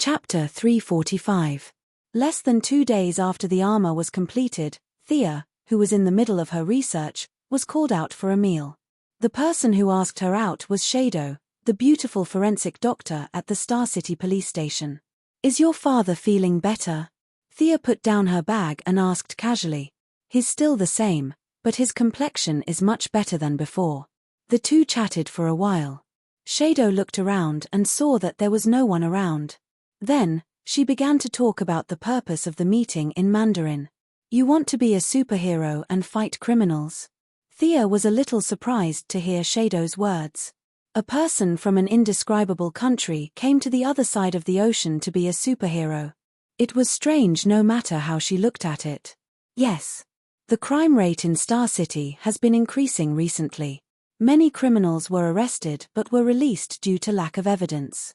Chapter 345. Less than 2 days after the armor was completed, Thea, who was in the middle of her research, was called out for a meal. The person who asked her out was Shadow, the beautiful forensic doctor at the Star City police station. "Is your father feeling better?" Thea put down her bag and asked casually. "He's still the same, but his complexion is much better than before." The two chatted for a while. Shadow looked around and saw that there was no one around. Then, she began to talk about the purpose of the meeting in Mandarin. "You want to be a superhero and fight criminals?" Thea was a little surprised to hear Shadow's words. A person from an indescribable country came to the other side of the ocean to be a superhero. It was strange no matter how she looked at it. Yes. The crime rate in Star City has been increasing recently. Many criminals were arrested but were released due to lack of evidence.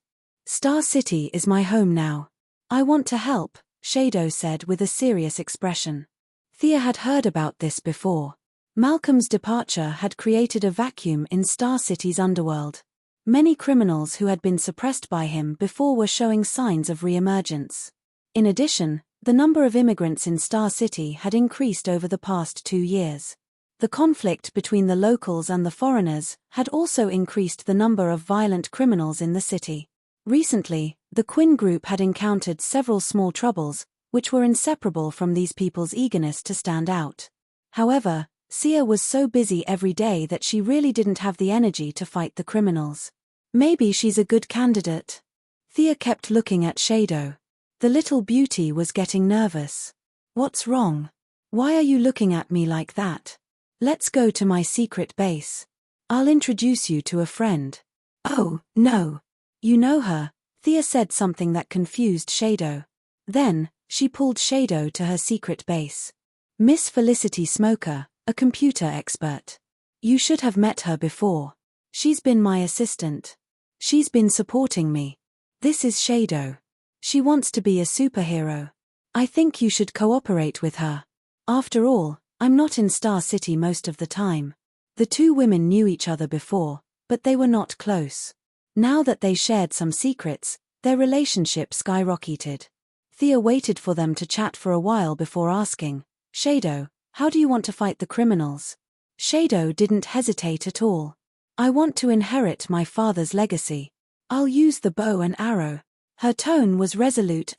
"Star City is my home now. I want to help," Shadow said with a serious expression. Thea had heard about this before. Malcolm's departure had created a vacuum in Star City's underworld. Many criminals who had been suppressed by him before were showing signs of re-emergence. In addition, the number of immigrants in Star City had increased over the past 2 years. The conflict between the locals and the foreigners had also increased the number of violent criminals in the city. Recently, the Quinn group had encountered several small troubles, which were inseparable from these people's eagerness to stand out. However, Sia was so busy every day that she really didn't have the energy to fight the criminals. "Maybe she's a good candidate." Thea kept looking at Shadow. The little beauty was getting nervous. "What's wrong? Why are you looking at me like that? Let's go to my secret base. I'll introduce you to a friend." "Oh, no. You know her," Thea said, something that confused Shadow. Then, she pulled Shadow to her secret base. "Miss Felicity Smoker, a computer expert. You should have met her before. She's been my assistant. She's been supporting me. This is Shadow. She wants to be a superhero. I think you should cooperate with her. After all, I'm not in Star City most of the time." The two women knew each other before, but they were not close. Now that they shared some secrets, their relationship skyrocketed. Thea waited for them to chat for a while before asking, "Shadow, how do you want to fight the criminals?" Shadow didn't hesitate at all. "I want to inherit my father's legacy. I'll use the bow and arrow." Her tone was resolute.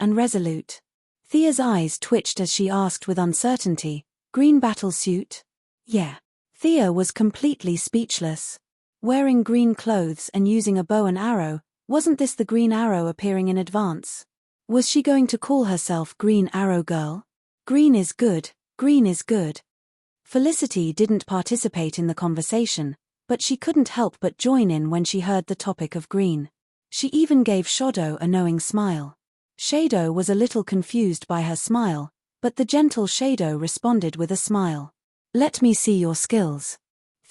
Thea's eyes twitched as she asked with uncertainty, "Green battle suit?" "Yeah." Thea was completely speechless. Wearing green clothes and using a bow and arrow, wasn't this the Green Arrow appearing in advance? Was she going to call herself Green Arrow Girl? Green is good, green is good. Felicity didn't participate in the conversation, but she couldn't help but join in when she heard the topic of green. She even gave Shadow a knowing smile. Shadow was a little confused by her smile, but the gentle Shadow responded with a smile. "Let me see your skills,"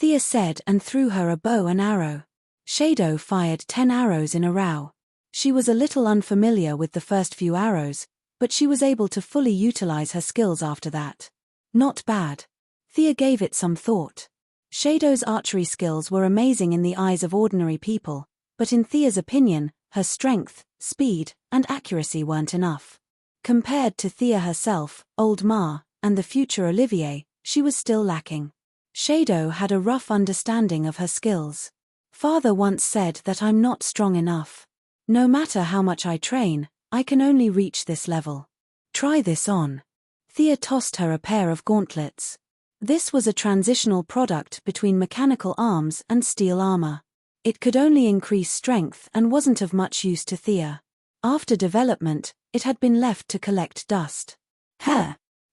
Thea said, and threw her a bow and arrow. Shadow fired 10 arrows in a row. She was a little unfamiliar with the first few arrows, but she was able to fully utilize her skills after that. Not bad. Thea gave it some thought. Shadow's archery skills were amazing in the eyes of ordinary people, but in Thea's opinion, her strength, speed, and accuracy weren't enough. Compared to Thea herself, Old Ma, and the future Olivier, she was still lacking. Shadow had a rough understanding of her skills. "Father once said that I'm not strong enough. No matter how much I train, I can only reach this level. Try this on." Thea tossed her a pair of gauntlets. This was a transitional product between mechanical arms and steel armor. It could only increase strength and wasn't of much use to Thea. After development, it had been left to collect dust.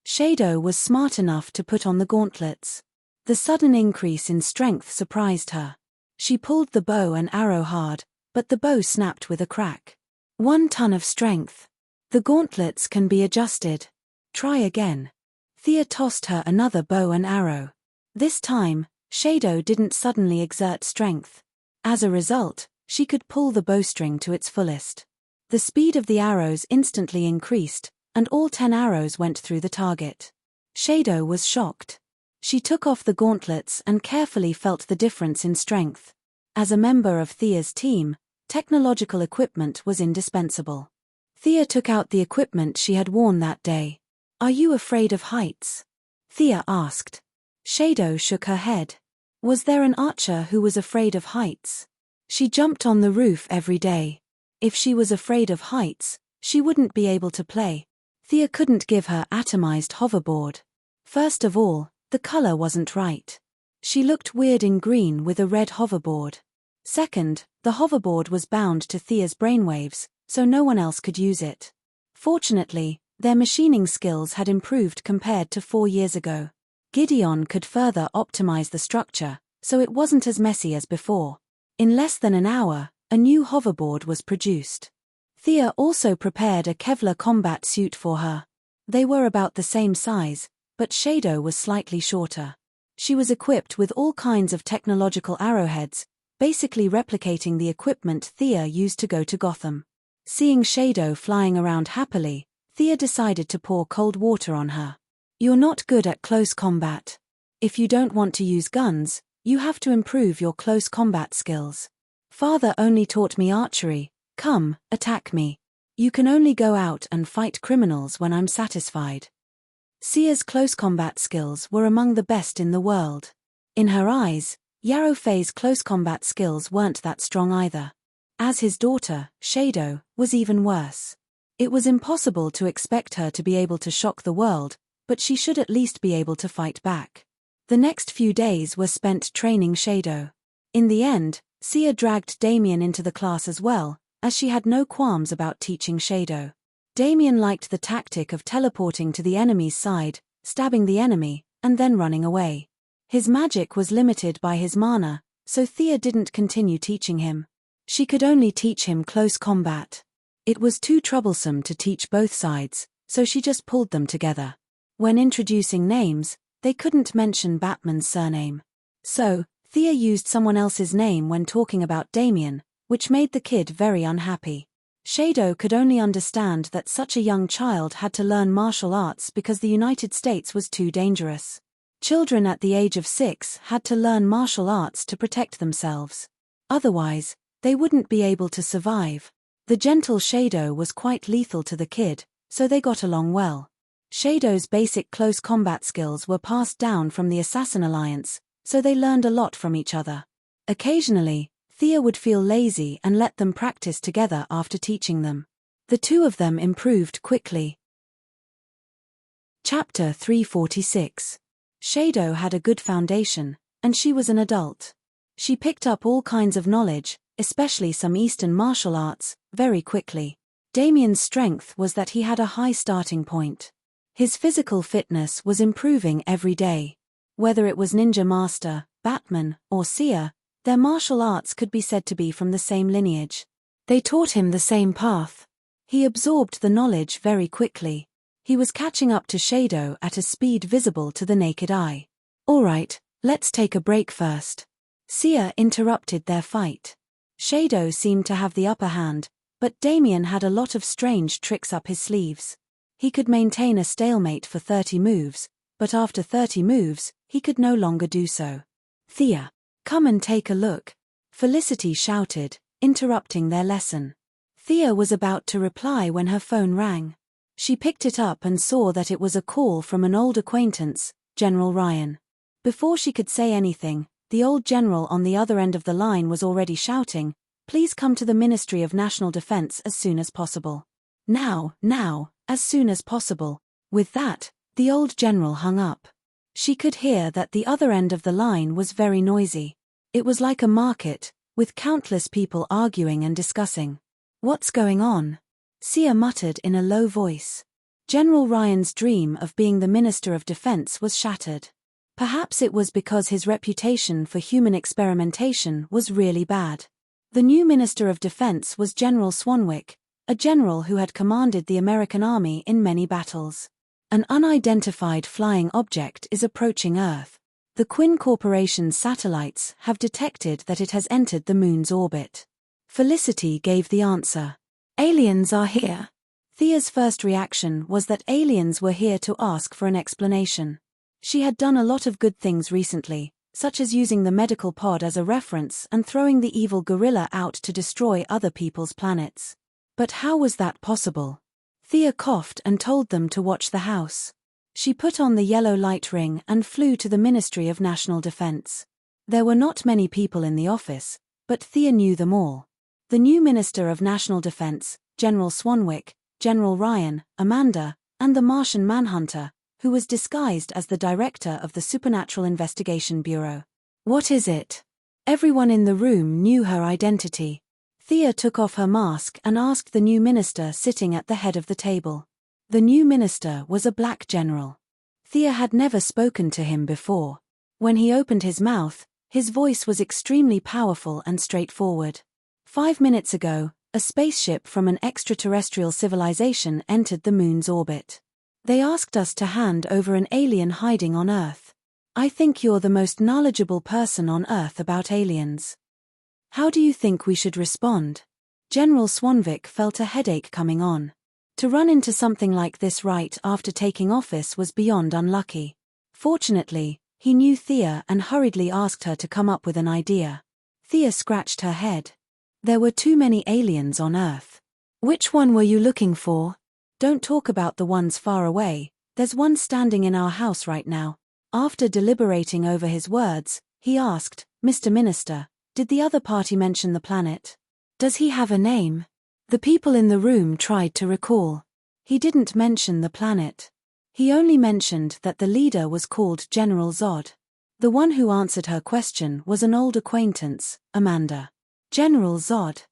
Shadow was smart enough to put on the gauntlets. The sudden increase in strength surprised her. She pulled the bow and arrow hard, but the bow snapped with a crack. 1 ton of strength. The gauntlets can be adjusted. Try again. Thea tossed her another bow and arrow. This time, Shadow didn't suddenly exert strength. As a result, she could pull the bowstring to its fullest. The speed of the arrows instantly increased, and all 10 arrows went through the target. Shadow was shocked. She took off the gauntlets and carefully felt the difference in strength. As a member of Thea's team, technological equipment was indispensable. Thea took out the equipment she had worn that day. "Are you afraid of heights?" Thea asked. Shadow shook her head. Was there an archer who was afraid of heights? She jumped on the roof every day. If she was afraid of heights, she wouldn't be able to play. Thea couldn't give her atomized hoverboard. First of all, the color wasn't right. She looked weird in green with a red hoverboard. Second, the hoverboard was bound to Thea's brainwaves, so no one else could use it. Fortunately, their machining skills had improved compared to 4 years ago. Gideon could further optimize the structure, so it wasn't as messy as before. In less than an hour, a new hoverboard was produced. Thea also prepared a Kevlar combat suit for her. They were about the same size, but Shadow was slightly shorter. She was equipped with all kinds of technological arrowheads, basically replicating the equipment Thea used to go to Gotham. Seeing Shadow flying around happily, Thea decided to pour cold water on her. "You're not good at close combat. If you don't want to use guns, you have to improve your close combat skills. Father only taught me archery. Come, attack me. You can only go out and fight criminals when I'm satisfied." Sia's close combat skills were among the best in the world. In her eyes, Yarrow Fei's close combat skills weren't that strong either. As his daughter, Shadow, was even worse. It was impossible to expect her to be able to shock the world, but she should at least be able to fight back. The next few days were spent training Shadow. In the end, Sia dragged Damien into the class as well, as she had no qualms about teaching Shadow. Damien liked the tactic of teleporting to the enemy's side, stabbing the enemy, and then running away. His magic was limited by his mana, so Thea didn't continue teaching him. She could only teach him close combat. It was too troublesome to teach both sides, so she just pulled them together. When introducing names, they couldn't mention Batman's surname. So, Thea used someone else's name when talking about Damien, which made the kid very unhappy. Shadow could only understand that such a young child had to learn martial arts because the United States was too dangerous. Children at the age of 6 had to learn martial arts to protect themselves. Otherwise, they wouldn't be able to survive. The gentle Shadow was quite lethal to the kid, so they got along well. Shadow's basic close combat skills were passed down from the Assassin Alliance, so they learned a lot from each other. Occasionally, Thea would feel lazy and let them practice together after teaching them. The two of them improved quickly. Chapter 346. Shadow had a good foundation, and she was an adult. She picked up all kinds of knowledge, especially some Eastern martial arts, very quickly. Damien's strength was that he had a high starting point. His physical fitness was improving every day. Whether it was Ninja Master, Batman, or Sia, their martial arts could be said to be from the same lineage. They taught him the same path. He absorbed the knowledge very quickly. He was catching up to Shadow at a speed visible to the naked eye. "All right, let's take a break first." Sia interrupted their fight. Shadow seemed to have the upper hand, but Damien had a lot of strange tricks up his sleeves. He could maintain a stalemate for 30 moves, but after 30 moves, he could no longer do so. "Thea, come and take a look," Felicity shouted, interrupting their lesson. Thea was about to reply when her phone rang. She picked it up and saw that it was a call from an old acquaintance, General Ryan. Before she could say anything, the old general on the other end of the line was already shouting, "Please come to the Ministry of National Defense as soon as possible. Now, as soon as possible." With that, the old general hung up. She could hear that the other end of the line was very noisy. It was like a market, with countless people arguing and discussing. "What's going on?" Sia muttered in a low voice. General Ryan's dream of being the Minister of Defense was shattered. Perhaps it was because his reputation for human experimentation was really bad. The new Minister of Defense was General Swanwick, a general who had commanded the American Army in many battles. An unidentified flying object is approaching Earth. The Quinn Corporation's satellites have detected that it has entered the Moon's orbit. Felicity gave the answer. "Aliens are here." Thea's first reaction was that aliens were here to ask for an explanation. She had done a lot of good things recently, such as using the medical pod as a reference and throwing the evil gorilla out to destroy other people's planets. But how was that possible? Thea coughed and told them to watch the house. She put on the yellow light ring and flew to the Ministry of National Defense. There were not many people in the office, but Thea knew them all. The new Minister of National Defense, General Swanwick, General Ryan, Amanda, and the Martian Manhunter, who was disguised as the director of the Supernatural Investigation Bureau. What is it? Everyone in the room knew her identity. Thea took off her mask and asked the new minister sitting at the head of the table. The new minister was a black general. Thea had never spoken to him before. When he opened his mouth, his voice was extremely powerful and straightforward. 5 minutes ago, a spaceship from an extraterrestrial civilization entered the moon's orbit. They asked us to hand over an alien hiding on Earth. I think you're the most knowledgeable person on Earth about aliens. How do you think we should respond? General Swanwick felt a headache coming on. To run into something like this right after taking office was beyond unlucky. Fortunately, he knew Thea and hurriedly asked her to come up with an idea. Thea scratched her head. There were too many aliens on Earth. Which one were you looking for? Don't talk about the ones far away, there's one standing in our house right now. After deliberating over his words, he asked, Mr. Minister, did the other party mention the planet? Does he have a name? The people in the room tried to recall. He didn't mention the planet. He only mentioned that the leader was called General Zod. The one who answered her question was an old acquaintance, Amanda. General Zod.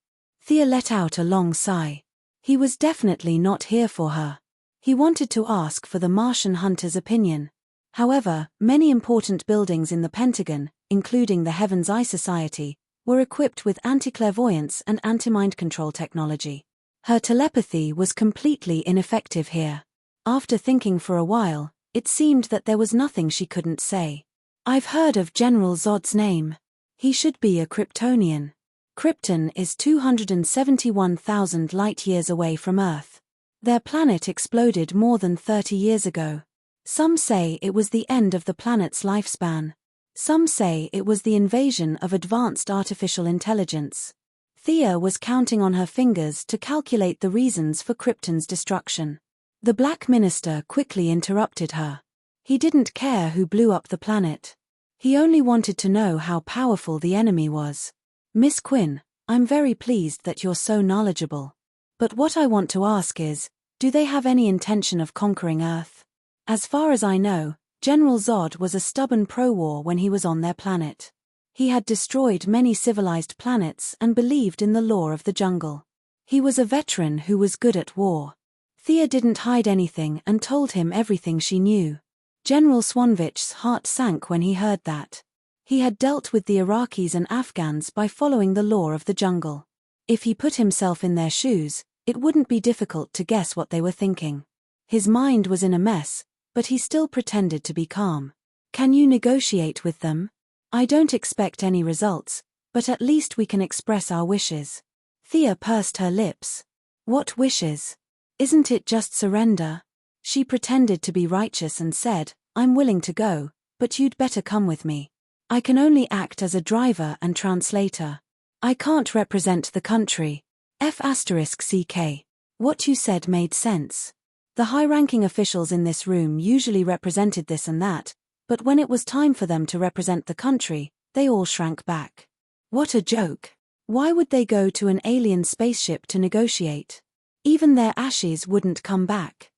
Thea let out a long sigh. He was definitely not here for her. He wanted to ask for the Martian hunter's opinion. However, many important buildings in the Pentagon, including the Heaven's Eye Society, were equipped with anti-clairvoyance and anti-mind control technology. Her telepathy was completely ineffective here. After thinking for a while, it seemed that there was nothing she couldn't say. I've heard of General Zod's name. He should be a Kryptonian. Krypton is 271,000 light-years away from Earth. Their planet exploded more than 30 years ago. Some say it was the end of the planet's lifespan. Some say it was the invasion of advanced artificial intelligence. Thea was counting on her fingers to calculate the reasons for Krypton's destruction. The Black Minister quickly interrupted her. He didn't care who blew up the planet. He only wanted to know how powerful the enemy was. Miss Quinn, I'm very pleased that you're so knowledgeable. But what I want to ask is, do they have any intention of conquering Earth? As far as I know, General Zod was a stubborn pro-war when he was on their planet. He had destroyed many civilized planets and believed in the law of the jungle. He was a veteran who was good at war. Thea didn't hide anything and told him everything she knew. General Swanwick's heart sank when he heard that. He had dealt with the Iraqis and Afghans by following the law of the jungle. If he put himself in their shoes, it wouldn't be difficult to guess what they were thinking. His mind was in a mess, but he still pretended to be calm. Can you negotiate with them? I don't expect any results, but at least we can express our wishes. Thea pursed her lips. What wishes? Isn't it just surrender? She pretended to be righteous and said, I'm willing to go, but you'd better come with me. I can only act as a driver and translator. I can't represent the country. F***ck. What you said made sense. The high-ranking officials in this room usually represented this and that, but when it was time for them to represent the country, they all shrank back. What a joke. Why would they go to an alien spaceship to negotiate? Even their ashes wouldn't come back.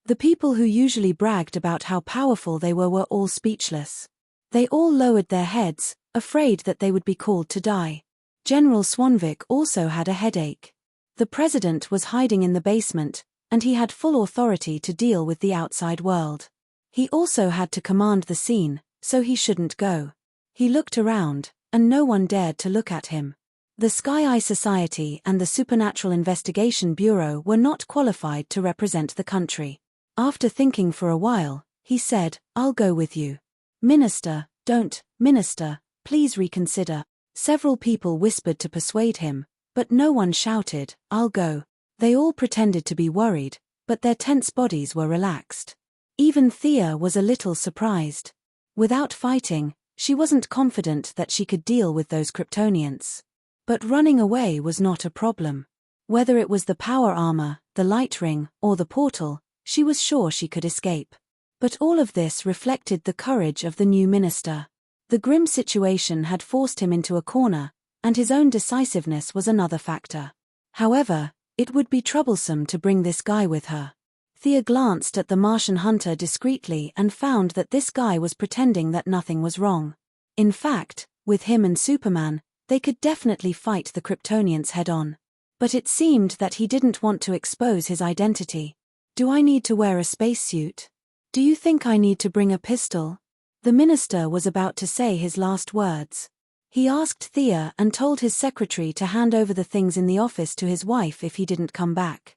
The people who usually bragged about how powerful they were all speechless. They all lowered their heads, afraid that they would be called to die. General Swanwick also had a headache. The president was hiding in the basement, and he had full authority to deal with the outside world. He also had to command the scene, so he shouldn't go. He looked around, and no one dared to look at him. The Sky Eye Society and the Supernatural Investigation Bureau were not qualified to represent the country. After thinking for a while, he said, I'll go with you. Minister, don't, Minister, please reconsider. Several people whispered to persuade him, but no one shouted, I'll go. They all pretended to be worried, but their tense bodies were relaxed. Even Thea was a little surprised. Without fighting, she wasn't confident that she could deal with those Kryptonians. But running away was not a problem. Whether it was the power armor, the light ring, or the portal, she was sure she could escape. But all of this reflected the courage of the new minister. The grim situation had forced him into a corner, and his own decisiveness was another factor. However, it would be troublesome to bring this guy with her. Thea glanced at the Martian hunter discreetly and found that this guy was pretending that nothing was wrong. In fact, with him and Superman, they could definitely fight the Kryptonians head-on. But it seemed that he didn't want to expose his identity. Do I need to wear a spacesuit? Do you think I need to bring a pistol? The minister was about to say his last words. He asked Thea and told his secretary to hand over the things in the office to his wife if he didn't come back.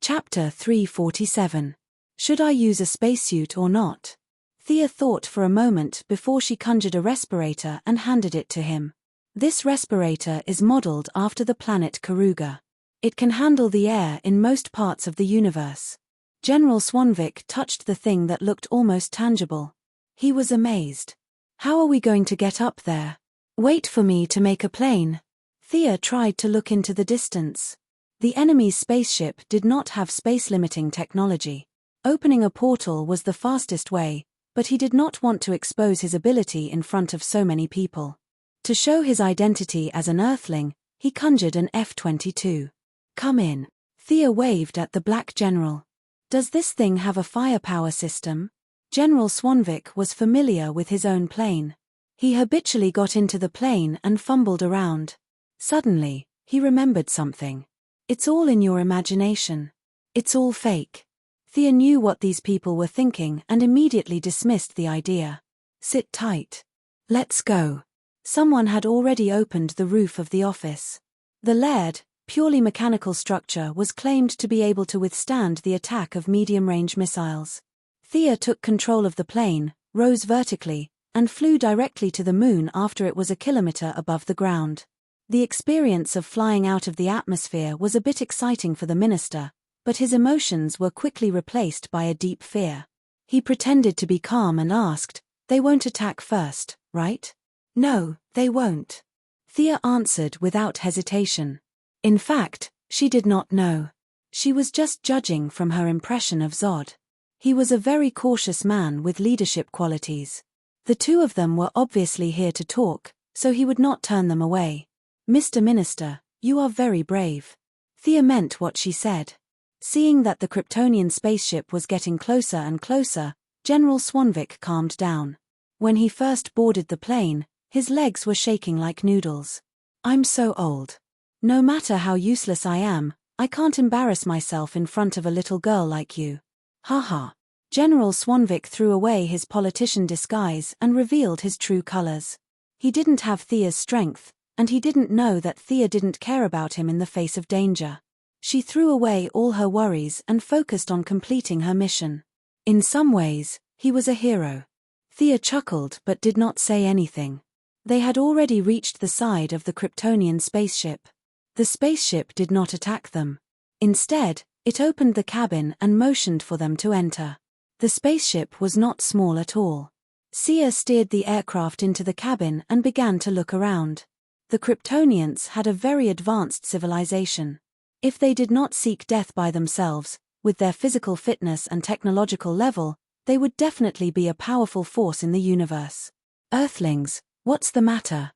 Chapter 347. Should I use a spacesuit or not? Thea thought for a moment before she conjured a respirator and handed it to him. This respirator is modeled after the planet Karuga. It can handle the air in most parts of the universe. General Swanvik touched the thing that looked almost tangible. He was amazed. How are we going to get up there? Wait for me to make a plane. Thea tried to look into the distance. The enemy's spaceship did not have space-limiting technology. Opening a portal was the fastest way, but he did not want to expose his ability in front of so many people. To show his identity as an Earthling, he conjured an F-22. Come in. Thea waved at the black general. Does this thing have a firepower system? General Swanvik was familiar with his own plane. He habitually got into the plane and fumbled around. Suddenly, he remembered something. It's all in your imagination. It's all fake. Thea knew what these people were thinking and immediately dismissed the idea. Sit tight. Let's go. Someone had already opened the roof of the office. The layered, purely mechanical structure was claimed to be able to withstand the attack of medium-range missiles. Thea took control of the plane, rose vertically, and flew directly to the moon after it was a kilometer above the ground. The experience of flying out of the atmosphere was a bit exciting for the minister, but his emotions were quickly replaced by a deep fear. He pretended to be calm and asked, "They won't attack first, right?" "No, they won't." Thea answered without hesitation. In fact, she did not know. She was just judging from her impression of Zod. He was a very cautious man with leadership qualities. The two of them were obviously here to talk, so he would not turn them away. "Mr. Minister, you are very brave." Thea meant what she said. Seeing that the Kryptonian spaceship was getting closer and closer, General Swanvik calmed down. When he first boarded the plane, his legs were shaking like noodles. "I'm so old. No matter how useless I am, I can't embarrass myself in front of a little girl like you." Haha. General Swanvik threw away his politician disguise and revealed his true colors. He didn't have Thea's strength, and he didn't know that Thea didn't care about him in the face of danger. She threw away all her worries and focused on completing her mission. In some ways, he was a hero. Thea chuckled but did not say anything. They had already reached the side of the Kryptonian spaceship. The spaceship did not attack them. Instead, it opened the cabin and motioned for them to enter. The spaceship was not small at all. Sia steered the aircraft into the cabin and began to look around. The Kryptonians had a very advanced civilization. If they did not seek death by themselves, with their physical fitness and technological level, they would definitely be a powerful force in the universe. "Earthlings, what's the matter?"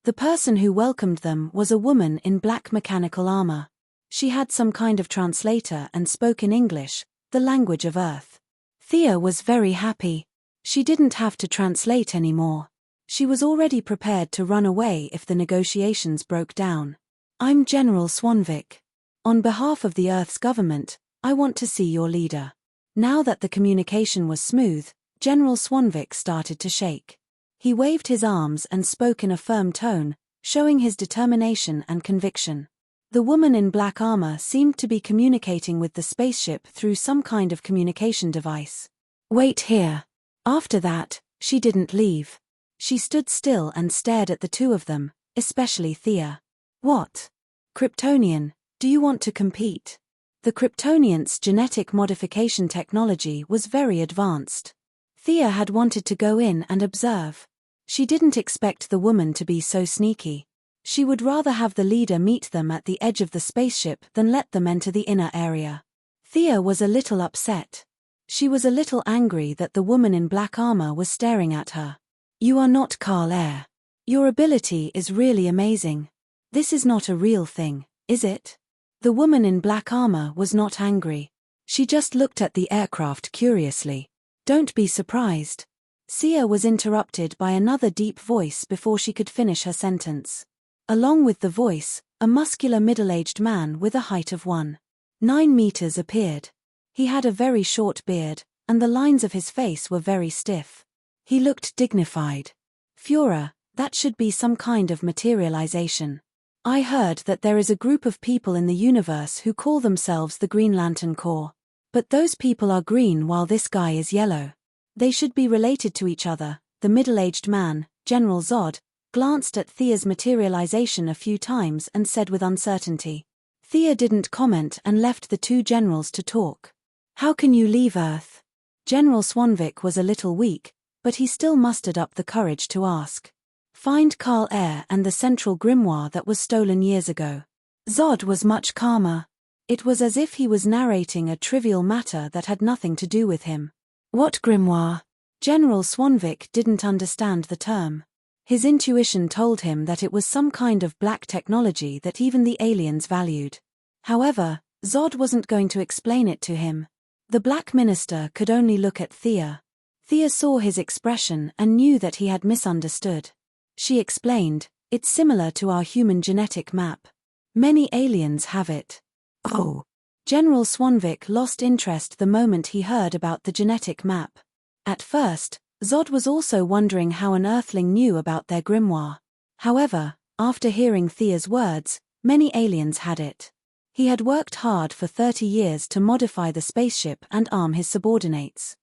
The person who welcomed them was a woman in black mechanical armor. She had some kind of translator and spoke in English, the language of Earth. Thea was very happy. She didn't have to translate anymore. She was already prepared to run away if the negotiations broke down. "I'm General Swanvik. On behalf of the Earth's government, I want to see your leader." Now that the communication was smooth, General Swanvik started to shake. He waved his arms and spoke in a firm tone, showing his determination and conviction. The woman in black armor seemed to be communicating with the spaceship through some kind of communication device. "Wait here." After that, she didn't leave. She stood still and stared at the two of them, especially Thea. "What? Kryptonian, do you want to compete?" The Kryptonians' genetic modification technology was very advanced. Thea had wanted to go in and observe. She didn't expect the woman to be so sneaky. She would rather have the leader meet them at the edge of the spaceship than let them enter the inner area. Thea was a little upset. She was a little angry that the woman in black armor was staring at her. "You are not Carl Air. Your ability is really amazing. This is not a real thing, is it?" The woman in black armor was not angry. She just looked at the aircraft curiously. "Don't be surprised." Thea was interrupted by another deep voice before she could finish her sentence. Along with the voice, a muscular middle-aged man with a height of 1.9 meters appeared. He had a very short beard, and the lines of his face were very stiff. He looked dignified. "Führer, that should be some kind of materialization. I heard that there is a group of people in the universe who call themselves the Green Lantern Corps. But those people are green while this guy is yellow. They should be related to each other." The middle-aged man, General Zod, glanced at Thea's materialization a few times and said with uncertainty. Thea didn't comment and left the two generals to talk. "How can you leave Earth?" General Swanvik was a little weak, but he still mustered up the courage to ask. "Find Carl Air and the central grimoire that was stolen years ago." Zod was much calmer. It was as if he was narrating a trivial matter that had nothing to do with him. "What grimoire?" General Swanvik didn't understand the term. His intuition told him that it was some kind of black technology that even the aliens valued. However, Zod wasn't going to explain it to him. The Black Minister could only look at Thea. Thea saw his expression and knew that he had misunderstood. She explained, "It's similar to our human genetic map. Many aliens have it." "Oh." General Swanvik lost interest the moment he heard about the genetic map. At first, Zod was also wondering how an Earthling knew about their grimoire. However, after hearing Thea's words, many aliens had it. He had worked hard for 30 years to modify the spaceship and arm his subordinates.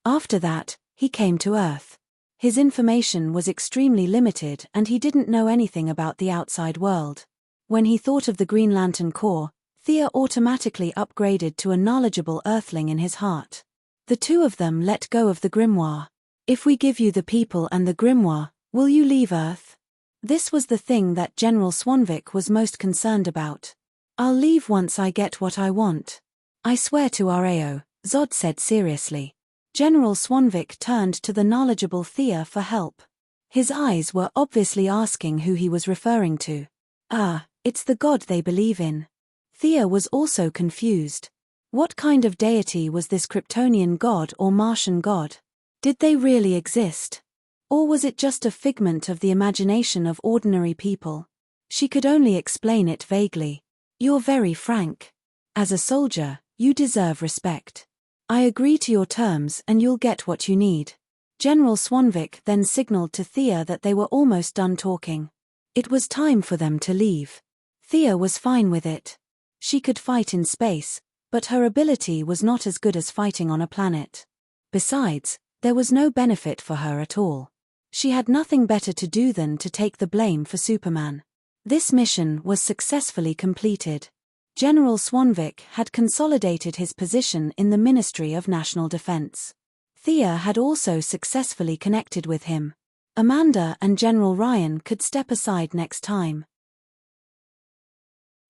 After that, he came to Earth. His information was extremely limited and he didn't know anything about the outside world. When he thought of the Green Lantern Corps, Thea automatically upgraded to a knowledgeable Earthling in his heart. The two of them let go of the grimoire. "If we give you the people and the grimoire, will you leave Earth?" This was the thing that General Swanvik was most concerned about. "I'll leave once I get what I want. I swear to Rao," Zod said seriously. General Swanvik turned to the knowledgeable Thea for help. His eyes were obviously asking who he was referring to. "Ah, it's the god they believe in." Thea was also confused. What kind of deity was this Kryptonian god or Martian god? Did they really exist? Or was it just a figment of the imagination of ordinary people? She could only explain it vaguely. "You're very frank. As a soldier, you deserve respect. I agree to your terms and you'll get what you need." General Swanvik then signaled to Thea that they were almost done talking. It was time for them to leave. Thea was fine with it. She could fight in space, but her ability was not as good as fighting on a planet. Besides, there was no benefit for her at all. She had nothing better to do than to take the blame for Superman. This mission was successfully completed. General Swanvik had consolidated his position in the Ministry of National Defense. Thea had also successfully connected with him. Amanda and General Ryan could step aside next time.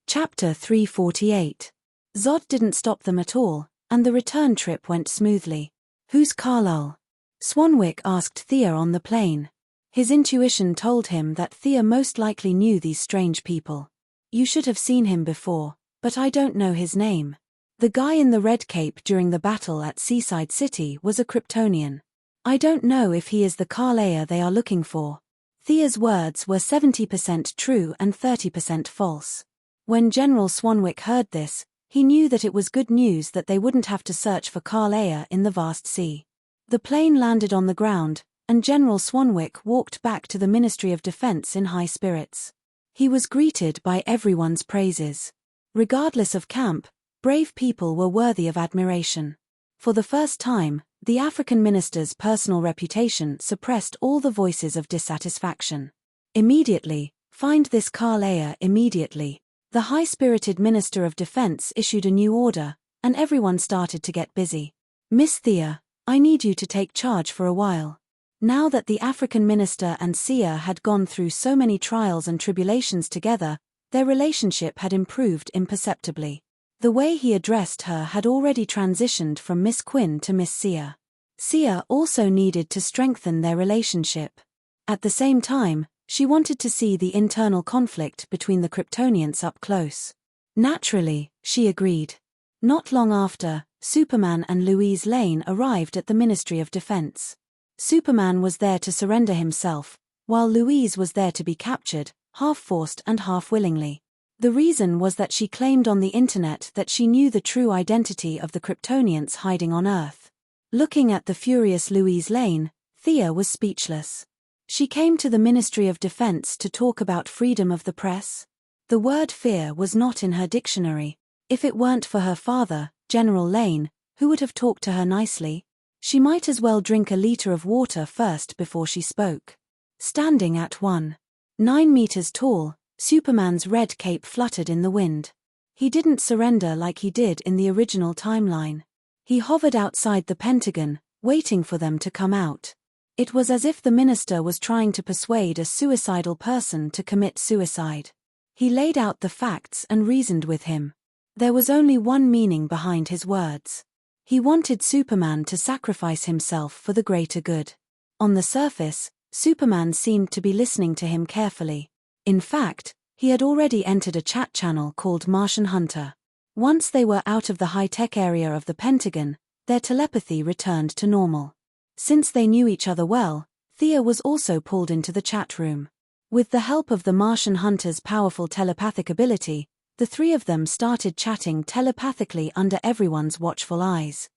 Chapter 348. Zod didn't stop them at all, and the return trip went smoothly. "Who's Carlyle?" Swanwick asked Thea on the plane. His intuition told him that Thea most likely knew these strange people. "You should have seen him before, but I don't know his name. The guy in the red cape during the battle at Seaside City was a Kryptonian. I don't know if he is the Carlayer they are looking for." Thea's words were 70% true and 30% false. When General Swanwick heard this, he knew that it was good news that they wouldn't have to search for Carlayer in the vast sea. The plane landed on the ground, and General Swanwick walked back to the Ministry of Defense in high spirits. He was greeted by everyone's praises. Regardless of camp, brave people were worthy of admiration. For the first time, the African minister's personal reputation suppressed all the voices of dissatisfaction. "Immediately, find this Carlayer immediately." The high-spirited Minister of Defense issued a new order, and everyone started to get busy. "Miss Thea, I need you to take charge for a while." Now that the African minister and seer had gone through so many trials and tribulations together, their relationship had improved imperceptibly. The way he addressed her had already transitioned from Miss Quinn to Miss Seer. Seer also needed to strengthen their relationship. At the same time, she wanted to see the internal conflict between the Kryptonians up close. Naturally, she agreed. Not long after, Superman and Louise Lane arrived at the Ministry of Defense. Superman was there to surrender himself, while Louise was there to be captured, half forced and half willingly. The reason was that she claimed on the internet that she knew the true identity of the Kryptonians hiding on Earth. Looking at the furious Louise Lane, Thea was speechless. She came to the Ministry of Defense to talk about freedom of the press. The word fear was not in her dictionary. If it weren't for her father, General Lane, who would have talked to her nicely, she might as well drink a liter of water first before she spoke. Standing at 1.9 meters tall, Superman's red cape fluttered in the wind. He didn't surrender like he did in the original timeline. He hovered outside the Pentagon, waiting for them to come out. It was as if the minister was trying to persuade a suicidal person to commit suicide. He laid out the facts and reasoned with him. There was only one meaning behind his words. He wanted Superman to sacrifice himself for the greater good. On the surface, Superman seemed to be listening to him carefully. In fact, he had already entered a chat channel called Martian Hunter. Once they were out of the high-tech area of the Pentagon, their telepathy returned to normal. Since they knew each other well, Thea was also pulled into the chat room. With the help of the Martian Hunter's powerful telepathic ability, the three of them started chatting telepathically under everyone's watchful eyes.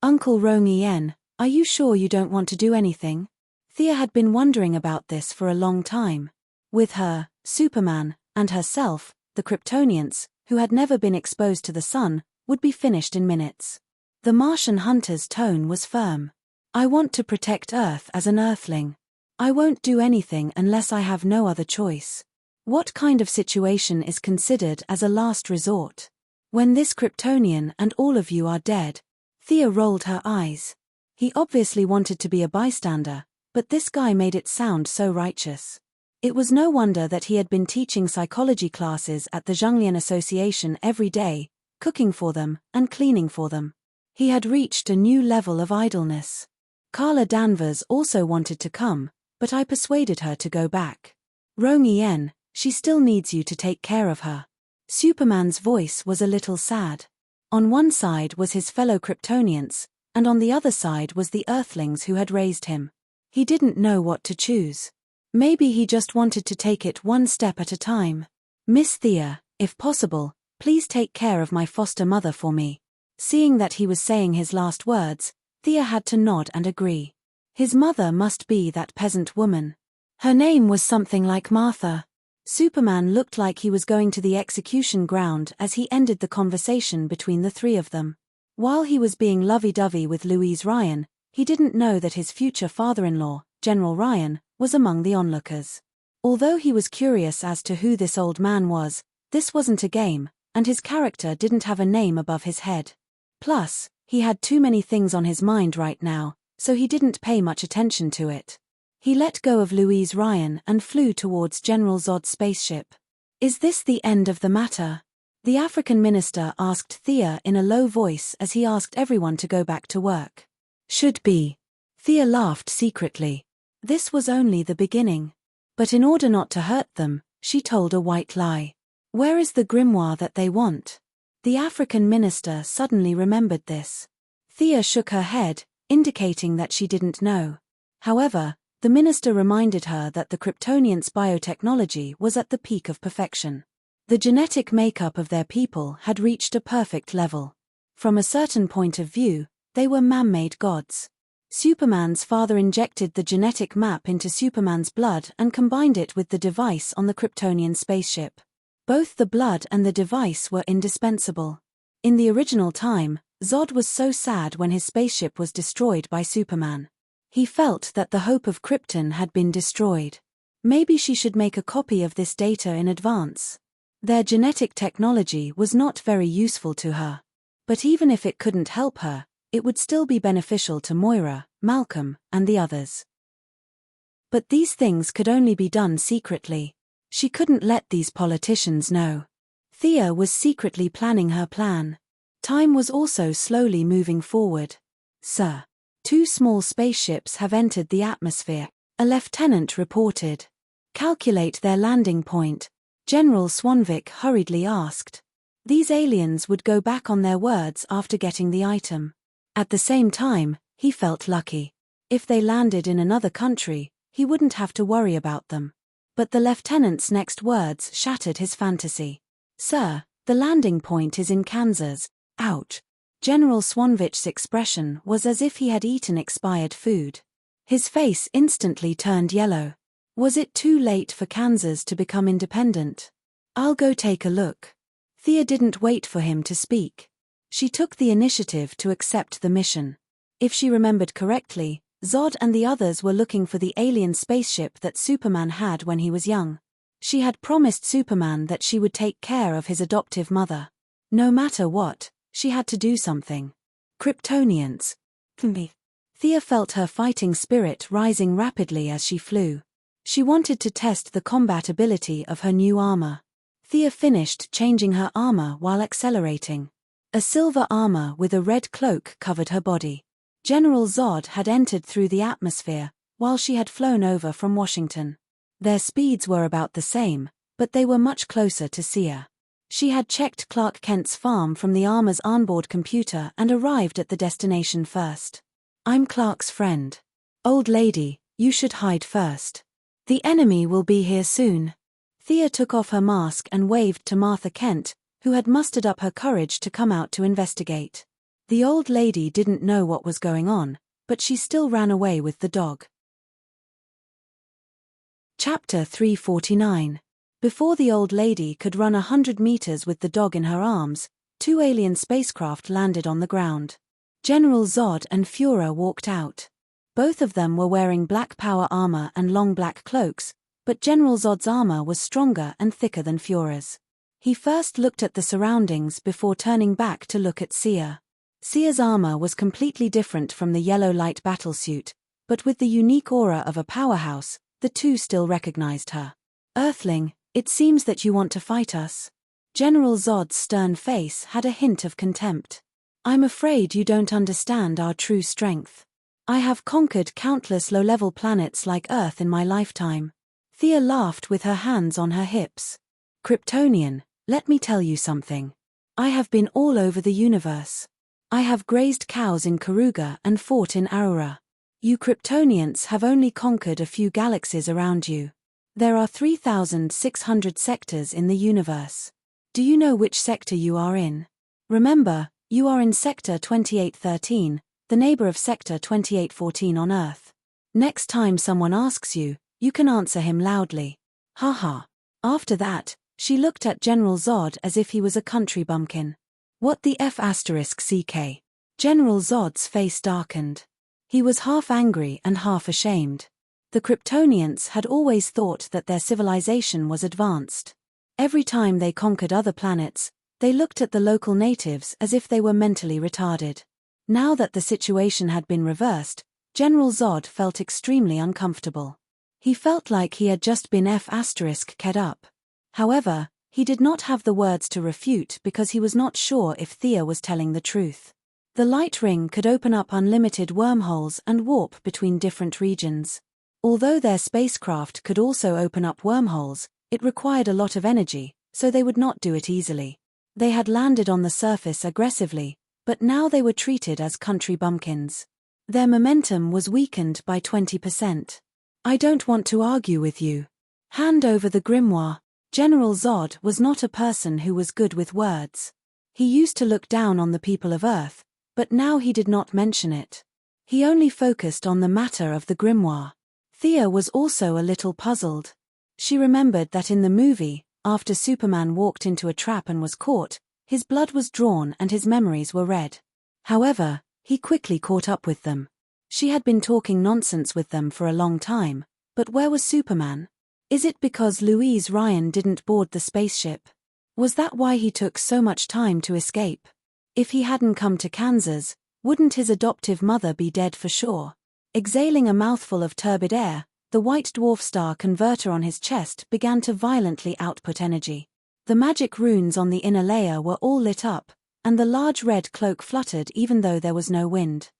"Uncle Rong-en, are you sure you don't want to do anything?" Thea had been wondering about this for a long time. With her, Superman, and herself, the Kryptonians, who had never been exposed to the sun, would be finished in minutes. The Martian Hunter's tone was firm. "I want to protect Earth as an Earthling. I won't do anything unless I have no other choice. What kind of situation is considered as a last resort? When this Kryptonian and all of you are dead?" Thea rolled her eyes. He obviously wanted to be a bystander, but this guy made it sound so righteous. It was no wonder that he had been teaching psychology classes at the Zhonglian Association every day, cooking for them and cleaning for them. He had reached a new level of idleness. Carla Danvers also wanted to come, but I persuaded her to go back. "Rong-en, she still needs you to take care of her." Superman's voice was a little sad. On one side was his fellow Kryptonians, and on the other side was the Earthlings who had raised him. He didn't know what to choose. Maybe he just wanted to take it one step at a time. "Miss Thea, if possible, please take care of my foster mother for me." Seeing that he was saying his last words, Thea had to nod and agree. His mother must be that peasant woman. Her name was something like Martha. Superman looked like he was going to the execution ground as he ended the conversation between the three of them. While he was being lovey-dovey with Louise Ryan, he didn't know that his future father-in-law, General Ryan, was among the onlookers. Although he was curious as to who this old man was, this wasn't a game, and his character didn't have a name above his head. Plus, he had too many things on his mind right now, so he didn't pay much attention to it. He let go of Louise Ryan and flew towards General Zod's spaceship. "Is this the end of the matter?" the African minister asked Thea in a low voice as he asked everyone to go back to work. "Should be." Thea laughed secretly. This was only the beginning. But in order not to hurt them, she told a white lie. "Where is the grimoire that they want?" The African minister suddenly remembered this. Thea shook her head, indicating that she didn't know. However, the minister reminded her that the Kryptonians' biotechnology was at the peak of perfection. The genetic makeup of their people had reached a perfect level. From a certain point of view, they were man-made gods. Superman's father injected the genetic map into Superman's blood and combined it with the device on the Kryptonian spaceship. Both the blood and the device were indispensable. In the original time, Zod was so sad when his spaceship was destroyed by Superman. He felt that the hope of Krypton had been destroyed. Maybe she should make a copy of this data in advance. Their genetic technology was not very useful to her. But even if it couldn't help her, It would still be beneficial to Moira, Malcolm, and the others. But these things could only be done secretly. She couldn't let these politicians know. Thea was secretly planning her plan. Time was also slowly moving forward. "Sir, 2 small spaceships have entered the atmosphere," a lieutenant reported. "Calculate their landing point," General Swanvik hurriedly asked. These aliens would go back on their words after getting the item. At the same time, he felt lucky. If they landed in another country, he wouldn't have to worry about them. But the lieutenant's next words shattered his fantasy. "Sir, the landing point is in Kansas." Ouch. General Swanvik's expression was as if he had eaten expired food. His face instantly turned yellow. Was it too late for Kansas to become independent? "I'll go take a look." Thea didn't wait for him to speak. She took the initiative to accept the mission. If she remembered correctly, Zod and the others were looking for the alien spaceship that Superman had when he was young. She had promised Superman that she would take care of his adoptive mother. No matter what, she had to do something. Kryptonians. Thea felt her fighting spirit rising rapidly as she flew. She wanted to test the combatability of her new armor. Thea finished changing her armor while accelerating. A silver armor with a red cloak covered her body. General Zod had entered through the atmosphere, while she had flown over from Washington. Their speeds were about the same, but they were much closer to Sia. She had checked Clark Kent's farm from the armor's onboard computer and arrived at the destination first. "I'm Clark's friend. Old lady, you should hide first. The enemy will be here soon." Thea took off her mask and waved to Martha Kent, who had mustered up her courage to come out to investigate. The old lady didn't know what was going on, but she still ran away with the dog. Chapter 349. Before the old lady could run 100 meters with the dog in her arms, 2 alien spacecraft landed on the ground. General Zod and Führer walked out. Both of them were wearing black power armor and long black cloaks, but General Zod's armor was stronger and thicker than Führer's. He first looked at the surroundings before turning back to look at Sia. Sia's armor was completely different from the yellow light battlesuit, but with the unique aura of a powerhouse, the two still recognized her. "Earthling, it seems that you want to fight us." General Zod's stern face had a hint of contempt. "I'm afraid you don't understand our true strength. I have conquered countless low-level planets like Earth in my lifetime." Thea laughed with her hands on her hips. "Kryptonian, let me tell you something. I have been all over the universe. I have grazed cows in Karuga and fought in Aurora. You Kryptonians have only conquered a few galaxies around you. There are 3,600 sectors in the universe. Do you know which sector you are in? Remember, you are in Sector 2813, the neighbor of Sector 2814 on Earth. Next time someone asks you, you can answer him loudly. Haha." After that, she looked at General Zod as if he was a country bumpkin. "What the F***CK? General Zod's face darkened. He was half angry and half ashamed. The Kryptonians had always thought that their civilization was advanced. Every time they conquered other planets, they looked at the local natives as if they were mentally retarded. Now that the situation had been reversed, General Zod felt extremely uncomfortable. He felt like he had just been F***ked up. However, he did not have the words to refute because he was not sure if Thea was telling the truth. The light ring could open up unlimited wormholes and warp between different regions. Although their spacecraft could also open up wormholes, it required a lot of energy, so they would not do it easily. They had landed on the surface aggressively, but now they were treated as country bumpkins. Their momentum was weakened by 20%. "I don't want to argue with you. Hand over the grimoire." General Zod was not a person who was good with words. He used to look down on the people of Earth, but now he did not mention it. He only focused on the matter of the grimoire. Thea was also a little puzzled. She remembered that in the movie, after Superman walked into a trap and was caught, his blood was drawn and his memories were read. However, he quickly caught up with them. She had been talking nonsense with them for a long time, but where was Superman? Is it because Louise Ryan didn't board the spaceship? Was that why he took so much time to escape? If he hadn't come to Kansas, Wouldn't his adoptive mother be dead for sure? Exhaling a mouthful of turbid air, the white dwarf star converter on his chest began to violently output energy. The magic runes on the inner layer were all lit up, and the large red cloak fluttered even though there was no wind.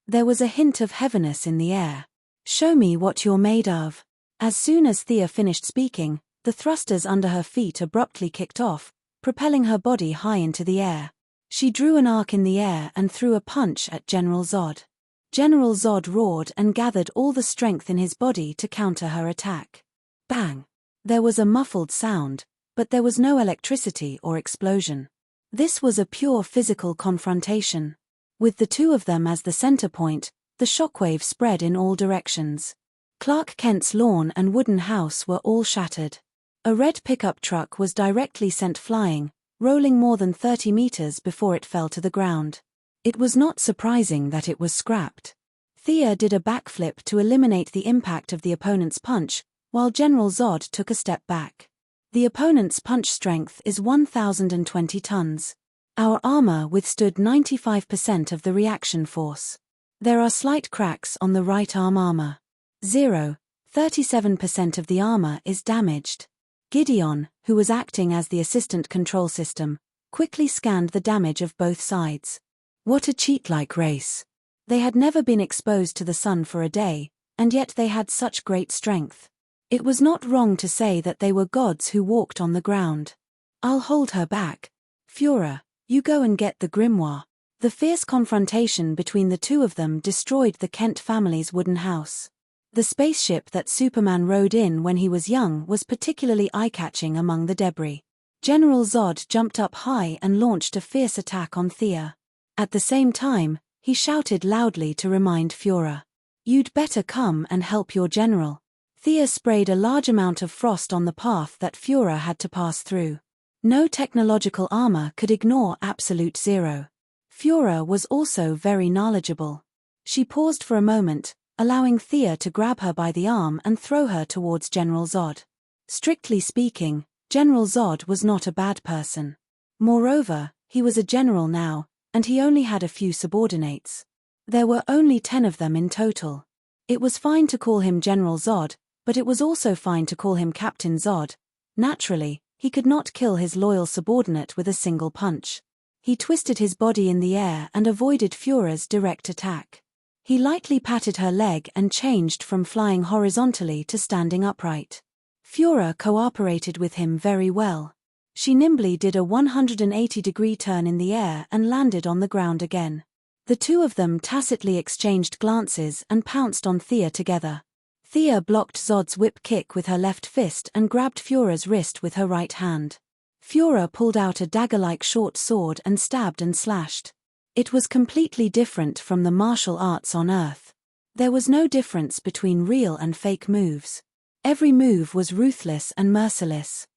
There was a hint of heaviness in the air. "Show me what you're made of." As soon as Thea finished speaking, the thrusters under her feet abruptly kicked off, propelling her body high into the air. She drew an arc in the air and threw a punch at General Zod. General Zod roared and gathered all the strength in his body to counter her attack. Bang! There was a muffled sound, but there was no electricity or explosion. This was a pure physical confrontation. With the two of them as the center point, the shockwave spread in all directions. Clark Kent's lawn and wooden house were all shattered. A red pickup truck was directly sent flying, rolling more than 30 meters before it fell to the ground. It was not surprising that it was scrapped. Thea did a backflip to eliminate the impact of the opponent's punch, while General Zod took a step back. The opponent's punch strength is 1,020 tons. Our armor withstood 95% of the reaction force. There are slight cracks on the right arm armor. 37% of the armor is damaged. Gideon, who was acting as the assistant control system, quickly scanned the damage of both sides. What a cheat-like race. They had never been exposed to the sun for a day, and yet they had such great strength. It was not wrong to say that they were gods who walked on the ground. "I'll hold her back. Führer, you go and get the grimoire." The fierce confrontation between the two of them destroyed the Kent family's wooden house. The spaceship that Superman rode in when he was young was particularly eye-catching among the debris. General Zod jumped up high and launched a fierce attack on Thea. At the same time, he shouted loudly to remind Führer, "You'd better come and help your general." Thea sprayed a large amount of frost on the path that Führer had to pass through. No technological armor could ignore absolute zero. Führer was also very knowledgeable. She paused for a moment, allowing Thea to grab her by the arm and throw her towards General Zod. Strictly speaking, General Zod was not a bad person. Moreover, he was a general now, and he only had a few subordinates. There were only 10 of them in total. It was fine to call him General Zod, but it was also fine to call him Captain Zod. Naturally, he could not kill his loyal subordinate with a single punch. He twisted his body in the air and avoided Führer's direct attack. He lightly patted her leg and changed from flying horizontally to standing upright. Führer cooperated with him very well. She nimbly did a 180-degree turn in the air and landed on the ground again. The two of them tacitly exchanged glances and pounced on Thea together. Thea blocked Zod's whip kick with her left fist and grabbed Führer's wrist with her right hand. Führer pulled out a dagger-like short sword and stabbed and slashed. It was completely different from the martial arts on Earth. There was no difference between real and fake moves. Every move was ruthless and merciless.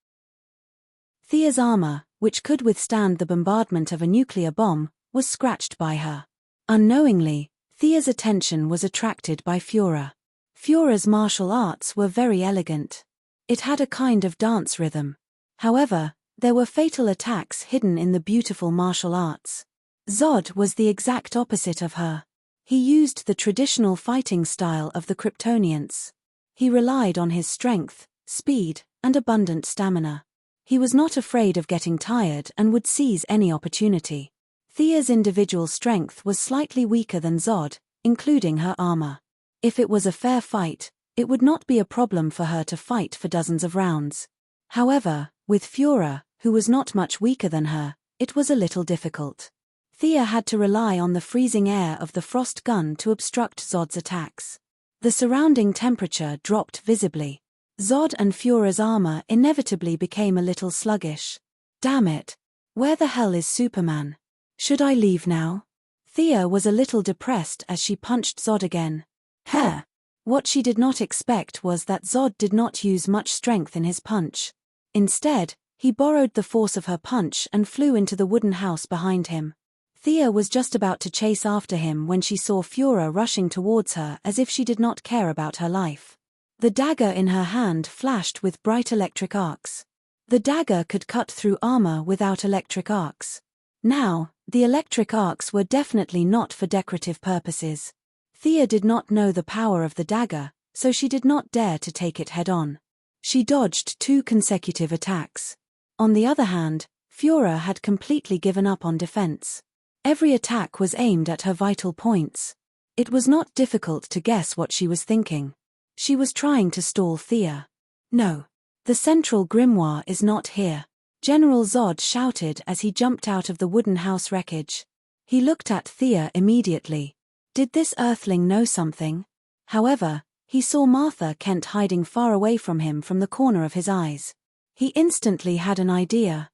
Thea's armor, which could withstand the bombardment of a nuclear bomb, was scratched by her. Unknowingly, Thea's attention was attracted by Führer. Führer's martial arts were very elegant. It had a kind of dance rhythm. However, there were fatal attacks hidden in the beautiful martial arts. Zod was the exact opposite of her. He used the traditional fighting style of the Kryptonians. He relied on his strength, speed, and abundant stamina. He was not afraid of getting tired and would seize any opportunity. Thea's individual strength was slightly weaker than Zod, including her armor. If it was a fair fight, it would not be a problem for her to fight for dozens of rounds. However, with Führer, who was not much weaker than her, it was a little difficult. Thea had to rely on the freezing air of the frost gun to obstruct Zod's attacks. The surrounding temperature dropped visibly. Zod and Führer's armor inevitably became a little sluggish. Damn it! Where the hell is Superman? Should I leave now? Thea was a little depressed as she punched Zod again. Heh! What she did not expect was that Zod did not use much strength in his punch. Instead, he borrowed the force of her punch and flew into the wooden house behind him. Thea was just about to chase after him when she saw Führer rushing towards her as if she did not care about her life. The dagger in her hand flashed with bright electric arcs. The dagger could cut through armor without electric arcs. Now, The electric arcs were definitely not for decorative purposes. Thea did not know the power of the dagger, so she did not dare to take it head-on. She dodged 2 consecutive attacks. On the other hand, Fiora had completely given up on defense. Every attack was aimed at her vital points. It was not difficult to guess what she was thinking. She was trying to stall Thea. No. The central grimoire is not here. General Zod shouted as he jumped out of the wooden house wreckage. He looked at Thea immediately. Did this earthling know something? However, he saw Martha Kent hiding far away from him from the corner of his eyes. He instantly had an idea.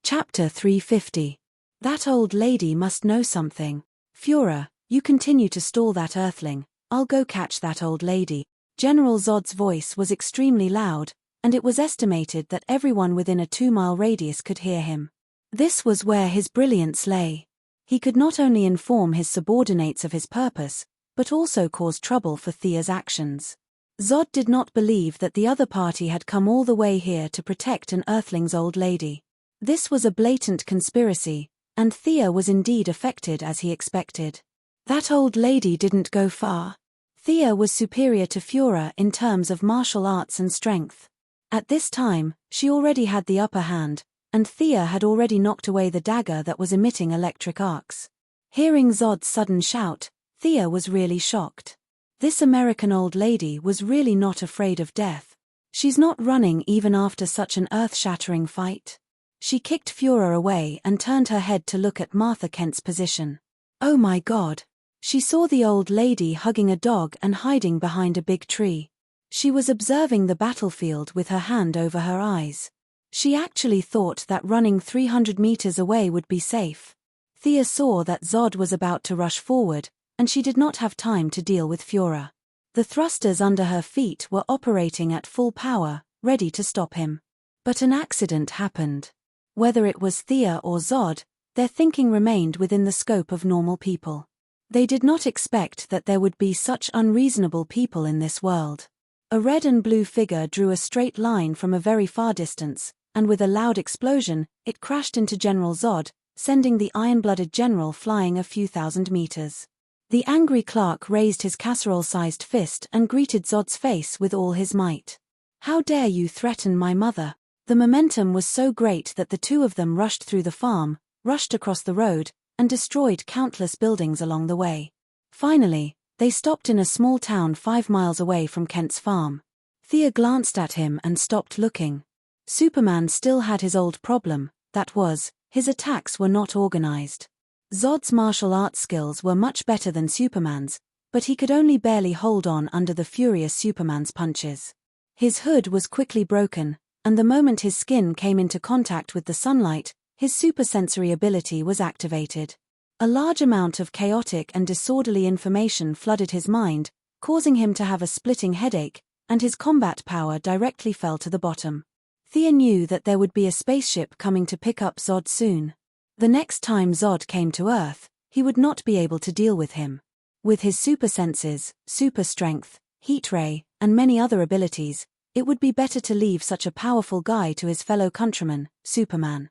Chapter 350. That old lady must know something. Fiora, you continue to stall that earthling. I'll go catch that old lady. General Zod's voice was extremely loud, and it was estimated that everyone within a 2-mile radius could hear him. This was where his brilliance lay. He could not only inform his subordinates of his purpose, but also cause trouble for Thea's actions. Zod did not believe that the other party had come all the way here to protect an earthling's old lady. This was a blatant conspiracy, and Thea was indeed affected as he expected. That old lady didn't go far. Thea was superior to Fiora in terms of martial arts and strength. At this time, she already had the upper hand, and Thea had already knocked away the dagger that was emitting electric arcs. Hearing Zod's sudden shout, Thea was really shocked. This American old lady was really not afraid of death. She's not running even after such an earth-shattering fight. She kicked Fiora away and turned her head to look at Martha Kent's position. Oh my God! She saw the old lady hugging a dog and hiding behind a big tree. She was observing the battlefield with her hand over her eyes. She actually thought that running 300 meters away would be safe. Thea saw that Zod was about to rush forward, and she did not have time to deal with Fiora. The thrusters under her feet were operating at full power, ready to stop him. But an accident happened. Whether it was Thea or Zod, their thinking remained within the scope of normal people. They did not expect that there would be such unreasonable people in this world. A red and blue figure drew a straight line from a very far distance, and with a loud explosion, it crashed into General Zod, sending the iron-blooded general flying a few thousand meters. The angry clerk raised his casserole-sized fist and greeted Zod's face with all his might. How dare you threaten my mother? The momentum was so great that the 2 of them rushed through the farm, rushed across the road, and destroyed countless buildings along the way. Finally, they stopped in a small town 5 miles away from Kent's farm. Thea glanced at him and stopped looking. Superman still had his old problem, that was, his attacks were not organized. Zod's martial arts skills were much better than Superman's, but he could only barely hold on under the furious Superman's punches. His hood was quickly broken, and the moment his skin came into contact with the sunlight, his supersensory ability was activated. A large amount of chaotic and disorderly information flooded his mind, causing him to have a splitting headache, and his combat power directly fell to the bottom. Thea knew that there would be a spaceship coming to pick up Zod soon. The next time Zod came to Earth, he would not be able to deal with him. With his super senses, super strength, heat ray, and many other abilities, it would be better to leave such a powerful guy to his fellow countryman, Superman.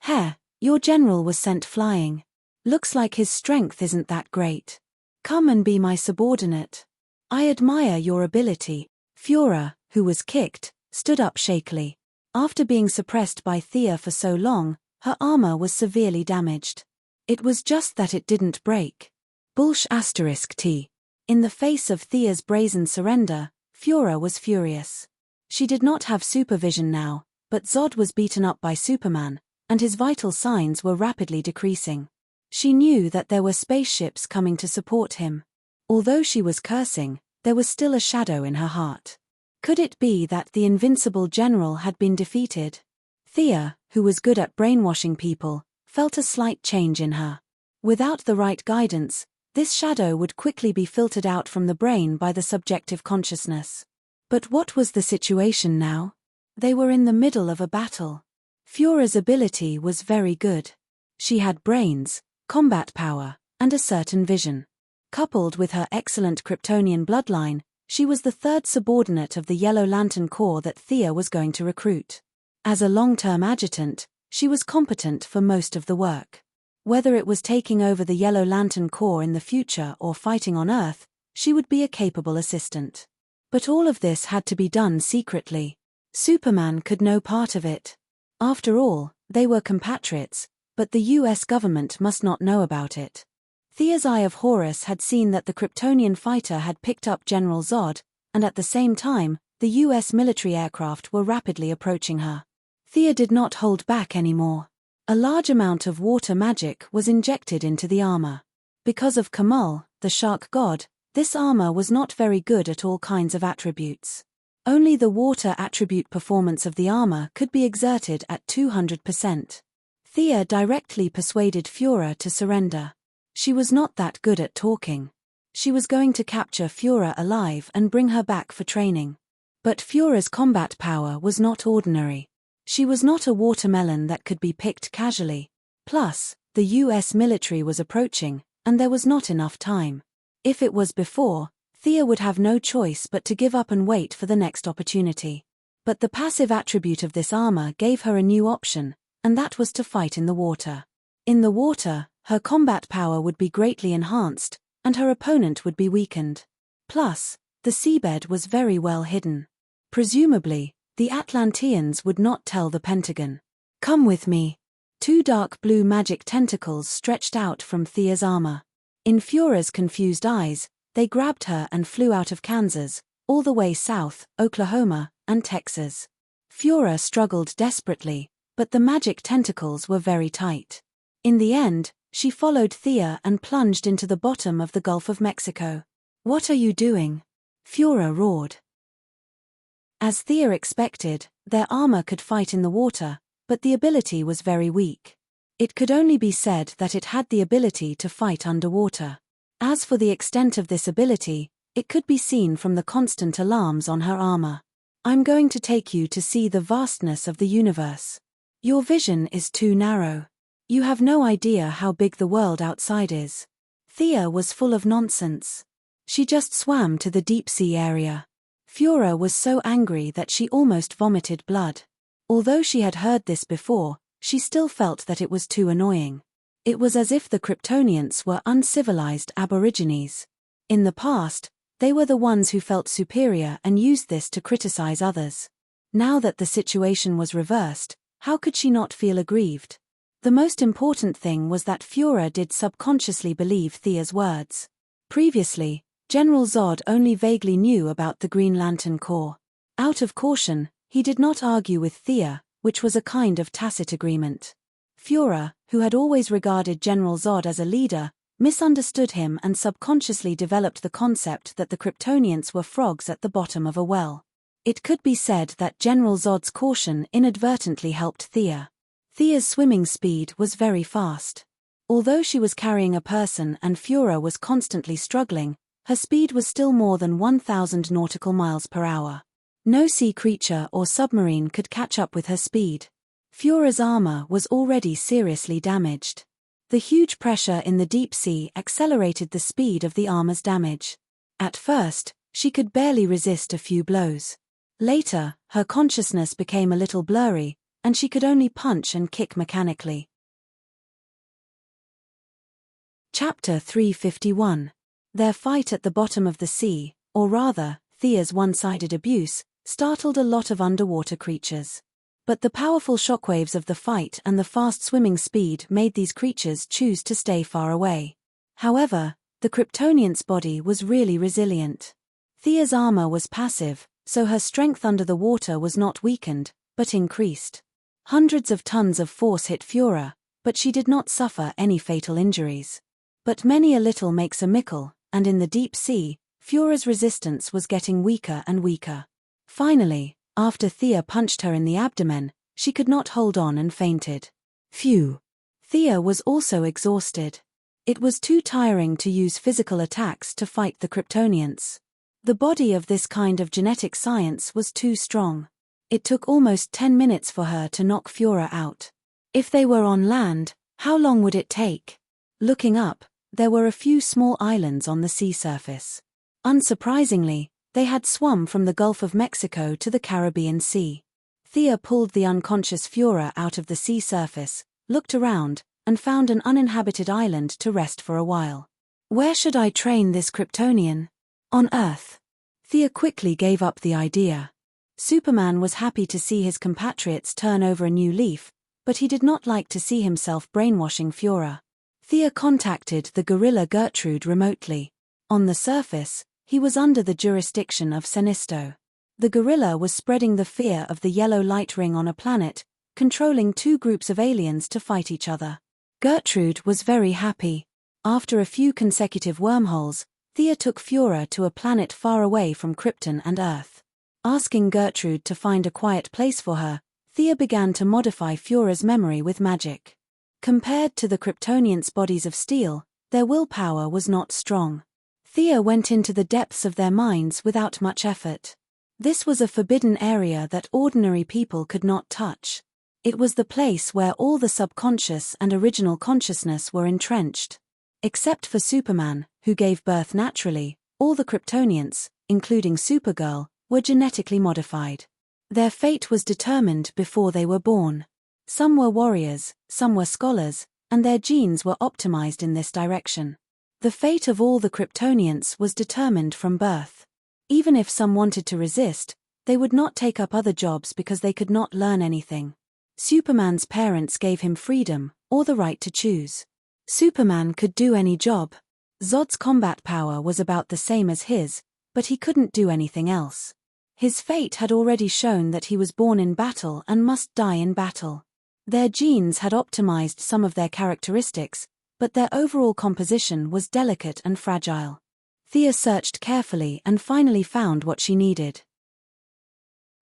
Heh, your general was sent flying. Looks like his strength isn't that great. Come and be my subordinate. I admire your ability. Fiora, who was kicked, stood up shakily. After being suppressed by Thea for so long, her armor was severely damaged. It was just that it didn't break. T. In the face of Thea's brazen surrender, Fiora was furious. She did not have supervision now, but Zod was beaten up by Superman, and his vital signs were rapidly decreasing. She knew that there were spaceships coming to support him. Although she was cursing, there was still a shadow in her heart. Could it be that the invincible general had been defeated? Thea, who was good at brainwashing people, felt a slight change in her. Without the right guidance, this shadow would quickly be filtered out from the brain by the subjective consciousness. But what was the situation now? They were in the middle of a battle. Fiora's ability was very good. She had brains, combat power, and a certain vision. Coupled with her excellent Kryptonian bloodline, she was the 3rd subordinate of the Yellow Lantern Corps that Thea was going to recruit. As a long-term adjutant, she was competent for most of the work. Whether it was taking over the Yellow Lantern Corps in the future or fighting on Earth, she would be a capable assistant. But all of this had to be done secretly. Superman could know part of it. After all, they were compatriots, but the US government must not know about it. Thea's Eye of Horus had seen that the Kryptonian fighter had picked up General Zod, and at the same time, the US military aircraft were rapidly approaching her. Thea did not hold back anymore. A large amount of water magic was injected into the armor. Because of Kamul, the shark god, this armor was not very good at all kinds of attributes. Only the water attribute performance of the armor could be exerted at 200%. Thea directly persuaded Fiora to surrender. She was not that good at talking. She was going to capture Fiora alive and bring her back for training. But Fiora's combat power was not ordinary. She was not a watermelon that could be picked casually. Plus, the US military was approaching, and there was not enough time. If it was before, Thea would have no choice but to give up and wait for the next opportunity. But the passive attribute of this armor gave her a new option, and that was to fight in the water. In the water, her combat power would be greatly enhanced, and her opponent would be weakened. Plus, the seabed was very well hidden. Presumably, the Atlanteans would not tell the Pentagon. Come with me. Two dark blue magic tentacles stretched out from Thea's armor. In Fiora's confused eyes, they grabbed her and flew out of Kansas, all the way south, Oklahoma, and Texas. Fiora struggled desperately, but the magic tentacles were very tight. In the end, she followed Thea and plunged into the bottom of the Gulf of Mexico. "What are you doing?" Fiora roared. As Thea expected, their armor could fight in the water, but the ability was very weak. It could only be said that it had the ability to fight underwater. As for the extent of this ability, it could be seen from the constant alarms on her armor. "I'm going to take you to see the vastness of the universe. Your vision is too narrow. You have no idea how big the world outside is." Thea was full of nonsense. She just swam to the deep sea area. Fiora was so angry that she almost vomited blood. Although she had heard this before, she still felt that it was too annoying. It was as if the Kryptonians were uncivilized aborigines. In the past, they were the ones who felt superior and used this to criticize others. Now that the situation was reversed, how could she not feel aggrieved? The most important thing was that Fiora did subconsciously believe Thea's words. Previously, General Zod only vaguely knew about the Green Lantern Corps. Out of caution, he did not argue with Thea, which was a kind of tacit agreement. Fiora, who had always regarded General Zod as a leader, misunderstood him and subconsciously developed the concept that the Kryptonians were frogs at the bottom of a well. It could be said that General Zod's caution inadvertently helped Thea. Thea's swimming speed was very fast. Although she was carrying a person and Fiora was constantly struggling, her speed was still more than 1,000 nautical miles per hour. No sea creature or submarine could catch up with her speed. Fiora's armor was already seriously damaged. The huge pressure in the deep sea accelerated the speed of the armor's damage. At first, she could barely resist a few blows. Later, her consciousness became a little blurry, and she could only punch and kick mechanically. Chapter 351. Their fight at the bottom of the sea, or rather, Thea's one-sided abuse, startled a lot of underwater creatures. But the powerful shockwaves of the fight and the fast swimming speed made these creatures choose to stay far away. However, the Kryptonian's body was really resilient. Thea's armor was passive, so her strength under the water was not weakened, but increased. Hundreds of tons of force hit Fiora, but she did not suffer any fatal injuries. But many a little makes a mickle, and in the deep sea, Fiora's resistance was getting weaker and weaker. Finally, after Thea punched her in the abdomen, she could not hold on and fainted. Phew! Thea was also exhausted. It was too tiring to use physical attacks to fight the Kryptonians. The body of this kind of genetic science was too strong. It took almost 10 minutes for her to knock Fiora out. If they were on land, how long would it take? Looking up, there were a few small islands on the sea surface. Unsurprisingly, they had swum from the Gulf of Mexico to the Caribbean Sea. Thea pulled the unconscious Fiora out of the sea surface, looked around, and found an uninhabited island to rest for a while. Where should I train this Kryptonian? On Earth. Thea quickly gave up the idea. Superman was happy to see his compatriots turn over a new leaf, but he did not like to see himself brainwashing Fiora. Thea contacted the gorilla Gertrude remotely. On the surface, he was under the jurisdiction of Sinisto. The gorilla was spreading the fear of the yellow light ring on a planet, controlling two groups of aliens to fight each other. Gertrude was very happy. After a few consecutive wormholes, Thea took Fiora to a planet far away from Krypton and Earth. Asking Gertrude to find a quiet place for her, Thea began to modify Fiora's memory with magic. Compared to the Kryptonians' bodies of steel, their willpower was not strong. Thea went into the depths of their minds without much effort. This was a forbidden area that ordinary people could not touch. It was the place where all the subconscious and original consciousness were entrenched. Except for Superman, who gave birth naturally, all the Kryptonians, including Supergirl, were genetically modified. Their fate was determined before they were born. Some were warriors, some were scholars, and their genes were optimized in this direction. The fate of all the Kryptonians was determined from birth. Even if some wanted to resist, they would not take up other jobs because they could not learn anything. Superman's parents gave him freedom, or the right to choose. Superman could do any job. Zod's combat power was about the same as his, but he couldn't do anything else. His fate had already shown that he was born in battle and must die in battle. Their genes had optimized some of their characteristics, but their overall composition was delicate and fragile. Thea searched carefully and finally found what she needed.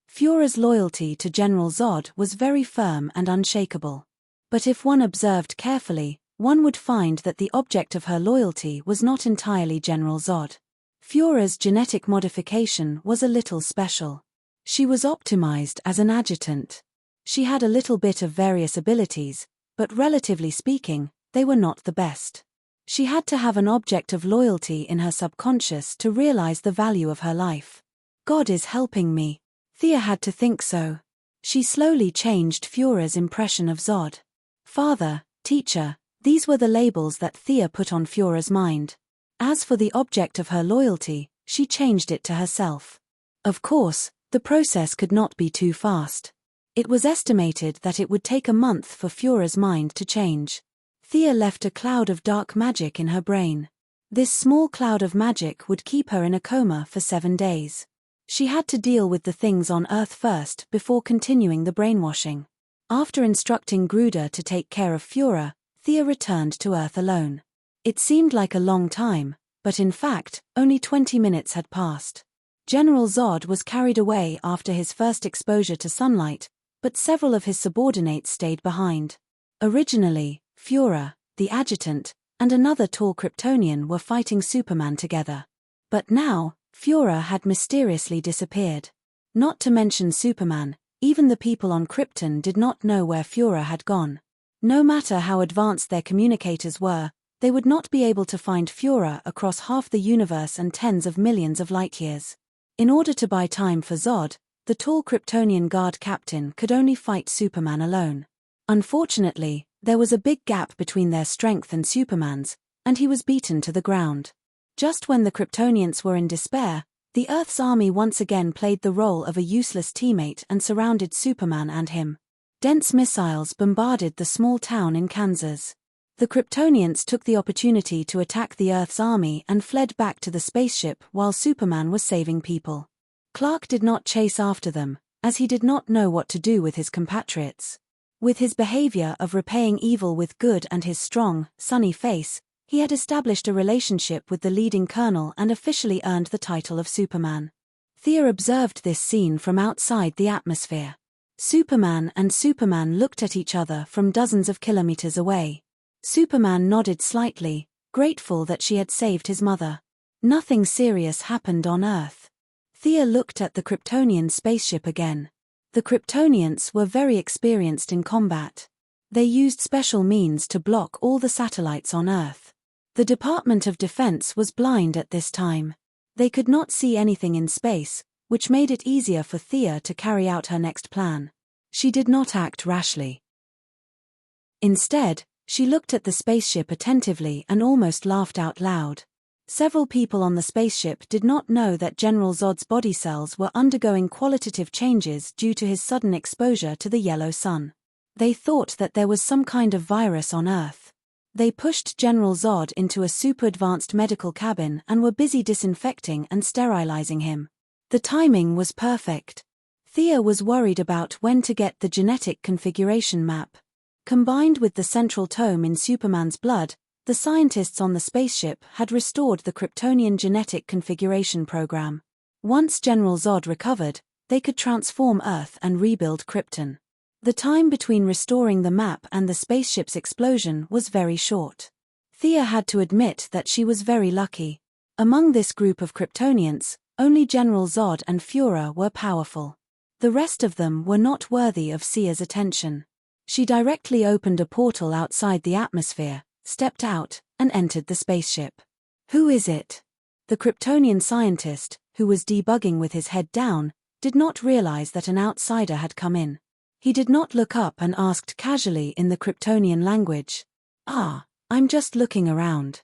Fiora's loyalty to General Zod was very firm and unshakable. But if one observed carefully, one would find that the object of her loyalty was not entirely General Zod. Fiora's genetic modification was a little special. She was optimized as an adjutant. She had a little bit of various abilities, but relatively speaking, they were not the best. She had to have an object of loyalty in her subconscious to realize the value of her life. God is helping me. Thea had to think so. She slowly changed Fiora's impression of Zod. Father, teacher, these were the labels that Thea put on Fiora's mind. As for the object of her loyalty, she changed it to herself. Of course, the process could not be too fast. It was estimated that it would take a month for Fiora's mind to change. Thea left a cloud of dark magic in her brain. This small cloud of magic would keep her in a coma for 7 days. She had to deal with the things on Earth first before continuing the brainwashing. After instructing Gruder to take care of Fiora, Thea returned to Earth alone. It seemed like a long time, but in fact, only 20 minutes had passed. General Zod was carried away after his first exposure to sunlight, but several of his subordinates stayed behind. Originally, Fiora, the adjutant, and another tall Kryptonian were fighting Superman together. But now, Fiora had mysteriously disappeared. Not to mention Superman, even the people on Krypton did not know where Fiora had gone. No matter how advanced their communicators were, they would not be able to find Fiora across half the universe and tens of millions of light-years. In order to buy time for Zod, the tall Kryptonian guard captain could only fight Superman alone. Unfortunately, there was a big gap between their strength and Superman's, and he was beaten to the ground. Just when the Kryptonians were in despair, the Earth's army once again played the role of a useless teammate and surrounded Superman and him. Dense missiles bombarded the small town in Kansas. The Kryptonians took the opportunity to attack the Earth's army and fled back to the spaceship while Superman was saving people. Clark did not chase after them, as he did not know what to do with his compatriots. With his behavior of repaying evil with good and his strong, sunny face, he had established a relationship with the leading colonel and officially earned the title of Superman. Thea observed this scene from outside the atmosphere. Superman and Superman looked at each other from dozens of kilometers away. Superman nodded slightly, grateful that she had saved his mother. Nothing serious happened on Earth. Thea looked at the Kryptonian spaceship again. The Kryptonians were very experienced in combat. They used special means to block all the satellites on Earth. The Department of Defense was blind at this time. They could not see anything in space, which made it easier for Thea to carry out her next plan. She did not act rashly. Instead, she looked at the spaceship attentively and almost laughed out loud. Several people on the spaceship did not know that General Zod's body cells were undergoing qualitative changes due to his sudden exposure to the yellow sun. They thought that there was some kind of virus on Earth. They pushed General Zod into a super-advanced medical cabin and were busy disinfecting and sterilizing him. The timing was perfect. Thea was worried about when to get the genetic configuration map. Combined with the central tome in Superman's blood, the scientists on the spaceship had restored the Kryptonian genetic configuration program. Once General Zod recovered, they could transform Earth and rebuild Krypton. The time between restoring the map and the spaceship's explosion was very short. Thea had to admit that she was very lucky. Among this group of Kryptonians, only General Zod and Führer were powerful. The rest of them were not worthy of Thea's attention. She directly opened a portal outside the atmosphere, stepped out, and entered the spaceship. Who is it? The Kryptonian scientist, who was debugging with his head down, did not realize that an outsider had come in. He did not look up and asked casually in the Kryptonian language. I'm just looking around.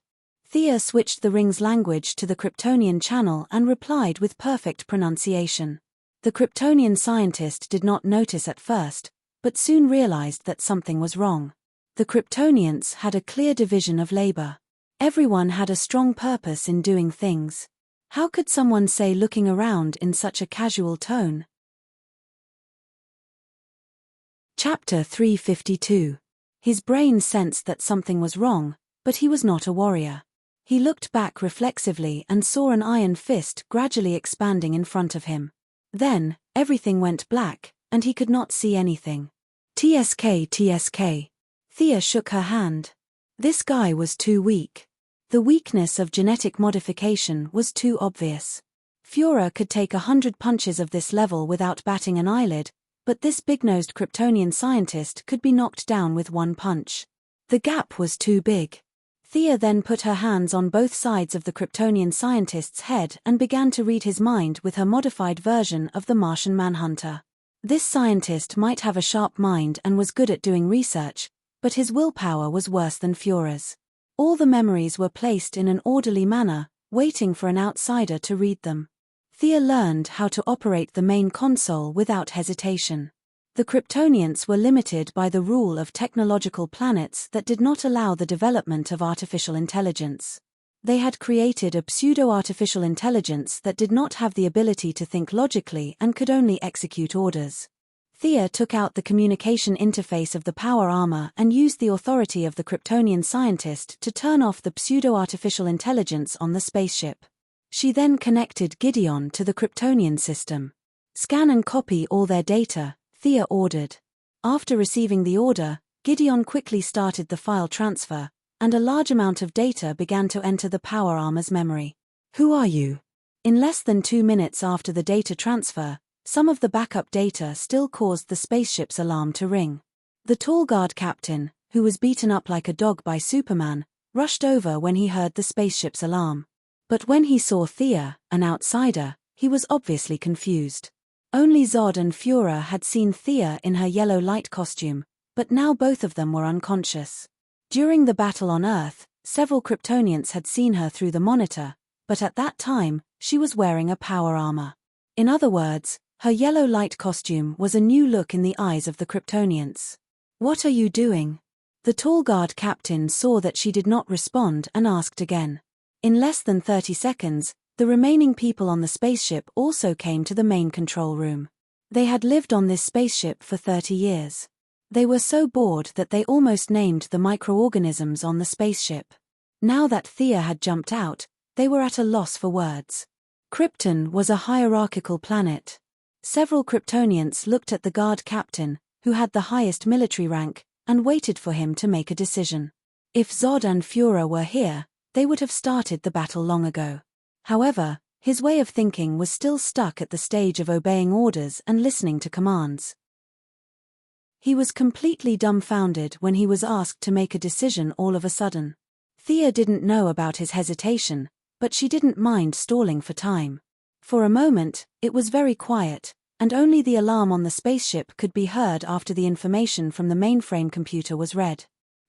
Thea switched the ring's language to the Kryptonian channel and replied with perfect pronunciation. The Kryptonian scientist did not notice at first, but soon realized that something was wrong. The Kryptonians had a clear division of labor. Everyone had a strong purpose in doing things. How could someone say looking around in such a casual tone? Chapter 352. His brain sensed that something was wrong, but he was not a warrior. He looked back reflexively and saw an iron fist gradually expanding in front of him. Then, everything went black, and he could not see anything. TSK. Thea shook her hand. This guy was too weak. The weakness of genetic modification was too obvious. Führer could take 100 punches of this level without batting an eyelid, but this big-nosed Kryptonian scientist could be knocked down with one punch. The gap was too big. Thea then put her hands on both sides of the Kryptonian scientist's head and began to read his mind with her modified version of the Martian Manhunter. This scientist might have a sharp mind and was good at doing research, but his willpower was worse than Führer's. All the memories were placed in an orderly manner, waiting for an outsider to read them. Thea learned how to operate the main console without hesitation. The Kryptonians were limited by the rule of technological planets that did not allow the development of artificial intelligence. They had created a pseudo-artificial intelligence that did not have the ability to think logically and could only execute orders. Thea took out the communication interface of the power armor and used the authority of the Kryptonian scientist to turn off the pseudo-artificial intelligence on the spaceship. She then connected Gideon to the Kryptonian system. Scan and copy all their data, Thea ordered. After receiving the order, Gideon quickly started the file transfer, and a large amount of data began to enter the power armor's memory. Who are you? In less than 2 minutes after the data transfer, some of the backup data still caused the spaceship's alarm to ring. The tall guard captain, who was beaten up like a dog by Superman, rushed over when he heard the spaceship's alarm. But when he saw Thea, an outsider, he was obviously confused. Only Zod and Führer had seen Thea in her yellow light costume, but now both of them were unconscious. During the battle on Earth, several Kryptonians had seen her through the monitor, but at that time, she was wearing a power armor. In other words, her yellow light costume was a new look in the eyes of the Kryptonians. What are you doing? The tall guard captain saw that she did not respond and asked again. In less than 30 seconds, the remaining people on the spaceship also came to the main control room. They had lived on this spaceship for 30 years. They were so bored that they almost named the microorganisms on the spaceship. Now that Thea had jumped out, they were at a loss for words. Krypton was a hierarchical planet. Several Kryptonians looked at the guard captain, who had the highest military rank, and waited for him to make a decision. If Zod and Führer were here, they would have started the battle long ago. However, his way of thinking was still stuck at the stage of obeying orders and listening to commands. He was completely dumbfounded when he was asked to make a decision all of a sudden. Thea didn't know about his hesitation, but she didn't mind stalling for time. For a moment, it was very quiet, and only the alarm on the spaceship could be heard after the information from the mainframe computer was read.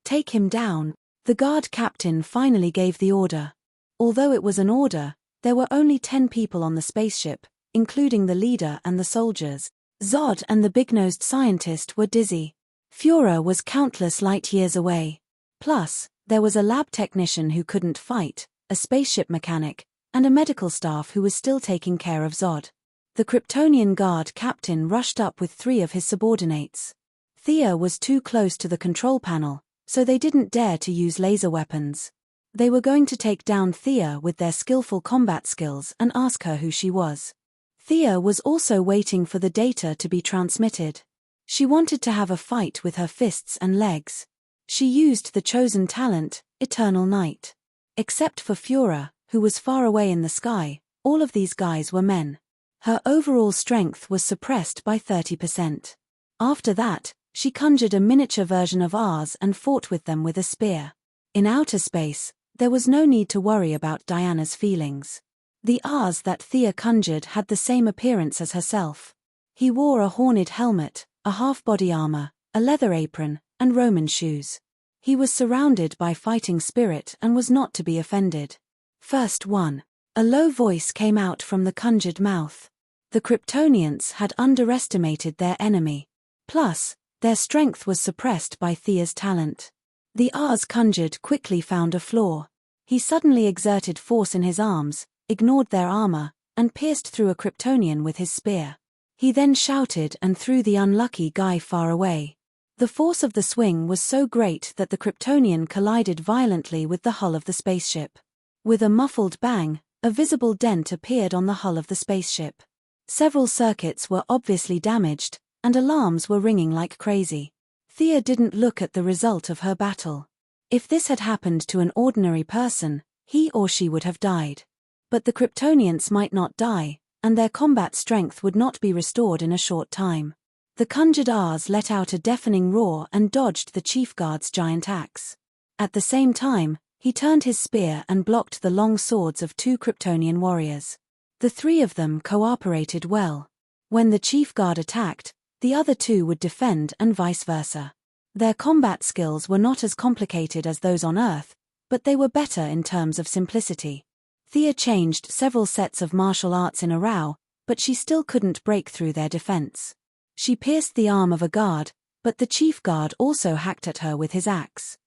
Take him down. The guard captain finally gave the order. Although it was an order, there were only 10 people on the spaceship, including the leader and the soldiers. Zod and the big-nosed scientist were dizzy. Fura was countless light years away. Plus, there was a lab technician who couldn't fight, a spaceship mechanic, and a medical staff who was still taking care of Zod. The Kryptonian guard captain rushed up with 3 of his subordinates. Thea was too close to the control panel, so they didn't dare to use laser weapons. They were going to take down Thea with their skillful combat skills and ask her who she was. Thea was also waiting for the data to be transmitted. She wanted to have a fight with her fists and legs. She used the chosen talent, Eternal Night. Except for Fura, who was far away in the sky, all of these guys were men. Her overall strength was suppressed by 30%. After that, she conjured a miniature version of ours and fought with them with a spear. In outer space, there was no need to worry about Diana's feelings. The Ars that Thea conjured had the same appearance as herself. He wore a horned helmet, a half-body armor, a leather apron, and Roman shoes. He was surrounded by fighting spirit and was not to be offended. First one. A low voice came out from the conjured mouth. The Kryptonians had underestimated their enemy. Plus, their strength was suppressed by Thea's talent. The Ars conjured quickly found a flaw. He suddenly exerted force in his arms, ignored their armor, and pierced through a Kryptonian with his spear. He then shouted and threw the unlucky guy far away. The force of the swing was so great that the Kryptonian collided violently with the hull of the spaceship. With a muffled bang, a visible dent appeared on the hull of the spaceship. Several circuits were obviously damaged, and alarms were ringing like crazy. Thea didn't look at the result of her battle. If this had happened to an ordinary person, he or she would have died. But the Kryptonians might not die, and their combat strength would not be restored in a short time. The conjured Ars let out a deafening roar and dodged the chief guard's giant axe. At the same time, he turned his spear and blocked the long swords of 2 Kryptonian warriors. The 3 of them cooperated well. When the chief guard attacked, the other 2 would defend and vice versa. Their combat skills were not as complicated as those on Earth, but they were better in terms of simplicity. Thea changed several sets of martial arts in a row, but she still couldn't break through their defense. She pierced the arm of a guard, but the chief guard also hacked at her with his axe.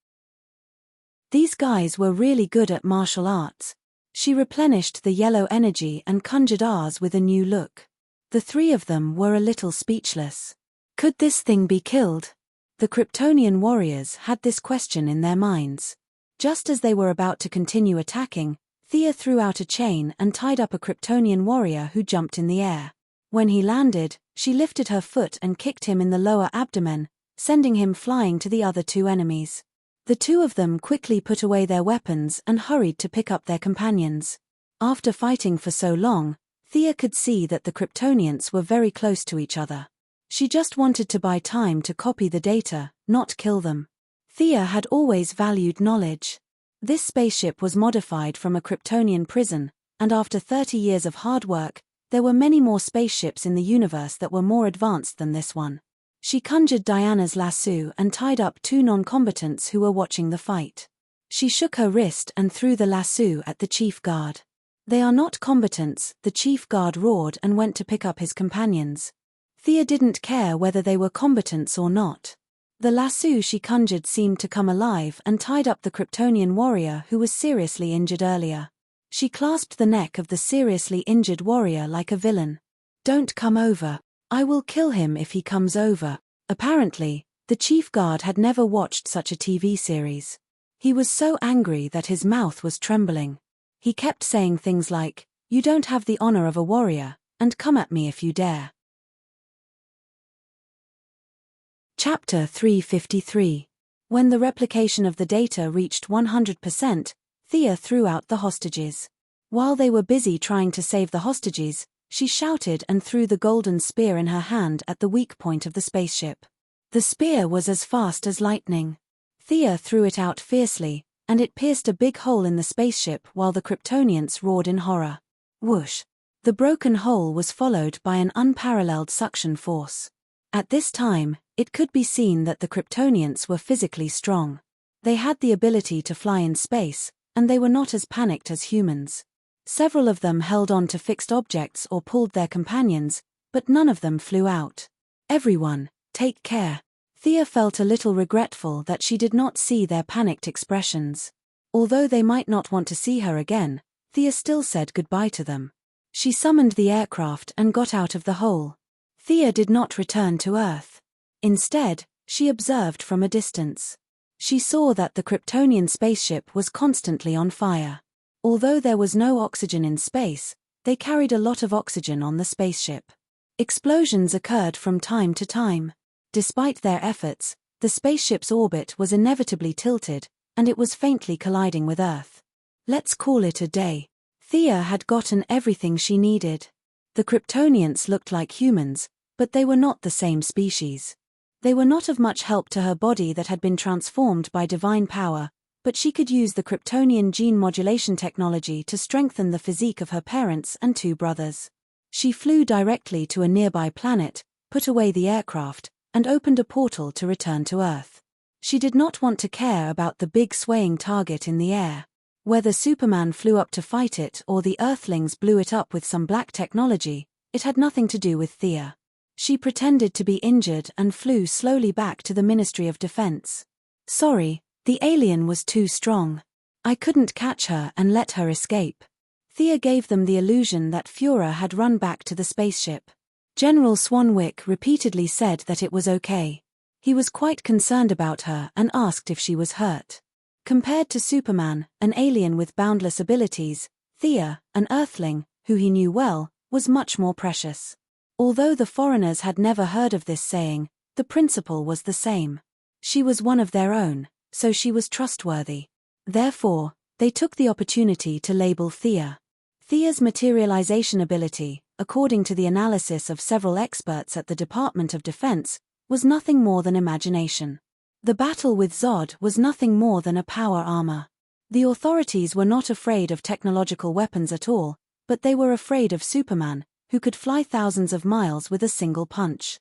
These guys were really good at martial arts. She replenished the yellow energy and conjured Ars with a new look. The 3 of them were a little speechless. Could this thing be killed? The Kryptonian warriors had this question in their minds. Just as they were about to continue attacking, Thea threw out a chain and tied up a Kryptonian warrior who jumped in the air. When he landed, she lifted her foot and kicked him in the lower abdomen, sending him flying to the other 2 enemies. The 2 of them quickly put away their weapons and hurried to pick up their companions. After fighting for so long, Thea could see that the Kryptonians were very close to each other. She just wanted to buy time to copy the data, not kill them. Thea had always valued knowledge. This spaceship was modified from a Kryptonian prison, and after 30 years of hard work, there were many more spaceships in the universe that were more advanced than this one. She conjured Diana's lasso and tied up 2 non-combatants who were watching the fight. She shook her wrist and threw the lasso at the chief guard. "They are not combatants," the chief guard roared and went to pick up his companions. Thea didn't care whether they were combatants or not. The lasso she conjured seemed to come alive and tied up the Kryptonian warrior who was seriously injured earlier. She clasped the neck of the seriously injured warrior like a villain. "Don't come over. I will kill him if he comes over." Apparently, the chief guard had never watched such a TV series. He was so angry that his mouth was trembling. He kept saying things like, "You don't have the honor of a warrior, and come at me if you dare." Chapter 353. When the replication of the data reached 100%, Thea threw out the hostages. While they were busy trying to save the hostages, she shouted and threw the golden spear in her hand at the weak point of the spaceship. The spear was as fast as lightning. Thea threw it out fiercely, and it pierced a big hole in the spaceship while the Kryptonians roared in horror. Whoosh! The broken hole was followed by an unparalleled suction force. At this time, it could be seen that the Kryptonians were physically strong. They had the ability to fly in space, and they were not as panicked as humans. Several of them held on to fixed objects or pulled their companions, but none of them flew out. Everyone, take care. Thea felt a little regretful that she did not see their panicked expressions. Although they might not want to see her again, Thea still said goodbye to them. She summoned the aircraft and got out of the hole. Thea did not return to Earth. Instead, she observed from a distance. She saw that the Kryptonian spaceship was constantly on fire. Although there was no oxygen in space, they carried a lot of oxygen on the spaceship. Explosions occurred from time to time. Despite their efforts, the spaceship's orbit was inevitably tilted, and it was faintly colliding with Earth. Let's call it a day. Thea had gotten everything she needed. The Kryptonians looked like humans, but they were not the same species. They were not of much help to her body that had been transformed by divine power, but she could use the Kryptonian gene modulation technology to strengthen the physique of her parents and 2 brothers. She flew directly to a nearby planet, put away the aircraft, and opened a portal to return to Earth. She did not want to care about the big swaying target in the air. Whether Superman flew up to fight it or the Earthlings blew it up with some black technology, it had nothing to do with Thea. She pretended to be injured and flew slowly back to the Ministry of Defense. Sorry, the alien was too strong. I couldn't catch her and let her escape. Thea gave them the illusion that Führer had run back to the spaceship. General Swanwick repeatedly said that it was okay. He was quite concerned about her and asked if she was hurt. Compared to Superman, an alien with boundless abilities, Thea, an Earthling, who he knew well, was much more precious. Although the foreigners had never heard of this saying, the principle was the same. She was one of their own, so she was trustworthy. Therefore, they took the opportunity to label Thea. Thea's materialization ability, according to the analysis of several experts at the Department of Defense, was nothing more than imagination. The battle with Zod was nothing more than a power armor. The authorities were not afraid of technological weapons at all, but they were afraid of Superman, who could fly thousands of miles with a single punch.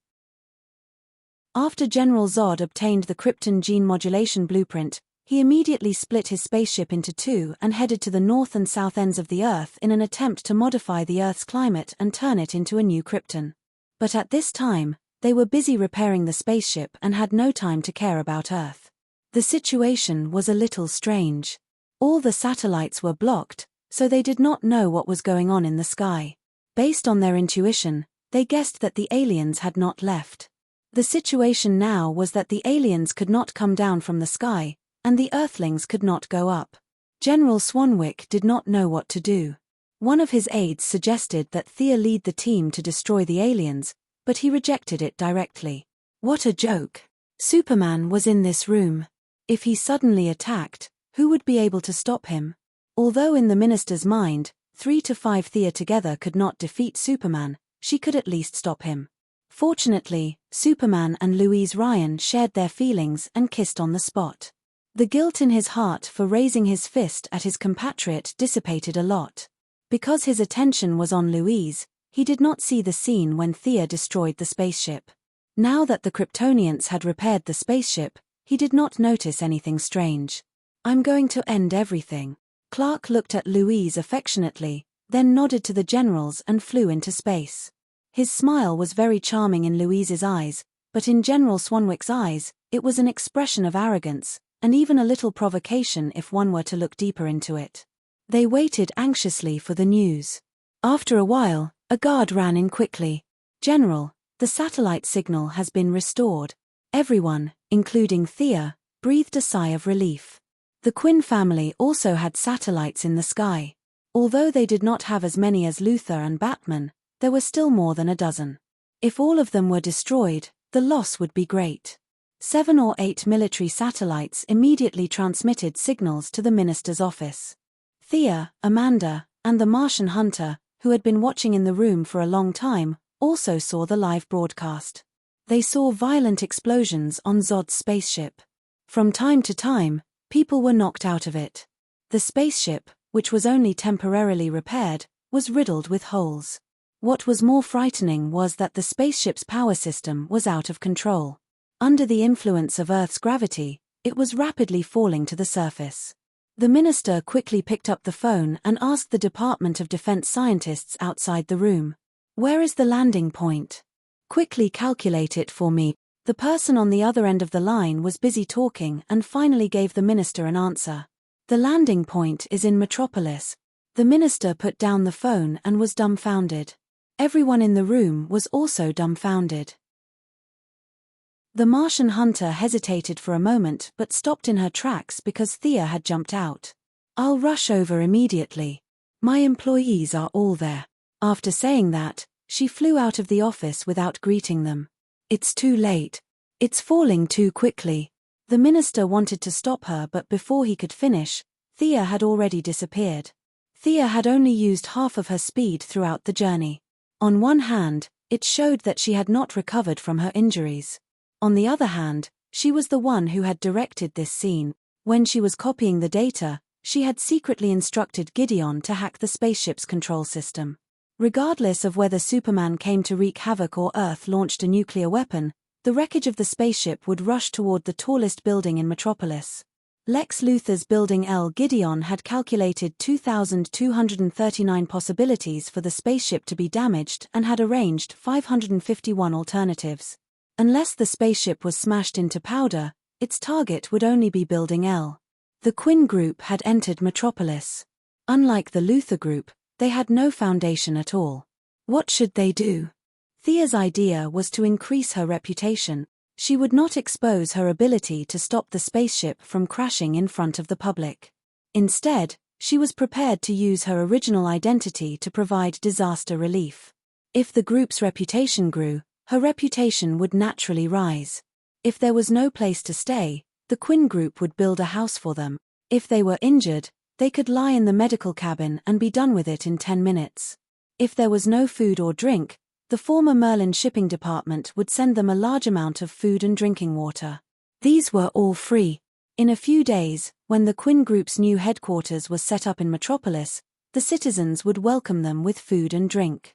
After General Zod obtained the Krypton gene modulation blueprint, he immediately split his spaceship into 2 and headed to the north and south ends of the Earth in an attempt to modify the Earth's climate and turn it into a new Krypton. But at this time, they were busy repairing the spaceship and had no time to care about Earth. The situation was a little strange. All the satellites were blocked, so they did not know what was going on in the sky. Based on their intuition, they guessed that the aliens had not left. The situation now was that the aliens could not come down from the sky, and the Earthlings could not go up. General Swanwick did not know what to do. One of his aides suggested that Thea lead the team to destroy the aliens, but he rejected it directly. What a joke! Superman was in this room. If he suddenly attacked, who would be able to stop him? Although in the minister's mind, 3 to 5 Thea together could not defeat Superman, she could at least stop him. Fortunately, Superman and Louise Ryan shared their feelings and kissed on the spot. The guilt in his heart for raising his fist at his compatriot dissipated a lot. Because his attention was on Louise, he did not see the scene when Thea destroyed the spaceship. Now that the Kryptonians had repaired the spaceship, he did not notice anything strange. I'm going to end everything. Clark looked at Louise affectionately, then nodded to the generals and flew into space. His smile was very charming in Louise's eyes, but in General Swanwick's eyes, it was an expression of arrogance, and even a little provocation if one were to look deeper into it. They waited anxiously for the news. After a while, a guard ran in quickly. General, the satellite signal has been restored. Everyone, including Thea, breathed a sigh of relief. The Quinn family also had satellites in the sky. Although they did not have as many as Luthor and Batman, there were still more than a dozen. If all of them were destroyed, the loss would be great. 7 or 8 military satellites immediately transmitted signals to the minister's office. Thea, Amanda, and the Martian hunter, who had been watching in the room for a long time, also saw the live broadcast. They saw violent explosions on Zod's spaceship. From time to time, people were knocked out of it. The spaceship, which was only temporarily repaired, was riddled with holes. What was more frightening was that the spaceship's power system was out of control. Under the influence of Earth's gravity, it was rapidly falling to the surface. The minister quickly picked up the phone and asked the Department of Defense scientists outside the room. "Where is the landing point? Quickly calculate it for me." The person on the other end of the line was busy talking and finally gave the minister an answer. "The landing point is in Metropolis." The minister put down the phone and was dumbfounded. Everyone in the room was also dumbfounded. The Martian hunter hesitated for a moment but stopped in her tracks because Thea had jumped out. "I'll rush over immediately. My employees are all there." After saying that, she flew out of the office without greeting them. "It's too late. It's falling too quickly." The minister wanted to stop her, but before he could finish, Thea had already disappeared. Thea had only used half of her speed throughout the journey. On one hand, it showed that she had not recovered from her injuries. On the other hand, she was the one who had directed this scene. When she was copying the data, she had secretly instructed Gideon to hack the spaceship's control system. Regardless of whether Superman came to wreak havoc or Earth launched a nuclear weapon, the wreckage of the spaceship would rush toward the tallest building in Metropolis. Lex Luthor's Building L. Gideon had calculated 2,239 possibilities for the spaceship to be damaged and had arranged 551 alternatives. Unless the spaceship was smashed into powder, its target would only be Building L. The Quinn Group had entered Metropolis. Unlike the Luthor Group, they had no foundation at all. What should they do? Thea's idea was to increase her reputation. She would not expose her ability to stop the spaceship from crashing in front of the public. Instead, she was prepared to use her original identity to provide disaster relief. If the group's reputation grew, her reputation would naturally rise. If there was no place to stay, the Quinn Group would build a house for them. If they were injured, they could lie in the medical cabin and be done with it in 10 minutes. If there was no food or drink, the former Merlin shipping department would send them a large amount of food and drinking water. These were all free. In a few days, when the Quinn Group's new headquarters was set up in Metropolis, the citizens would welcome them with food and drink.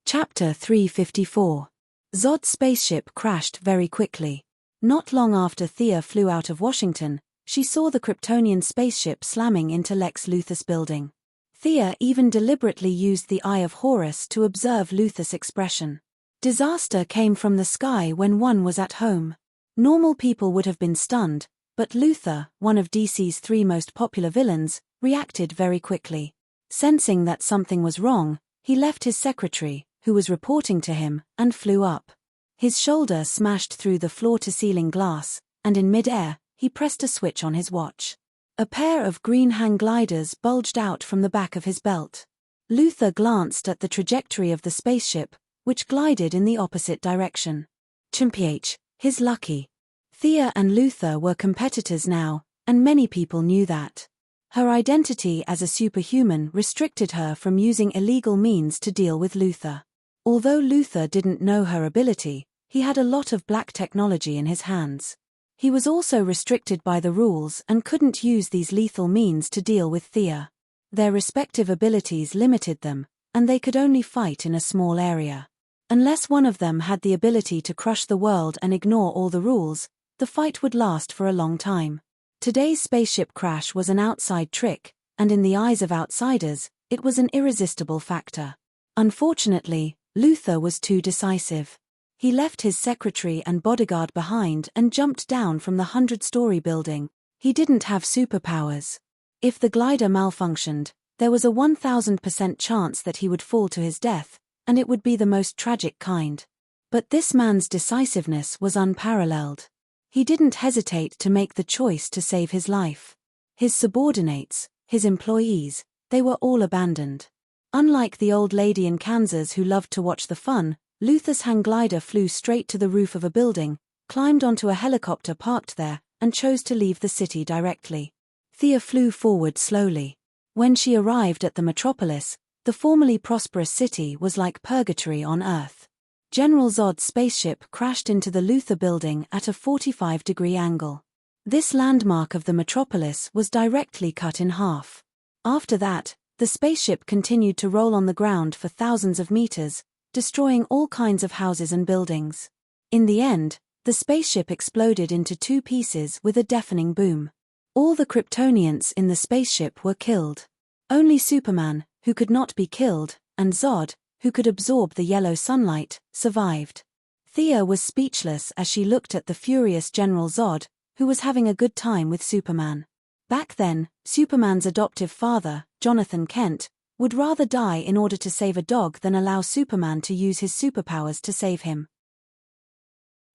Chapter 354. Zod's spaceship crashed very quickly. Not long after Thea flew out of Washington, she saw the Kryptonian spaceship slamming into Lex Luthor's building. Thea even deliberately used the Eye of Horus to observe Luthor's expression. Disaster came from the sky when one was at home. Normal people would have been stunned, but Luthor, one of DC's 3 most popular villains, reacted very quickly. Sensing that something was wrong, he left his secretary, who was reporting to him, and flew up. His shoulder smashed through the floor-to-ceiling glass, and in mid-air, he pressed a switch on his watch. A pair of green hang gliders bulged out from the back of his belt. Luthor glanced at the trajectory of the spaceship, which glided in the opposite direction. Chimph, he's lucky. Thea and Luthor were competitors now, and many people knew that. Her identity as a superhuman restricted her from using illegal means to deal with Luthor. Although Luthor didn't know her ability, he had a lot of black technology in his hands. He was also restricted by the rules and couldn't use these lethal means to deal with Thea. Their respective abilities limited them, and they could only fight in a small area. Unless one of them had the ability to crush the world and ignore all the rules, the fight would last for a long time. Today's spaceship crash was an outside trick, and in the eyes of outsiders, it was an irresistible factor. Unfortunately, Luthor was too decisive. He left his secretary and bodyguard behind and jumped down from the 100-story building. He didn't have superpowers. If the glider malfunctioned, there was a 1000% chance that he would fall to his death, and it would be the most tragic kind. But this man's decisiveness was unparalleled. He didn't hesitate to make the choice to save his life. His subordinates, his employees, they were all abandoned. Unlike the old lady in Kansas who loved to watch the fun, Luthor's hang glider flew straight to the roof of a building, climbed onto a helicopter parked there, and chose to leave the city directly. Thea flew forward slowly. When she arrived at the Metropolis, the formerly prosperous city was like purgatory on Earth. General Zod's spaceship crashed into the Luthor building at a 45-degree angle. This landmark of the Metropolis was directly cut in half. After that, the spaceship continued to roll on the ground for thousands of meters, destroying all kinds of houses and buildings. In the end, the spaceship exploded into two pieces with a deafening boom. All the Kryptonians in the spaceship were killed. Only Superman, who could not be killed, and Zod, who could absorb the yellow sunlight, survived. Thea was speechless as she looked at the furious General Zod, who was having a good time with Superman. Back then, Superman's adoptive father, Jonathan Kent, would rather die in order to save a dog than allow Superman to use his superpowers to save him.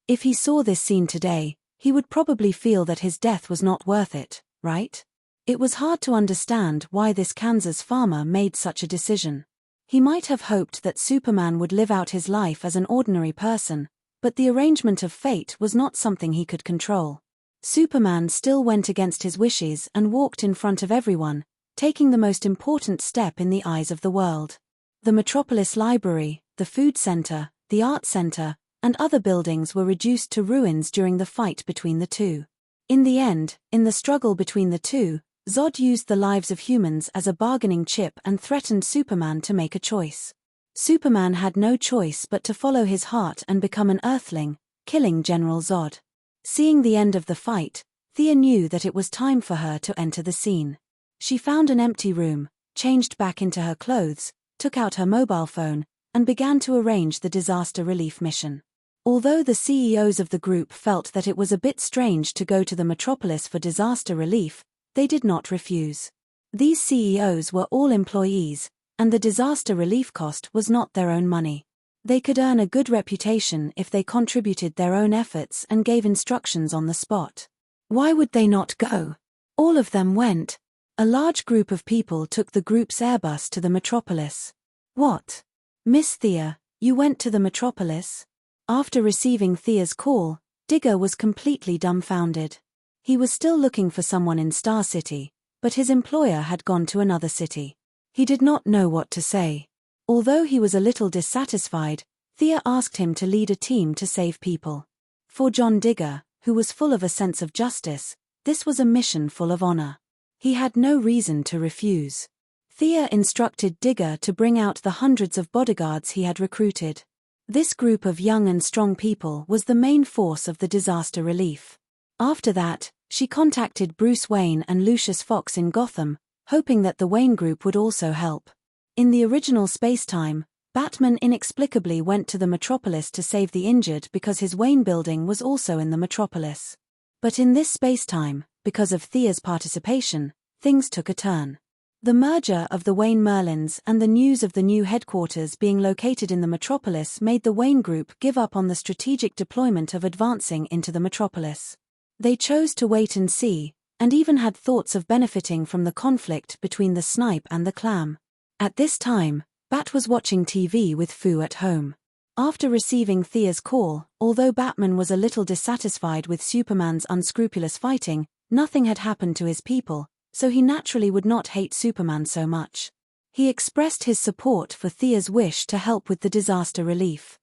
If he saw this scene today, he would probably feel that his death was not worth it, right? It was hard to understand why this Kansas farmer made such a decision. He might have hoped that Superman would live out his life as an ordinary person, but the arrangement of fate was not something he could control. Superman still went against his wishes and walked in front of everyone, taking the most important step in the eyes of the world. The Metropolis Library, the Food Center, the Art Center, and other buildings were reduced to ruins during the fight between the two. In the end, in the struggle between the two, Zod used the lives of humans as a bargaining chip and threatened Superman to make a choice. Superman had no choice but to follow his heart and become an Earthling, killing General Zod. Seeing the end of the fight, Thea knew that it was time for her to enter the scene. She found an empty room, changed back into her clothes, took out her mobile phone, and began to arrange the disaster relief mission. Although the CEOs of the group felt that it was a bit strange to go to the metropolis for disaster relief, they did not refuse. These CEOs were all employees, and the disaster relief cost was not their own money. They could earn a good reputation if they contributed their own efforts and gave instructions on the spot. Why would they not go? All of them went. A large group of people took the group's Airbus to the metropolis. What? Miss Thea, you went to the metropolis? After receiving Thea's call, Digger was completely dumbfounded. He was still looking for someone in Star City, but his employer had gone to another city. He did not know what to say. Although he was a little dissatisfied, Thea asked him to lead a team to save people. For John Digger, who was full of a sense of justice, this was a mission full of honor. He had no reason to refuse. Thea instructed Digger to bring out the hundreds of bodyguards he had recruited. This group of young and strong people was the main force of the disaster relief. After that, she contacted Bruce Wayne and Lucius Fox in Gotham, hoping that the Wayne group would also help. In the original space-time, Batman inexplicably went to the metropolis to save the injured because his Wayne building was also in the metropolis. But in this space-time, because of Thea's participation, things took a turn. The merger of the Wayne Merlins and the news of the new headquarters being located in the metropolis made the Wayne Group give up on the strategic deployment of advancing into the metropolis. They chose to wait and see, and even had thoughts of benefiting from the conflict between the Snipe and the Clam. At this time, Bat was watching TV with Fu at home. After receiving Thea's call, although Batman was a little dissatisfied with Superman's unscrupulous fighting, nothing had happened to his people, so he naturally would not hate Superman so much. He expressed his support for Thea's wish to help with the disaster relief.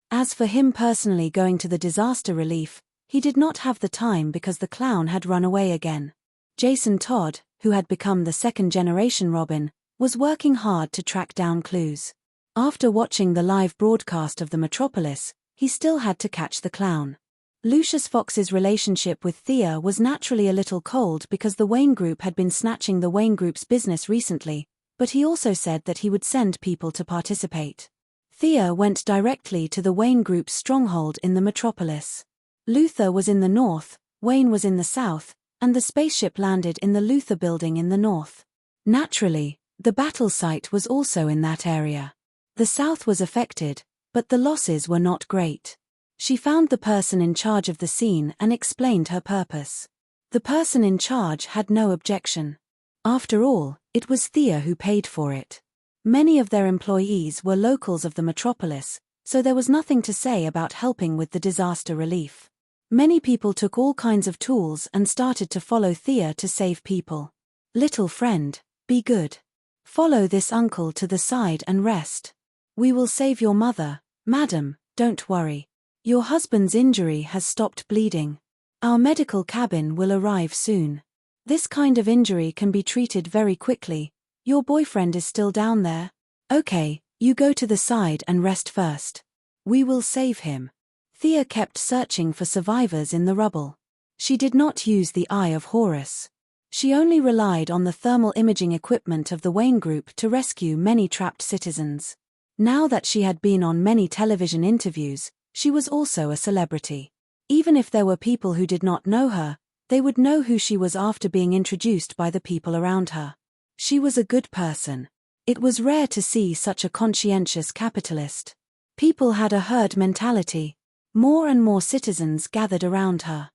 As for him personally going to the disaster relief, he did not have the time because the clown had run away again. Jason Todd, who had become the second-generation Robin, was working hard to track down clues. After watching the live broadcast of the metropolis, he still had to catch the clown. Lucius Fox's relationship with Thea was naturally a little cold because the Wayne Group had been snatching the Wayne Group's business recently, but he also said that he would send people to participate. Thea went directly to the Wayne Group's stronghold in the metropolis. Luthor was in the north, Wayne was in the south, and the spaceship landed in the Luthor building in the north. Naturally, the battle site was also in that area. The south was affected, but the losses were not great. She found the person in charge of the scene and explained her purpose. The person in charge had no objection. After all, it was Thea who paid for it. Many of their employees were locals of the metropolis, so there was nothing to say about helping with the disaster relief. Many people took all kinds of tools and started to follow Thea to save people. Little friend, be good. Follow this uncle to the side and rest. We will save your mother, madam, don't worry. Your husband's injury has stopped bleeding. Our medical cabin will arrive soon. This kind of injury can be treated very quickly. Your boyfriend is still down there? Okay, you go to the side and rest first. We will save him. Thea kept searching for survivors in the rubble. She did not use the Eye of Horus. She only relied on the thermal imaging equipment of the Wayne Group to rescue many trapped citizens. Now that she had been on many television interviews, she was also a celebrity. Even if there were people who did not know her, they would know who she was after being introduced by the people around her. She was a good person. It was rare to see such a conscientious capitalist. People had a herd mentality. More and more citizens gathered around her.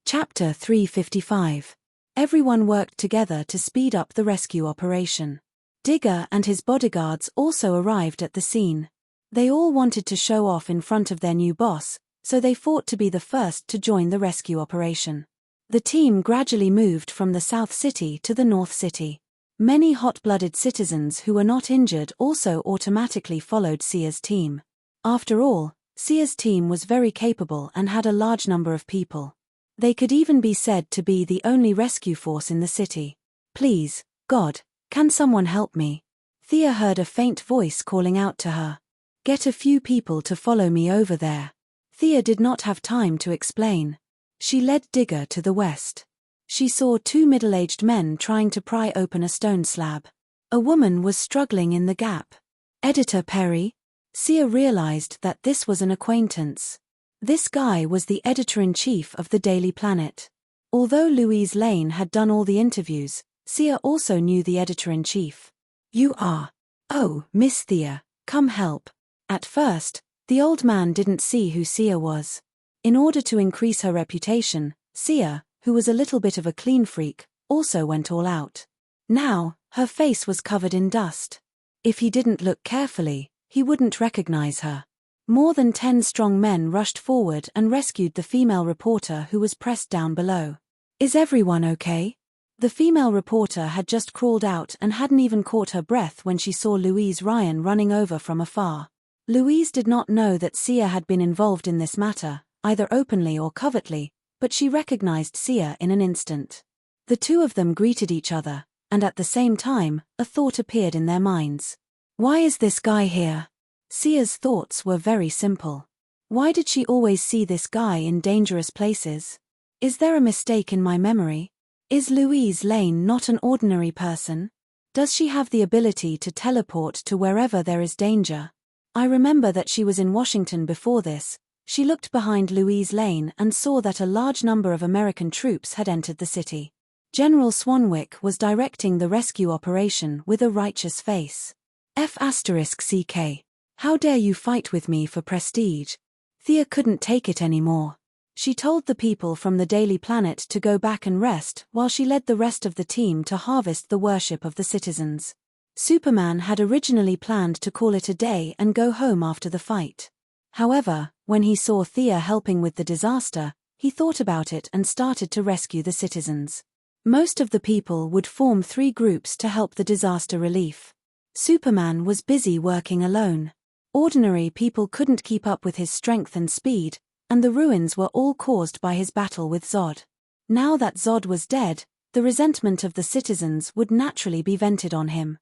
Chapter 355. Everyone worked together to speed up the rescue operation. Digger and his bodyguards also arrived at the scene. They all wanted to show off in front of their new boss, so they fought to be the first to join the rescue operation. The team gradually moved from the South City to the North City. Many hot-blooded citizens who were not injured also automatically followed Sia's team. After all, Sia's team was very capable and had a large number of people. They could even be said to be the only rescue force in the city. Please, God, can someone help me? Thea heard a faint voice calling out to her. Get a few people to follow me over there. Thea did not have time to explain. She led Digger to the west. She saw two middle-aged men trying to pry open a stone slab. A woman was struggling in the gap. Editor Perry? Sia realized that this was an acquaintance. This guy was the editor-in-chief of the Daily Planet. Although Louise Lane had done all the interviews, Sia also knew the editor-in-chief. You are. Oh, Miss Thea, come help. At first, the old man didn't see who Sia was. In order to increase her reputation, Sia, who was a little bit of a clean freak, also went all out. Now, her face was covered in dust. If he didn't look carefully, he wouldn't recognize her. More than 10 strong men rushed forward and rescued the female reporter who was pressed down below. Is everyone okay? The female reporter had just crawled out and hadn't even caught her breath when she saw Louise Ryan running over from afar. Louise did not know that Sia had been involved in this matter, either openly or covertly, but she recognized Sia in an instant. The two of them greeted each other, and at the same time, a thought appeared in their minds. Why is this guy here? Sia's thoughts were very simple. Why did she always see this guy in dangerous places? Is there a mistake in my memory? Is Louise Lane not an ordinary person? Does she have the ability to teleport to wherever there is danger? I remember that she was in Washington before this. She looked behind Louise Lane and saw that a large number of American troops had entered the city. General Swanwick was directing the rescue operation with a righteous face. F***CK. How dare you fight with me for prestige? Thea couldn't take it anymore. She told the people from the Daily Planet to go back and rest while she led the rest of the team to harvest the worship of the citizens. Superman had originally planned to call it a day and go home after the fight. However, when he saw Thea helping with the disaster, he thought about it and started to rescue the citizens. Most of the people would form 3 groups to help the disaster relief. Superman was busy working alone. Ordinary people couldn't keep up with his strength and speed, and the ruins were all caused by his battle with Zod. Now that Zod was dead, the resentment of the citizens would naturally be vented on him.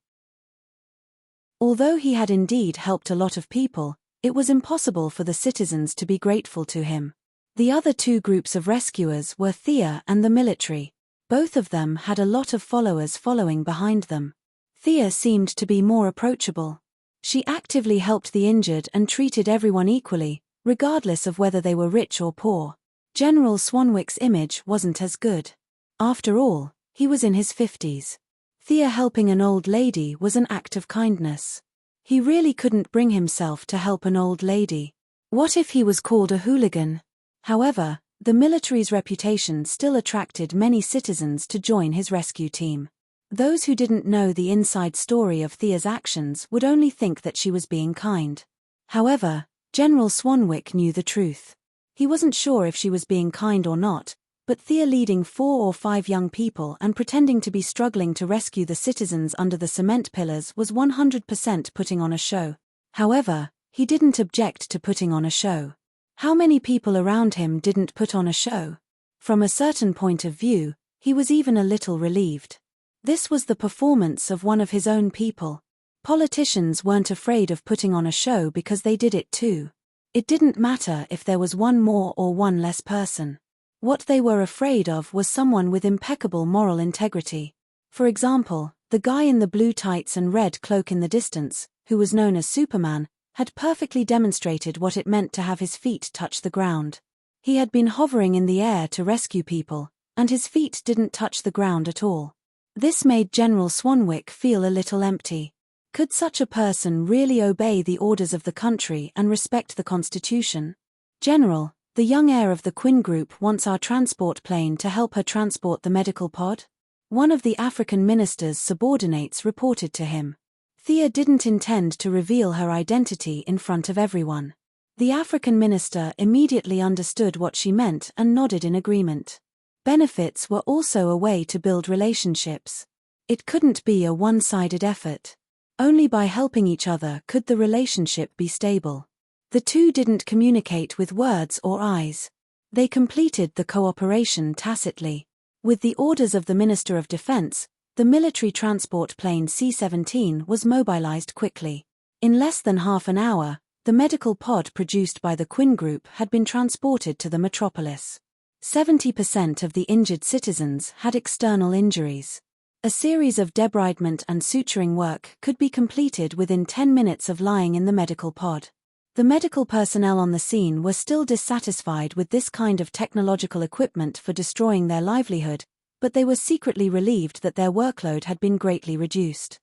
Although he had indeed helped a lot of people, it was impossible for the citizens to be grateful to him. The other 2 groups of rescuers were Thea and the military. Both of them had a lot of followers following behind them. Thea seemed to be more approachable. She actively helped the injured and treated everyone equally, regardless of whether they were rich or poor. General Swanwick's image wasn't as good. After all, he was in his 50s. Thea helping an old lady was an act of kindness. He really couldn't bring himself to help an old lady. What if he was called a hooligan? However, the military's reputation still attracted many citizens to join his rescue team. Those who didn't know the inside story of Thea's actions would only think that she was being kind. However, General Swanwick knew the truth. He wasn't sure if she was being kind or not, but Thea leading 4 or 5 young people and pretending to be struggling to rescue the citizens under the cement pillars was 100% putting on a show. However, he didn't object to putting on a show. How many people around him didn't put on a show? From a certain point of view, he was even a little relieved. This was the performance of one of his own people. Politicians weren't afraid of putting on a show because they did it too. It didn't matter if there was one more or one less person. What they were afraid of was someone with impeccable moral integrity. For example, the guy in the blue tights and red cloak in the distance, who was known as Superman, had perfectly demonstrated what it meant to have his feet touch the ground. He had been hovering in the air to rescue people, and his feet didn't touch the ground at all. This made General Swanwick feel a little empty. Could such a person really obey the orders of the country and respect the Constitution? General, the young heir of the Quinn Group wants our transport plane to help her transport the medical pod. One of the African minister's subordinates reported to him. Thea didn't intend to reveal her identity in front of everyone. The African minister immediately understood what she meant and nodded in agreement. Benefits were also a way to build relationships. It couldn't be a one-sided effort. Only by helping each other could the relationship be stable. The two didn't communicate with words or eyes. They completed the cooperation tacitly. With the orders of the Minister of Defense, the military transport plane C-17 was mobilized quickly. In less than half an hour, the medical pod produced by the Quinn Group had been transported to the metropolis. 70% of the injured citizens had external injuries. A series of debridement and suturing work could be completed within 10 minutes of lying in the medical pod. The medical personnel on the scene were still dissatisfied with this kind of technological equipment for destroying their livelihood, but they were secretly relieved that their workload had been greatly reduced.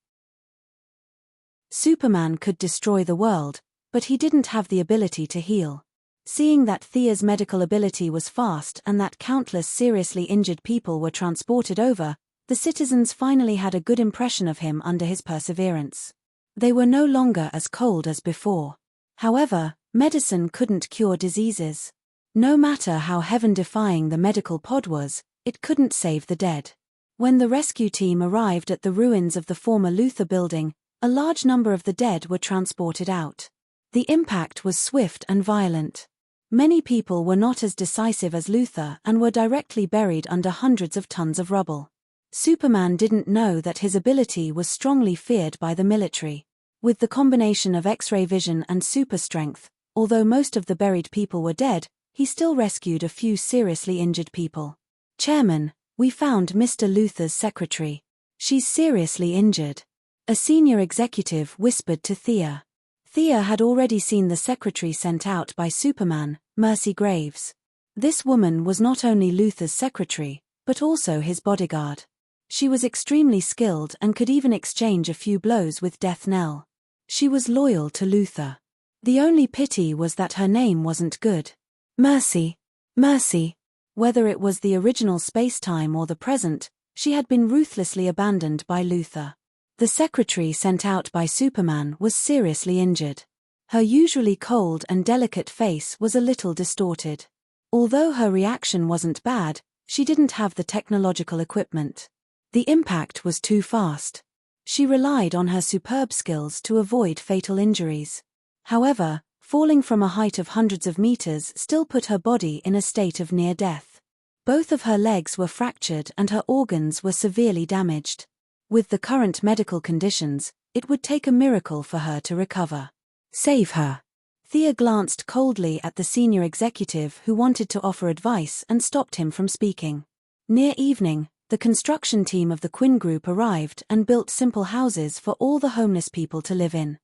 Superman could destroy the world, but he didn't have the ability to heal. Seeing that Thea's medical ability was fast and that countless seriously injured people were transported over, the citizens finally had a good impression of him under his perseverance. They were no longer as cold as before. However, medicine couldn't cure diseases. No matter how heaven-defying the medical pod was, it couldn't save the dead. When the rescue team arrived at the ruins of the former Luther building, a large number of the dead were transported out. The impact was swift and violent. Many people were not as decisive as Luther and were directly buried under hundreds of tons of rubble. Superman didn't know that his ability was strongly feared by the military. With the combination of X-ray vision and super strength, although most of the buried people were dead, he still rescued a few seriously injured people. Chairman, we found Mr. Luther's secretary. She's seriously injured. A senior executive whispered to Thea. Thea had already seen the secretary sent out by Superman, Mercy Graves. This woman was not only Luther's secretary, but also his bodyguard. She was extremely skilled and could even exchange a few blows with Death Knell. She was loyal to Luther. The only pity was that her name wasn't good. Mercy. Mercy. Whether it was the original space-time or the present, she had been ruthlessly abandoned by Luther. The secretary sent out by Superman was seriously injured. Her usually cold and delicate face was a little distorted. Although her reaction wasn't bad, she didn't have the technological equipment. The impact was too fast. She relied on her superb skills to avoid fatal injuries. However, falling from a height of hundreds of meters still put her body in a state of near death. Both of her legs were fractured and her organs were severely damaged. With the current medical conditions, it would take a miracle for her to recover. Save her. Thea glanced coldly at the senior executive who wanted to offer advice and stopped him from speaking. Near evening, the construction team of the Quinn Group arrived and built simple houses for all the homeless people to live in.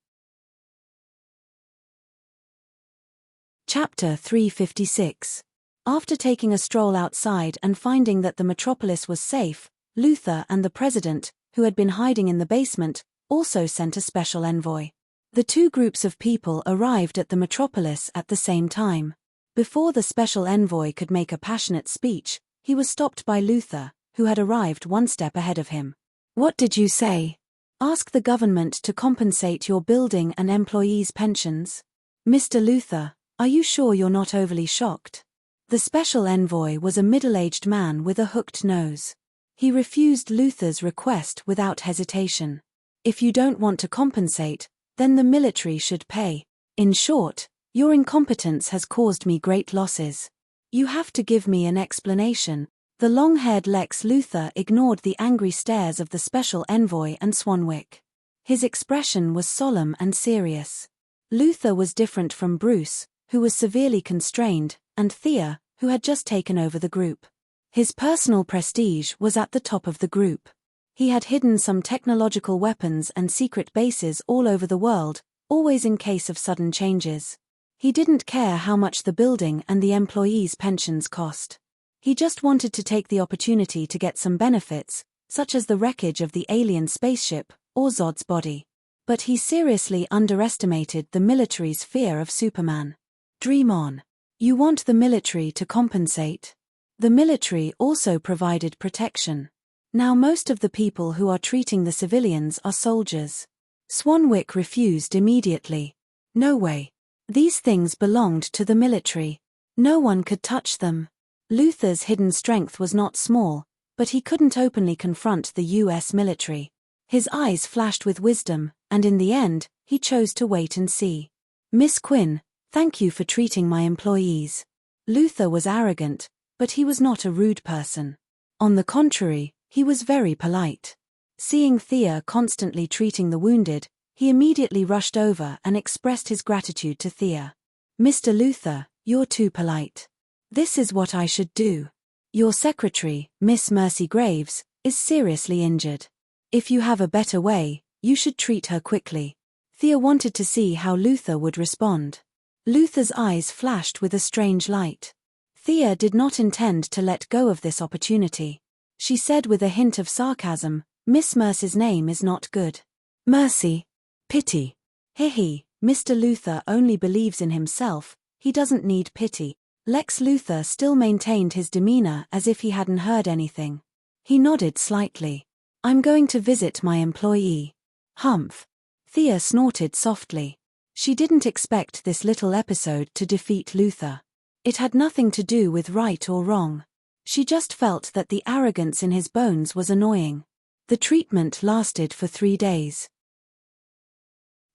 Chapter 356. After taking a stroll outside and finding that the metropolis was safe, Luther and the president, who had been hiding in the basement, also sent a special envoy. The two groups of people arrived at the metropolis at the same time. Before the special envoy could make a passionate speech, he was stopped by Luther, who had arrived one step ahead of him. What did you say? Ask the government to compensate your building and employees' pensions. Mr. Luther, are you sure you're not overly shocked? The special envoy was a middle-aged man with a hooked nose. He refused Luther's request without hesitation. If you don't want to compensate, then the military should pay. In short, Your incompetence has caused me great losses. You have to give me an explanation." The long-haired Lex Luthor ignored the angry stares of the special envoy and Swanwick. His expression was solemn and serious. Luthor was different from Bruce, who was severely constrained, and Thea, who had just taken over the group. His personal prestige was at the top of the group. He had hidden some technological weapons and secret bases all over the world, always in case of sudden changes. He didn't care how much the building and the employees' pensions cost. He just wanted to take the opportunity to get some benefits, such as the wreckage of the alien spaceship, or Zod's body. But he seriously underestimated the military's fear of Superman. Dream on. You want the military to compensate? The military also provided protection. Now most of the people who are treating the civilians are soldiers. Swanwick refused immediately. No way. These things belonged to the military. No one could touch them. Luthor's hidden strength was not small, but he couldn't openly confront the US military. His eyes flashed with wisdom, and in the end, he chose to wait and see. "Miss Quinn, thank you for treating my employees." Luthor was arrogant, but he was not a rude person. On the contrary, he was very polite. Seeing Thea constantly treating the wounded, he immediately rushed over and expressed his gratitude to Thea. "Mr. Luthor, you're too polite. This is what I should do. Your secretary, Miss Mercy Graves, is seriously injured. If you have a better way, you should treat her quickly." Thea wanted to see how Luthor would respond. Luthor's eyes flashed with a strange light. Thea did not intend to let go of this opportunity. She said with a hint of sarcasm, "Miss Mercy's name is not good. Mercy. Pity. He, Mr. Luthor only believes in himself, he doesn't need pity." Lex Luthor still maintained his demeanor as if he hadn't heard anything. He nodded slightly. "I'm going to visit my employee." Humph. Thea snorted softly. She didn't expect this little episode to defeat Luthor. It had nothing to do with right or wrong. She just felt that the arrogance in his bones was annoying. The treatment lasted for 3 days.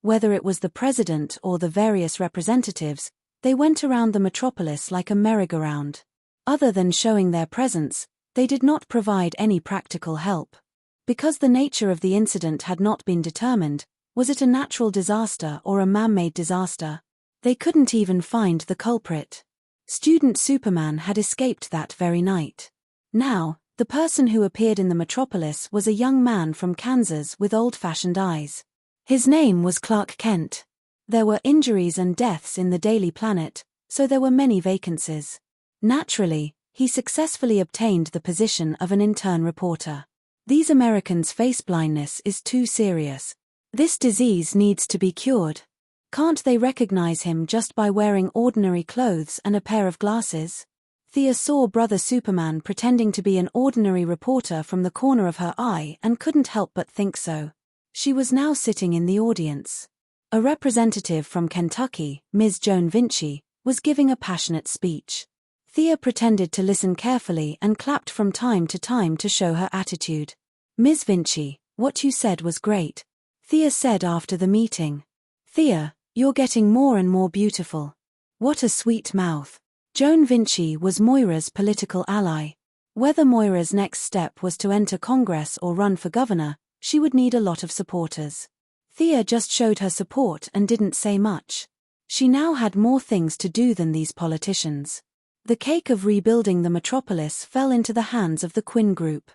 Whether it was the president or the various representatives, they went around the metropolis like a merry-go-round. Other than showing their presence, they did not provide any practical help. Because the nature of the incident had not been determined, was it a natural disaster or a man-made disaster? They couldn't even find the culprit. Student Superman had escaped that very night. Now, the person who appeared in the metropolis was a young man from Kansas with old-fashioned eyes. His name was Clark Kent. There were injuries and deaths in the Daily Planet, so there were many vacancies. Naturally, he successfully obtained the position of an intern reporter. These Americans' face blindness is too serious. This disease needs to be cured. Can't they recognize him just by wearing ordinary clothes and a pair of glasses? Thea saw Brother Superman pretending to be an ordinary reporter from the corner of her eye and couldn't help but think so. She was now sitting in the audience. A representative from Kentucky, Ms. Joan Vinci, was giving a passionate speech. Thea pretended to listen carefully and clapped from time to show her attitude. "Ms. Vinci, what you said was great," Thea said after the meeting. "Thea, you're getting more and more beautiful. What a sweet mouth." Joan Vinci was Moira's political ally. Whether Moira's next step was to enter Congress or run for governor, she would need a lot of supporters. Thea just showed her support and didn't say much. She now had more things to do than these politicians. The cake of rebuilding the metropolis fell into the hands of the Quinn Group.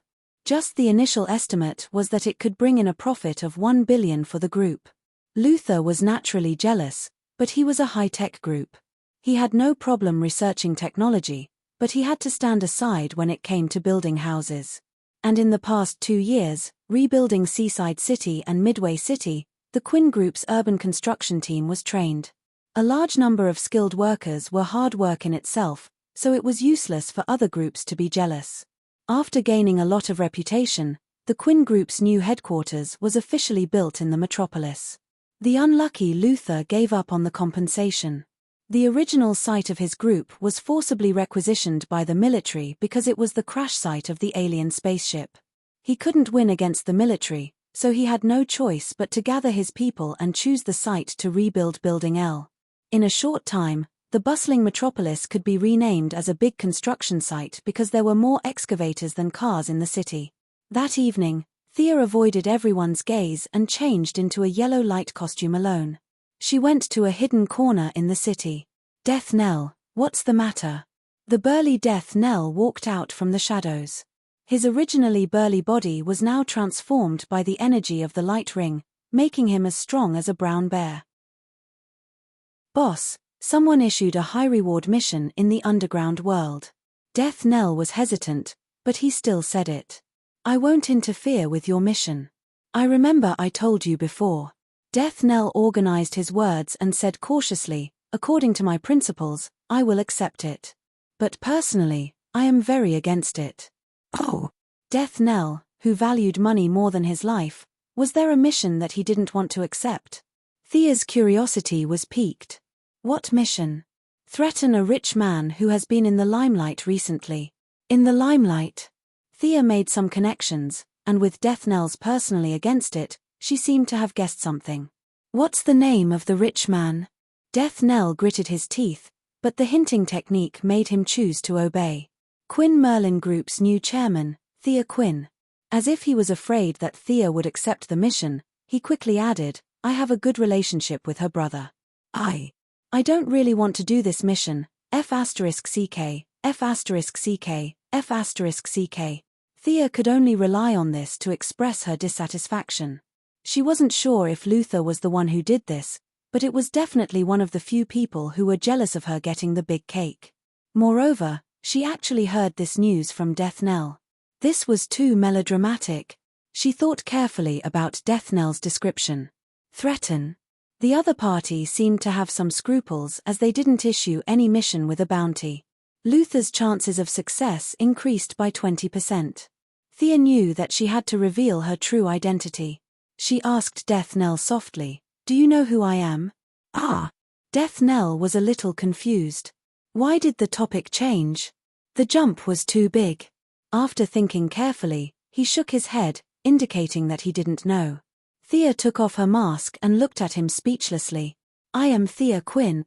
Just the initial estimate was that it could bring in a profit of $1 billion for the group. Luthor was naturally jealous, but he was a high-tech group. He had no problem researching technology, but he had to stand aside when it came to building houses. And in the past 2 years, rebuilding Seaside City and Midway City, the Quinn Group's urban construction team was trained. A large number of skilled workers were hard work in itself, so it was useless for other groups to be jealous. After gaining a lot of reputation, the Quinn Group's new headquarters was officially built in the metropolis. The unlucky Luthor gave up on the compensation. The original site of his group was forcibly requisitioned by the military because it was the crash site of the alien spaceship. He couldn't win against the military, so he had no choice but to gather his people and choose the site to rebuild Building L. In a short time, the bustling metropolis could be renamed as a big construction site because there were more excavators than cars in the city. That evening, Thea avoided everyone's gaze and changed into a yellow light costume alone. She went to a hidden corner in the city. "Death Knell, what's the matter?" The burly Death Knell walked out from the shadows. His originally burly body was now transformed by the energy of the light ring, making him as strong as a brown bear. "Boss, someone issued a high-reward mission in the underground world." Death Knell was hesitant, but he still said it. "I won't interfere with your mission. I remember I told you before." Death Knell organized his words and said cautiously, "According to my principles, I will accept it. But personally, I am very against it." Oh! Death Knell, who valued money more than his life, was there a mission that he didn't want to accept? Thea's curiosity was piqued. What mission? Threaten a rich man who has been in the limelight recently. In the limelight? Thea made some connections, and with Death Knell's personally against it, she seemed to have guessed something. "What's the name of the rich man?" Death Knell gritted his teeth, but the hinting technique made him choose to obey. "Quinn Merlin Group's new chairman, Thea Quinn." As if he was afraid that Thea would accept the mission, he quickly added, "I have a good relationship with her brother. I don't really want to do this mission, F*CK, F*CK, F*CK. Thea could only rely on this to express her dissatisfaction. She wasn't sure if Luther was the one who did this, but it was definitely one of the few people who were jealous of her getting the big cake. Moreover, she actually heard this news from Death Knell. This was too melodramatic. She thought carefully about Death Knell's description. Threaten? The other party seemed to have some scruples as they didn't issue any mission with a bounty. Luther's chances of success increased by 20%. Thea knew that she had to reveal her true identity. She asked Death Knell softly, "Do you know who I am?" Death Knell was a little confused. Why did the topic change? The jump was too big. After thinking carefully, he shook his head, indicating that he didn't know. Thea took off her mask and looked at him speechlessly. "I am Thea Quinn."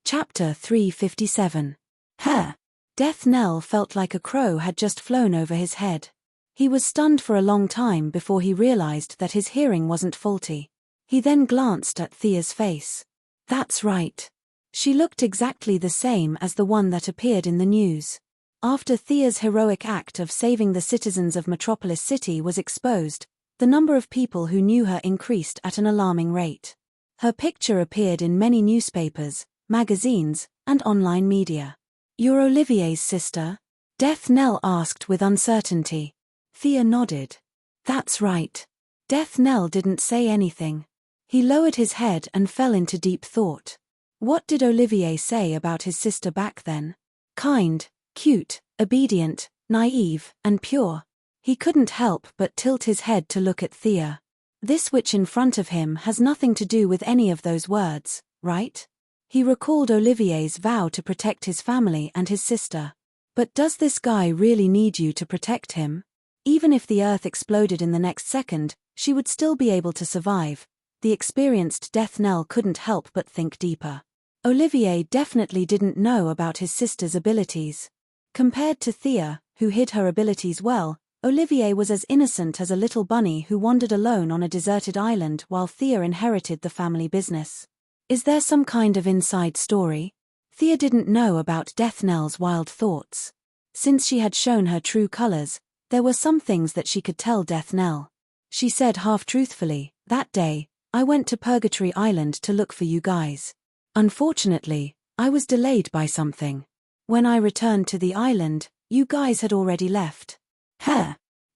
Chapter 357. Her. Death Knell felt like a crow had just flown over his head. He was stunned for a long time before he realized that his hearing wasn't faulty. He then glanced at Thea's face. That's right. She looked exactly the same as the one that appeared in the news. After Thea's heroic act of saving the citizens of Metropolis City was exposed, the number of people who knew her increased at an alarming rate. Her picture appeared in many newspapers, magazines, and online media. "You're Olivier's sister?" Death Knell asked with uncertainty. Thea nodded. "That's right." Death Knell didn't say anything. He lowered his head and fell into deep thought. What did Olivier say about his sister back then? Kind, cute, obedient, naive, and pure. He couldn't help but tilt his head to look at Thea. This witch in front of him has nothing to do with any of those words, right? He recalled Olivier's vow to protect his family and his sister. But does this guy really need you to protect him? Even if the earth exploded in the next second, she would still be able to survive. The experienced Death Knell couldn't help but think deeper. Olivier definitely didn't know about his sister's abilities. Compared to Thea, who hid her abilities well, Olivier was as innocent as a little bunny who wandered alone on a deserted island while Thea inherited the family business. Is there some kind of inside story? Thea didn't know about Death Knell's wild thoughts. Since she had shown her true colors, there were some things that she could tell Death Knell. She said half-truthfully, "That day, I went to Purgatory Island to look for you guys. Unfortunately, I was delayed by something. When I returned to the island, you guys had already left."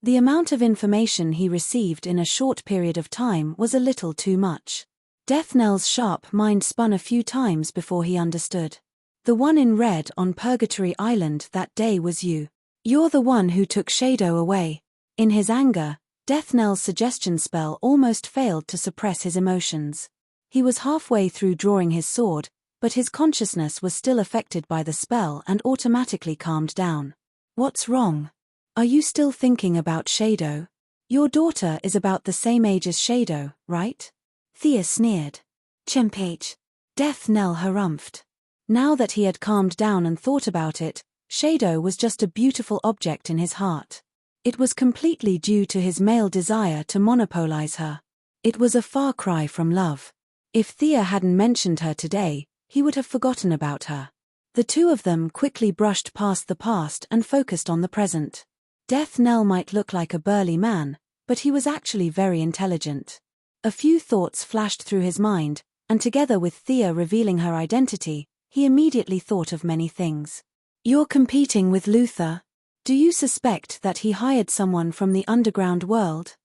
The amount of information he received in a short period of time was a little too much. Death Knell's sharp mind spun a few times before he understood. The one in red on Purgatory Island that day was you. You're the one who took Shadow away. In his anger, Death Knell's suggestion spell almost failed to suppress his emotions. He was halfway through drawing his sword, but his consciousness was still affected by the spell and automatically calmed down. "What's wrong? Are you still thinking about Shadow? Your daughter is about the same age as Shadow, right?" Thea sneered. Chimpage. Death Knell harumphed. Now that he had calmed down and thought about it, Shadow was just a beautiful object in his heart. It was completely due to his male desire to monopolize her. It was a far cry from love. If Thea hadn't mentioned her today, he would have forgotten about her. The two of them quickly brushed past the past and focused on the present. Death Knell might look like a burly man, but he was actually very intelligent. A few thoughts flashed through his mind, and together with Thea revealing her identity, he immediately thought of many things. You're competing with Luther. Do you suspect that he hired someone from the underground world?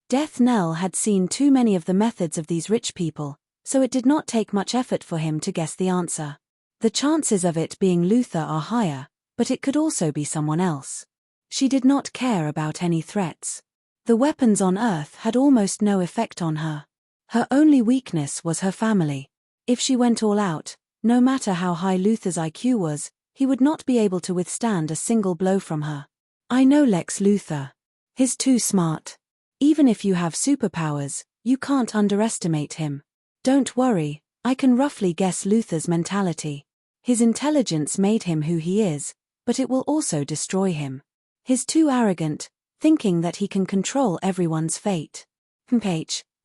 Death Knell had seen too many of the methods of these rich people, so it did not take much effort for him to guess the answer. The chances of it being Luther are higher, but it could also be someone else. She did not care about any threats. The weapons on Earth had almost no effect on her. Her only weakness was her family. If she went all out, no matter how high Luther's IQ was, he would not be able to withstand a single blow from her. I know Lex Luthor. He's too smart. Even if you have superpowers, you can't underestimate him. Don't worry, I can roughly guess Luther's mentality. His intelligence made him who he is, but it will also destroy him. He's too arrogant, thinking that he can control everyone's fate.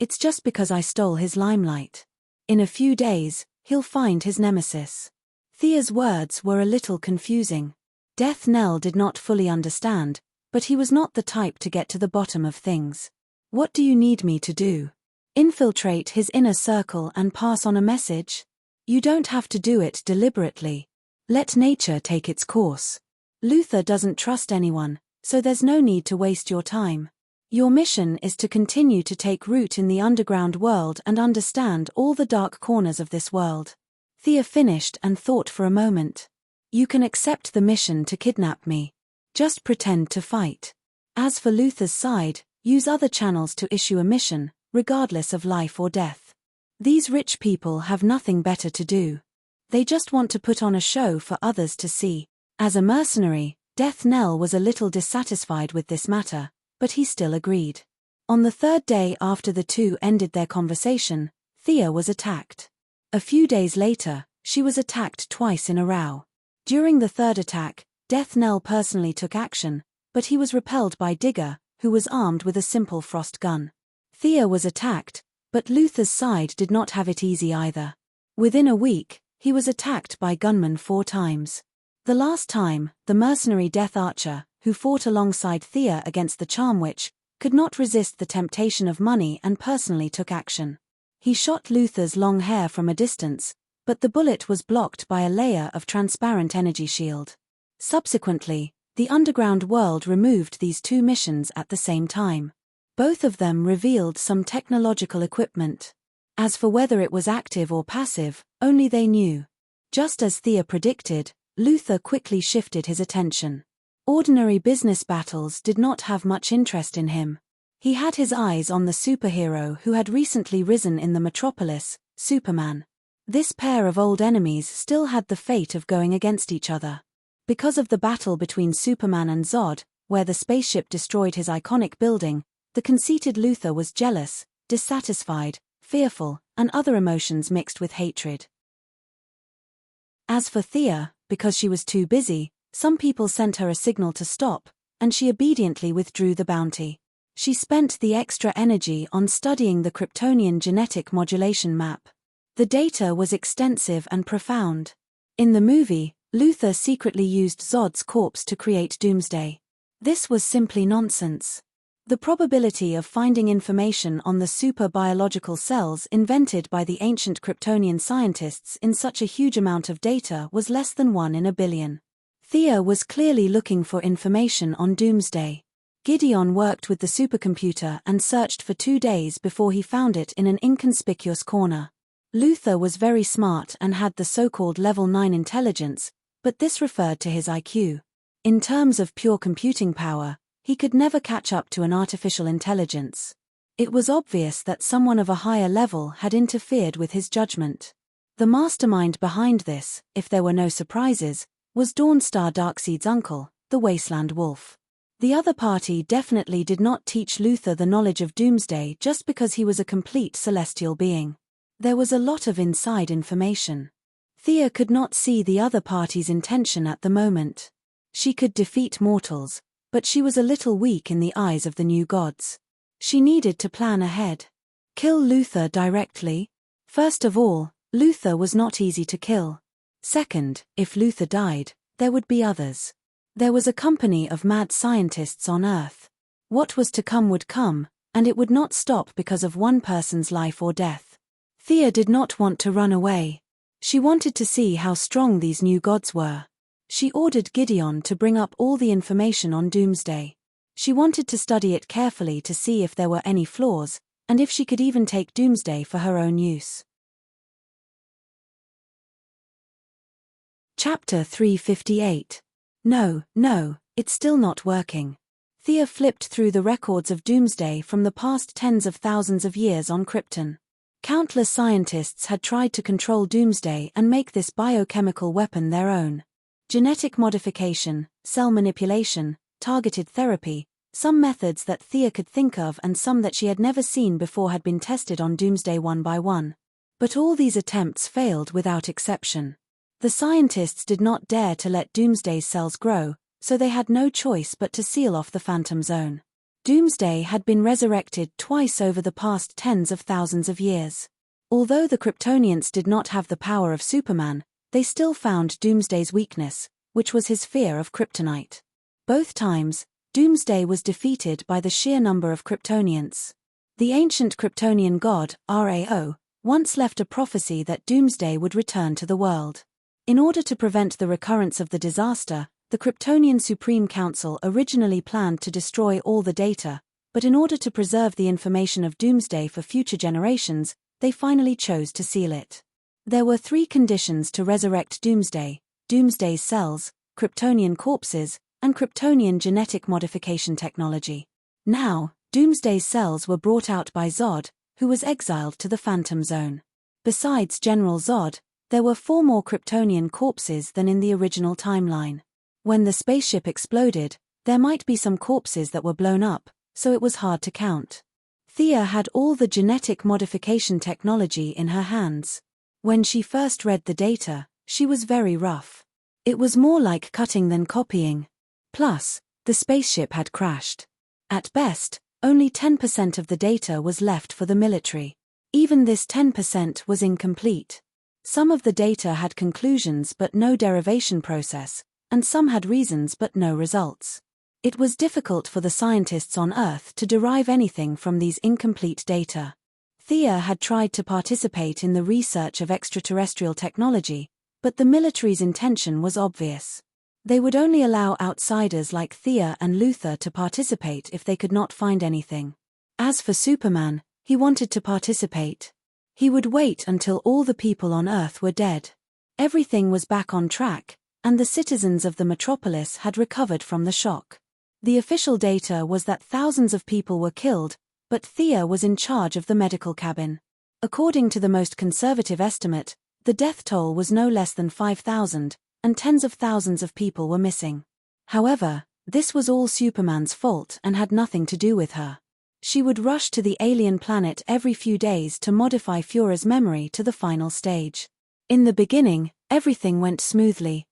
It's just because I stole his limelight. In a few days, he'll find his nemesis. Thea's words were a little confusing. Death Knell did not fully understand, but he was not the type to get to the bottom of things. What do you need me to do? Infiltrate his inner circle and pass on a message? You don't have to do it deliberately. Let nature take its course. Luther doesn't trust anyone, so there's no need to waste your time. Your mission is to continue to take root in the underground world and understand all the dark corners of this world. Thea finished and thought for a moment. You can accept the mission to kidnap me. Just pretend to fight. As for Luther's side, use other channels to issue a mission, regardless of life or death. These rich people have nothing better to do. They just want to put on a show for others to see. As a mercenary, Death Knell was a little dissatisfied with this matter, but he still agreed. On the third day after the two ended their conversation, Thea was attacked. A few days later, she was attacked twice in a row. During the third attack, Death Knell personally took action, but he was repelled by Digger, who was armed with a simple frost gun. Thea was attacked, but Luther's side did not have it easy either. Within a week, he was attacked by gunmen 4 times. The last time, the mercenary Death Archer, who fought alongside Thea against the Charm Witch, could not resist the temptation of money and personally took action. He shot Luther's long hair from a distance, but the bullet was blocked by a layer of transparent energy shield. Subsequently, the underground world removed these 2 missions at the same time. Both of them revealed some technological equipment. As for whether it was active or passive, only they knew. Just as Thea predicted, Luther quickly shifted his attention. Ordinary business battles did not have much interest in him. He had his eyes on the superhero who had recently risen in the metropolis, Superman. This pair of old enemies still had the fate of going against each other. Because of the battle between Superman and Zod, where the spaceship destroyed his iconic building, the conceited Luther was jealous, dissatisfied, fearful, and other emotions mixed with hatred. As for Thea, because she was too busy, some people sent her a signal to stop, and she obediently withdrew the bounty. She spent the extra energy on studying the Kryptonian genetic modulation map. The data was extensive and profound. In the movie, Luther secretly used Zod's corpse to create Doomsday. This was simply nonsense. The probability of finding information on the super-biological cells invented by the ancient Kryptonian scientists in such a huge amount of data was less than 1 in a billion. Thea was clearly looking for information on Doomsday. Gideon worked with the supercomputer and searched for 2 days before he found it in an inconspicuous corner. Luther was very smart and had the so-called level 9 intelligence, but this referred to his IQ. In terms of pure computing power, he could never catch up to an artificial intelligence. It was obvious that someone of a higher level had interfered with his judgment. The mastermind behind this, if there were no surprises, was Dawnstar Darkseid's uncle, the Wasteland Wolf. The other party definitely did not teach Luther the knowledge of doomsday just because he was a complete celestial being. There was a lot of inside information. Thea could not see the other party's intention at the moment. She could defeat mortals, but she was a little weak in the eyes of the new gods. She needed to plan ahead. Kill Luther directly? First of all, Luther was not easy to kill. Second, if Luther died, there would be others. There was a company of mad scientists on Earth. What was to come would come, and it would not stop because of one person's life or death. Thea did not want to run away. She wanted to see how strong these new gods were. She ordered Gideon to bring up all the information on Doomsday. She wanted to study it carefully to see if there were any flaws, and if she could even take Doomsday for her own use. Chapter 358. No, it's still not working. Thea flipped through the records of Doomsday from the past tens of thousands of years on Krypton. Countless scientists had tried to control Doomsday and make this biochemical weapon their own. Genetic modification, cell manipulation, targeted therapy, some methods that Thea could think of and some that she had never seen before had been tested on Doomsday one by one. But all these attempts failed without exception. The scientists did not dare to let Doomsday's cells grow, so they had no choice but to seal off the Phantom Zone. Doomsday had been resurrected twice over the past tens of thousands of years. Although the Kryptonians did not have the power of Superman, they still found Doomsday's weakness, which was his fear of kryptonite. Both times, Doomsday was defeated by the sheer number of Kryptonians. The ancient Kryptonian god, Rao, once left a prophecy that Doomsday would return to the world. In order to prevent the recurrence of the disaster, the Kryptonian Supreme Council originally planned to destroy all the data, but in order to preserve the information of Doomsday for future generations, they finally chose to seal it. There were 3 conditions to resurrect Doomsday: Doomsday's cells, Kryptonian corpses, and Kryptonian genetic modification technology. Now, Doomsday's cells were brought out by Zod, who was exiled to the Phantom Zone. Besides General Zod, there were 4 more Kryptonian corpses than in the original timeline. When the spaceship exploded, there might be some corpses that were blown up, so it was hard to count. Thea had all the genetic modification technology in her hands. When she first read the data, she was very rough. It was more like cutting than copying. Plus, the spaceship had crashed. At best, only 10% of the data was left for the military. Even this 10% was incomplete. Some of the data had conclusions but no derivation process, and some had reasons but no results. It was difficult for the scientists on Earth to derive anything from these incomplete data. Thea had tried to participate in the research of extraterrestrial technology, but the military's intention was obvious. They would only allow outsiders like Thea and Luther to participate if they could not find anything. As for Superman, he wanted to participate. He would wait until all the people on Earth were dead. Everything was back on track, and the citizens of the metropolis had recovered from the shock. The official data was that thousands of people were killed, but Thea was in charge of the medical cabin. According to the most conservative estimate, the death toll was no less than 5,000, and tens of thousands of people were missing. However, this was all Superman's fault and had nothing to do with her. She would rush to the alien planet every few days to modify Führer's memory to the final stage. In the beginning, everything went smoothly.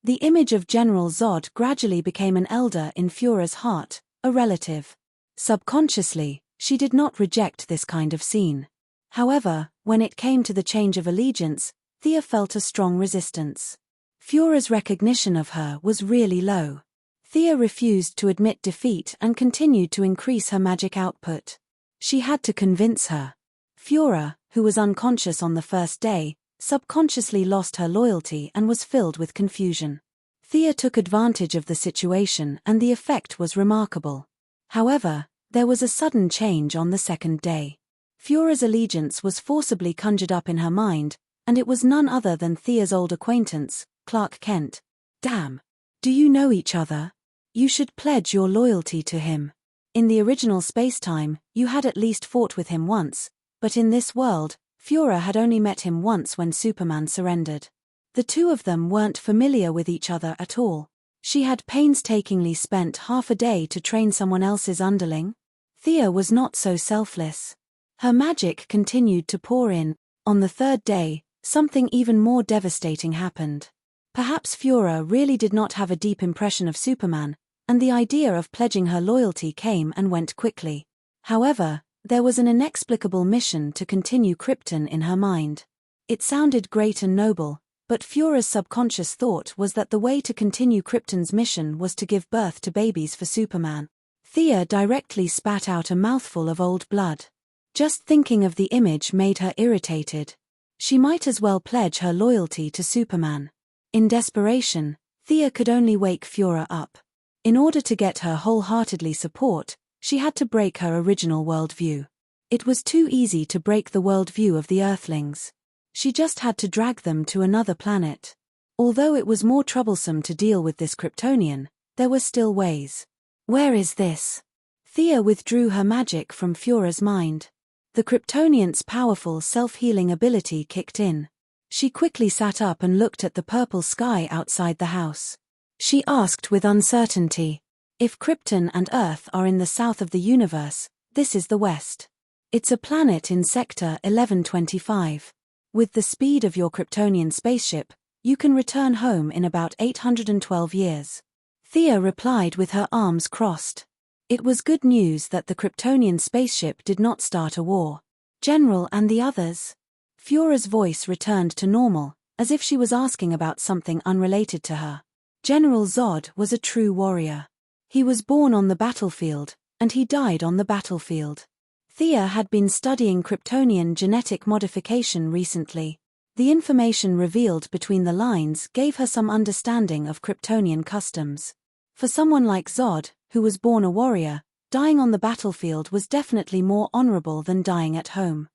The image of General Zod gradually became an elder in Führer's heart, a relative. Subconsciously, she did not reject this kind of scene. However, when it came to the change of allegiance, Thea felt a strong resistance. Führer's recognition of her was really low. Thea refused to admit defeat and continued to increase her magic output. She had to convince her. Führer, who was unconscious on the first day, subconsciously lost her loyalty and was filled with confusion. Thea took advantage of the situation and the effect was remarkable. However, there was a sudden change on the second day. Führer's allegiance was forcibly conjured up in her mind, and it was none other than Thea's old acquaintance, Clark Kent. Damn. Do you know each other? You should pledge your loyalty to him. In the original space-time, you had at least fought with him once, but in this world, Führer had only met him once when Superman surrendered. The two of them weren't familiar with each other at all. She had painstakingly spent half a day to train someone else's underling. Thea was not so selfless. Her magic continued to pour in. On the third day, something even more devastating happened. Perhaps Fiora really did not have a deep impression of Superman, and the idea of pledging her loyalty came and went quickly. However, there was an inexplicable mission to continue Krypton in her mind. It sounded great and noble, but Fiora's subconscious thought was that the way to continue Krypton's mission was to give birth to babies for Superman. Thea directly spat out a mouthful of old blood. Just thinking of the image made her irritated. She might as well pledge her loyalty to Superman. In desperation, Thea could only wake Fiora up. In order to get her wholeheartedly support, she had to break her original worldview. It was too easy to break the worldview of the Earthlings. She just had to drag them to another planet. Although it was more troublesome to deal with this Kryptonian, there were still ways. Where is this? Thea withdrew her magic from Fiora's mind. The Kryptonian's powerful self-healing ability kicked in. She quickly sat up and looked at the purple sky outside the house. She asked with uncertainty, if Krypton and Earth are in the south of the universe, this is the west. It's a planet in Sector 1125. With the speed of your Kryptonian spaceship, you can return home in about 812 years. Thea replied with her arms crossed. It was good news that the Kryptonian spaceship did not start a war. General and the others? Fiora's voice returned to normal, as if she was asking about something unrelated to her. General Zod was a true warrior. He was born on the battlefield, and he died on the battlefield. Thea had been studying Kryptonian genetic modification recently. The information revealed between the lines gave her some understanding of Kryptonian customs. For someone like Zod, who was born a warrior, dying on the battlefield was definitely more honorable than dying at home.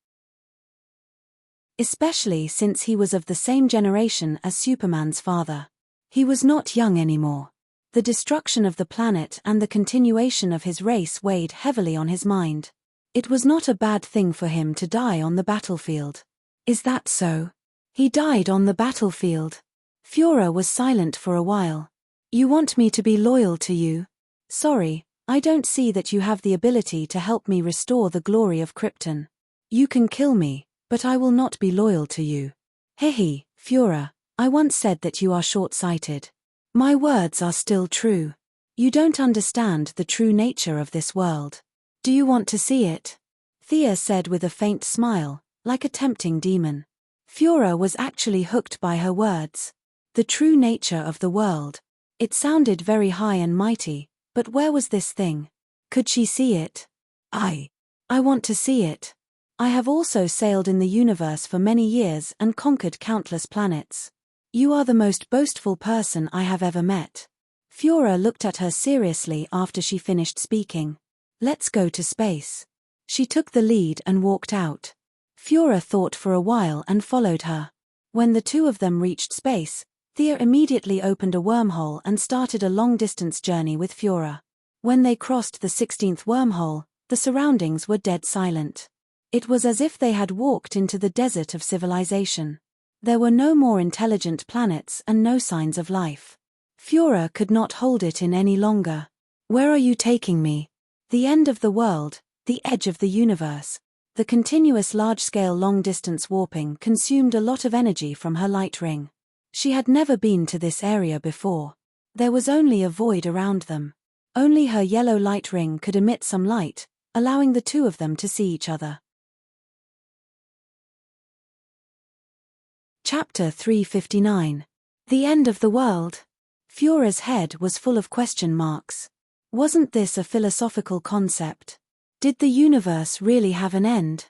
Especially since he was of the same generation as Superman's father. He was not young anymore. The destruction of the planet and the continuation of his race weighed heavily on his mind. It was not a bad thing for him to die on the battlefield. Is that so? He died on the battlefield. Fiora was silent for a while. You want me to be loyal to you? Sorry, I don't see that you have the ability to help me restore the glory of Krypton. You can kill me, but I will not be loyal to you. Hehe, Fiora, I once said that you are short-sighted. My words are still true. You don't understand the true nature of this world. Do you want to see it? Thea said with a faint smile, like a tempting demon. Fiora was actually hooked by her words. The true nature of the world. It sounded very high and mighty, but where was this thing? Could she see it? I want to see it. I have also sailed in the universe for many years and conquered countless planets. You are the most boastful person I have ever met. Fiora looked at her seriously after she finished speaking. Let's go to space. She took the lead and walked out. Fiora thought for a while and followed her. When the two of them reached space, Thea immediately opened a wormhole and started a long-distance journey with Fiora. When they crossed the 16th wormhole, the surroundings were dead silent. It was as if they had walked into the desert of civilization. There were no more intelligent planets and no signs of life. Fiora could not hold it in any longer. Where are you taking me? The end of the world, the edge of the universe. The continuous large-scale long-distance warping consumed a lot of energy from her light ring. She had never been to this area before. There was only a void around them. Only her yellow light ring could emit some light, allowing the two of them to see each other. Chapter 359. The End of the World. Fiora's head was full of question marks. Wasn't this a philosophical concept? Did the universe really have an end?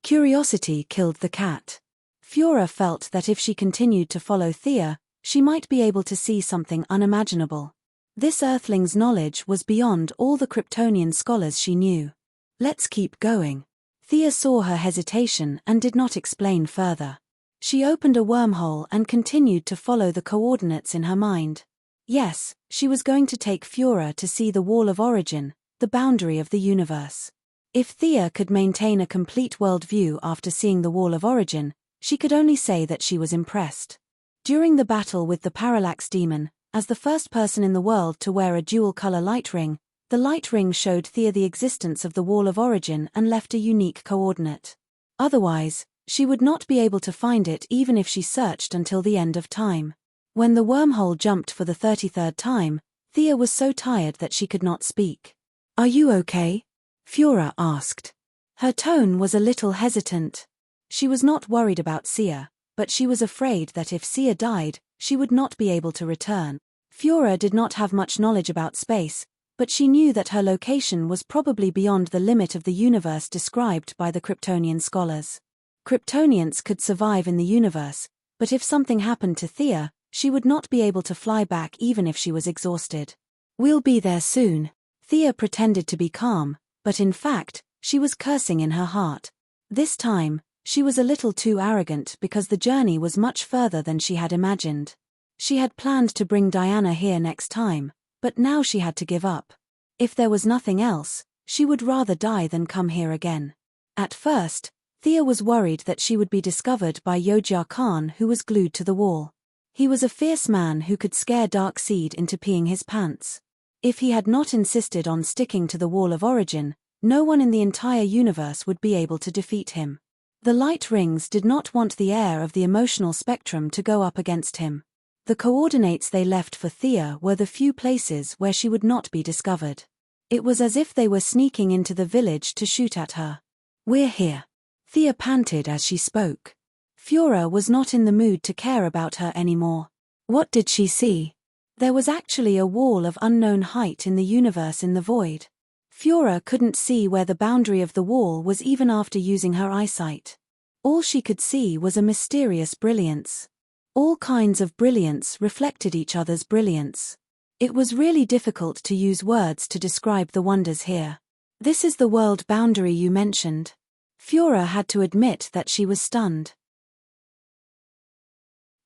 Curiosity killed the cat. Fiora felt that if she continued to follow Thea, she might be able to see something unimaginable. This Earthling's knowledge was beyond all the Kryptonian scholars she knew. Let's keep going. Thea saw her hesitation and did not explain further. She opened a wormhole and continued to follow the coordinates in her mind. Yes, she was going to take Fiora to see the Wall of Origin, the boundary of the universe. If Thea could maintain a complete worldview after seeing the Wall of Origin, she could only say that she was impressed. During the battle with the Parallax Demon, As the first person in the world to wear a dual-color light ring, the light ring showed Thea the existence of the Wall of Origin and left a unique coordinate. Otherwise, she would not be able to find it even if she searched until the end of time. When the wormhole jumped for the 33rd time, Thea was so tired that she could not speak. "Are you okay?" Fiora asked. Her tone was a little hesitant. She was not worried about Sia, but she was afraid that if Sia died, she would not be able to return. Fiora did not have much knowledge about space, but she knew that her location was probably beyond the limit of the universe described by the Kryptonian scholars. Kryptonians could survive in the universe, but if something happened to Thea, she would not be able to fly back even if she was exhausted. "We'll be there soon." Thea pretended to be calm, but in fact, she was cursing in her heart. This time, she was a little too arrogant because the journey was much further than she had imagined. She had planned to bring Diana here next time, but now she had to give up. If there was nothing else, she would rather die than come here again. At first, Thea was worried that she would be discovered by Yojia Khan, who was glued to the wall. He was a fierce man who could scare Darkseid into peeing his pants. If he had not insisted on sticking to the Wall of Origin, no one in the entire universe would be able to defeat him. The light rings did not want the air of the emotional spectrum to go up against him. The coordinates they left for Thea were the few places where she would not be discovered. It was as if they were sneaking into the village to shoot at her. "We're here," Thea panted as she spoke. Fiora was not in the mood to care about her anymore. What did she see? There was actually a wall of unknown height in the universe in the void. Fiora couldn't see where the boundary of the wall was even after using her eyesight. All she could see was a mysterious brilliance. All kinds of brilliance reflected each other's brilliance. It was really difficult to use words to describe the wonders here. "This is the world boundary you mentioned." Fiora had to admit that she was stunned.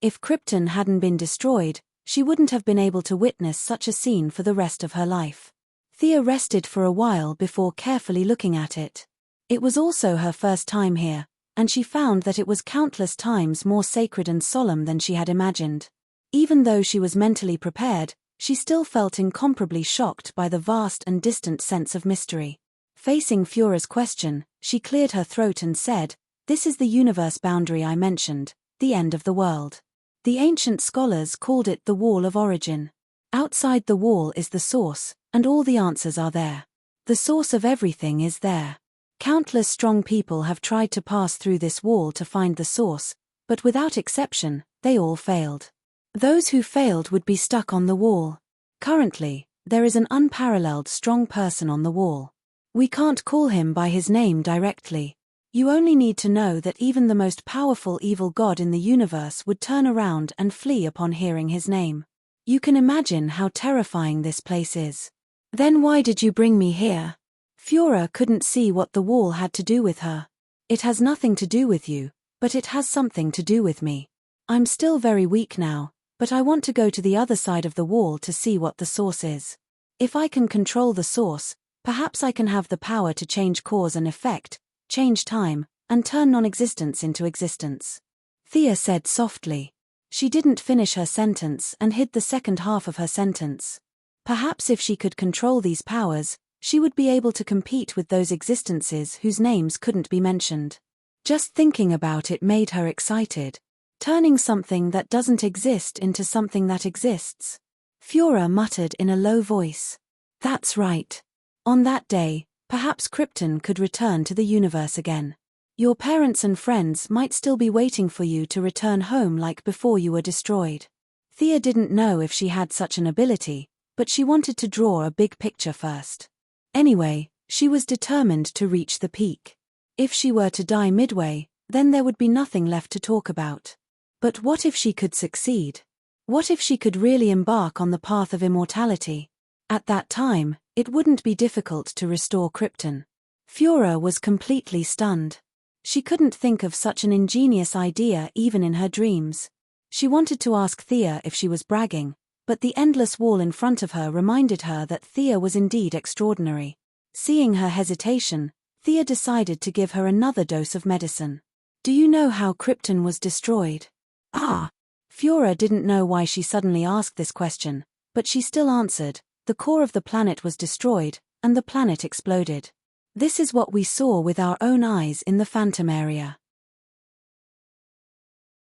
If Krypton hadn't been destroyed, she wouldn't have been able to witness such a scene for the rest of her life. Thea rested for a while before carefully looking at it. It was also her first time here, and she found that it was countless times more sacred and solemn than she had imagined. Even though she was mentally prepared, she still felt incomparably shocked by the vast and distant sense of mystery. Facing Fiora's question, she cleared her throat and said, "This is the universe boundary I mentioned, the end of the world. The ancient scholars called it the Wall of Origin. Outside the wall is the source, and all the answers are there. The source of everything is there. Countless strong people have tried to pass through this wall to find the source, but without exception, they all failed. Those who failed would be stuck on the wall. Currently, there is an unparalleled strong person on the wall. We can't call him by his name directly. You only need to know that even the most powerful evil god in the universe would turn around and flee upon hearing his name. You can imagine how terrifying this place is. Then why did you bring me here?" Fiora couldn't see what the wall had to do with her. "It has nothing to do with you, but it has something to do with me. I'm still very weak now, but I want to go to the other side of the wall to see what the source is. If I can control the source, perhaps I can have the power to change cause and effect, change time, and turn non-existence into existence." Thea said softly. She didn't finish her sentence and hid the second half of her sentence. Perhaps if she could control these powers, she would be able to compete with those existences whose names couldn't be mentioned. Just thinking about it made her excited. Turning something that doesn't exist into something that exists. Fiora muttered in a low voice. "That's right. On that day, perhaps Krypton could return to the universe again. Your parents and friends might still be waiting for you to return home like before you were destroyed." Thea didn't know if she had such an ability, but she wanted to draw a big picture first. Anyway, she was determined to reach the peak. If she were to die midway, then there would be nothing left to talk about. But what if she could succeed? What if she could really embark on the path of immortality? At that time, it wouldn't be difficult to restore Krypton. Fiora was completely stunned. She couldn't think of such an ingenious idea even in her dreams. She wanted to ask Thea if she was bragging, but the endless wall in front of her reminded her that Thea was indeed extraordinary. Seeing her hesitation, Thea decided to give her another dose of medicine. "Do you know how Krypton was destroyed?" "Ah." Fiora didn't know why she suddenly asked this question, but she still answered. The core of the planet was destroyed, and the planet exploded. This is what we saw with our own eyes in the Phantom area.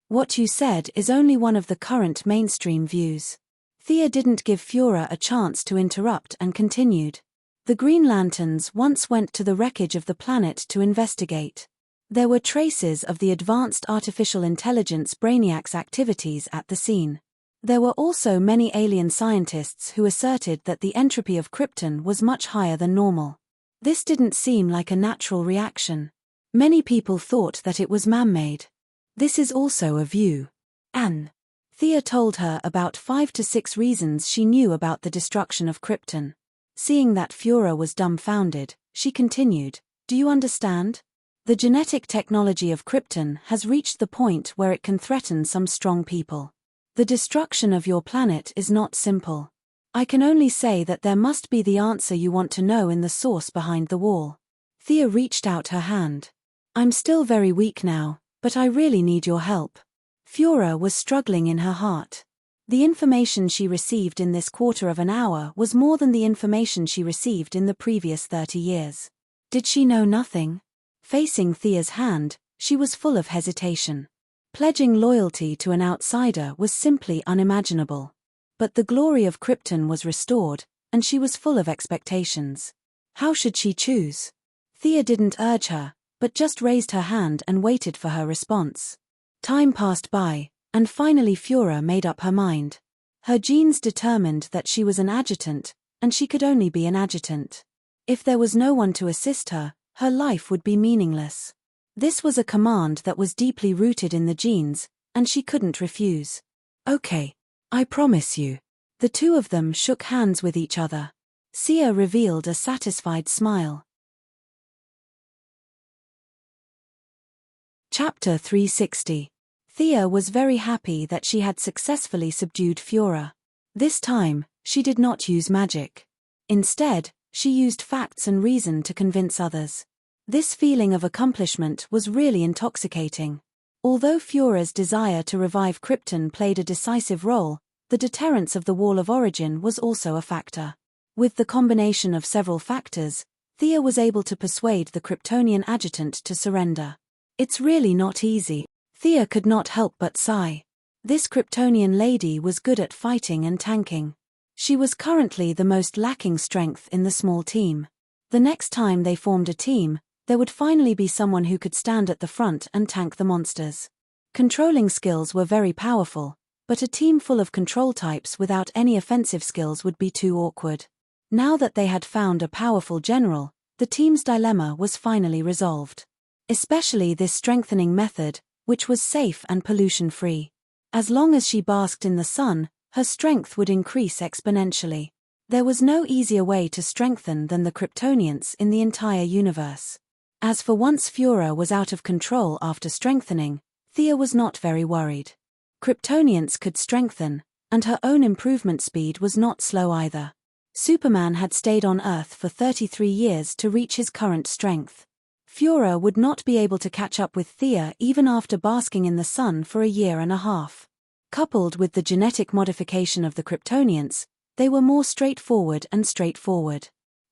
What you said is only one of the current mainstream views. Thea didn't give Fiora a chance to interrupt and continued. The Green Lanterns once went to the wreckage of the planet to investigate. There were traces of the advanced artificial intelligence Brainiac's activities at the scene. There were also many alien scientists who asserted that the entropy of Krypton was much higher than normal. This didn't seem like a natural reaction. Many people thought that it was man-made. This is also a view. Thea told her about 5 to 6 reasons she knew about the destruction of Krypton. Seeing that Fiora was dumbfounded, she continued, "Do you understand? The genetic technology of Krypton has reached the point where it can threaten some strong people. The destruction of your planet is not simple. I can only say that there must be the answer you want to know in the source behind the wall." Thea reached out her hand. "I'm still very weak now, but I really need your help." Fiora was struggling in her heart. The information she received in this quarter of an hour was more than the information she received in the previous 30 years. Did she know nothing? Facing Thea's hand, she was full of hesitation. Pledging loyalty to an outsider was simply unimaginable. But the glory of Krypton was restored, and she was full of expectations. How should she choose? Thea didn't urge her, but just raised her hand and waited for her response. Time passed by, and finally Fiora made up her mind. Her genes determined that she was an adjutant, and she could only be an adjutant. If there was no one to assist her, her life would be meaningless. This was a command that was deeply rooted in the genes, and she couldn't refuse. "Okay, I promise you." The two of them shook hands with each other. Sia revealed a satisfied smile. Chapter 360. Thea was very happy that she had successfully subdued Fiora. This time, she did not use magic. Instead, she used facts and reason to convince others. This feeling of accomplishment was really intoxicating. Although Fiora's desire to revive Krypton played a decisive role, the deterrence of the Wall of Origin was also a factor. With the combination of several factors, Thea was able to persuade the Kryptonian adjutant to surrender. It's really not easy. Thea could not help but sigh. This Kryptonian lady was good at fighting and tanking. She was currently the most lacking strength in the small team. The next time they formed a team, there would finally be someone who could stand at the front and tank the monsters. Controlling skills were very powerful, but a team full of control types without any offensive skills would be too awkward. Now that they had found a powerful general, the team's dilemma was finally resolved. Especially this strengthening method, which was safe and pollution-free. As long as she basked in the sun, her strength would increase exponentially. There was no easier way to strengthen than the Kryptonians in the entire universe. As for once Fiora was out of control after strengthening, Thea was not very worried. Kryptonians could strengthen, and her own improvement speed was not slow either. Superman had stayed on Earth for 33 years to reach his current strength. Fiora would not be able to catch up with Thea even after basking in the sun for a year and a half. Coupled with the genetic modification of the Kryptonians, they were more straightforward.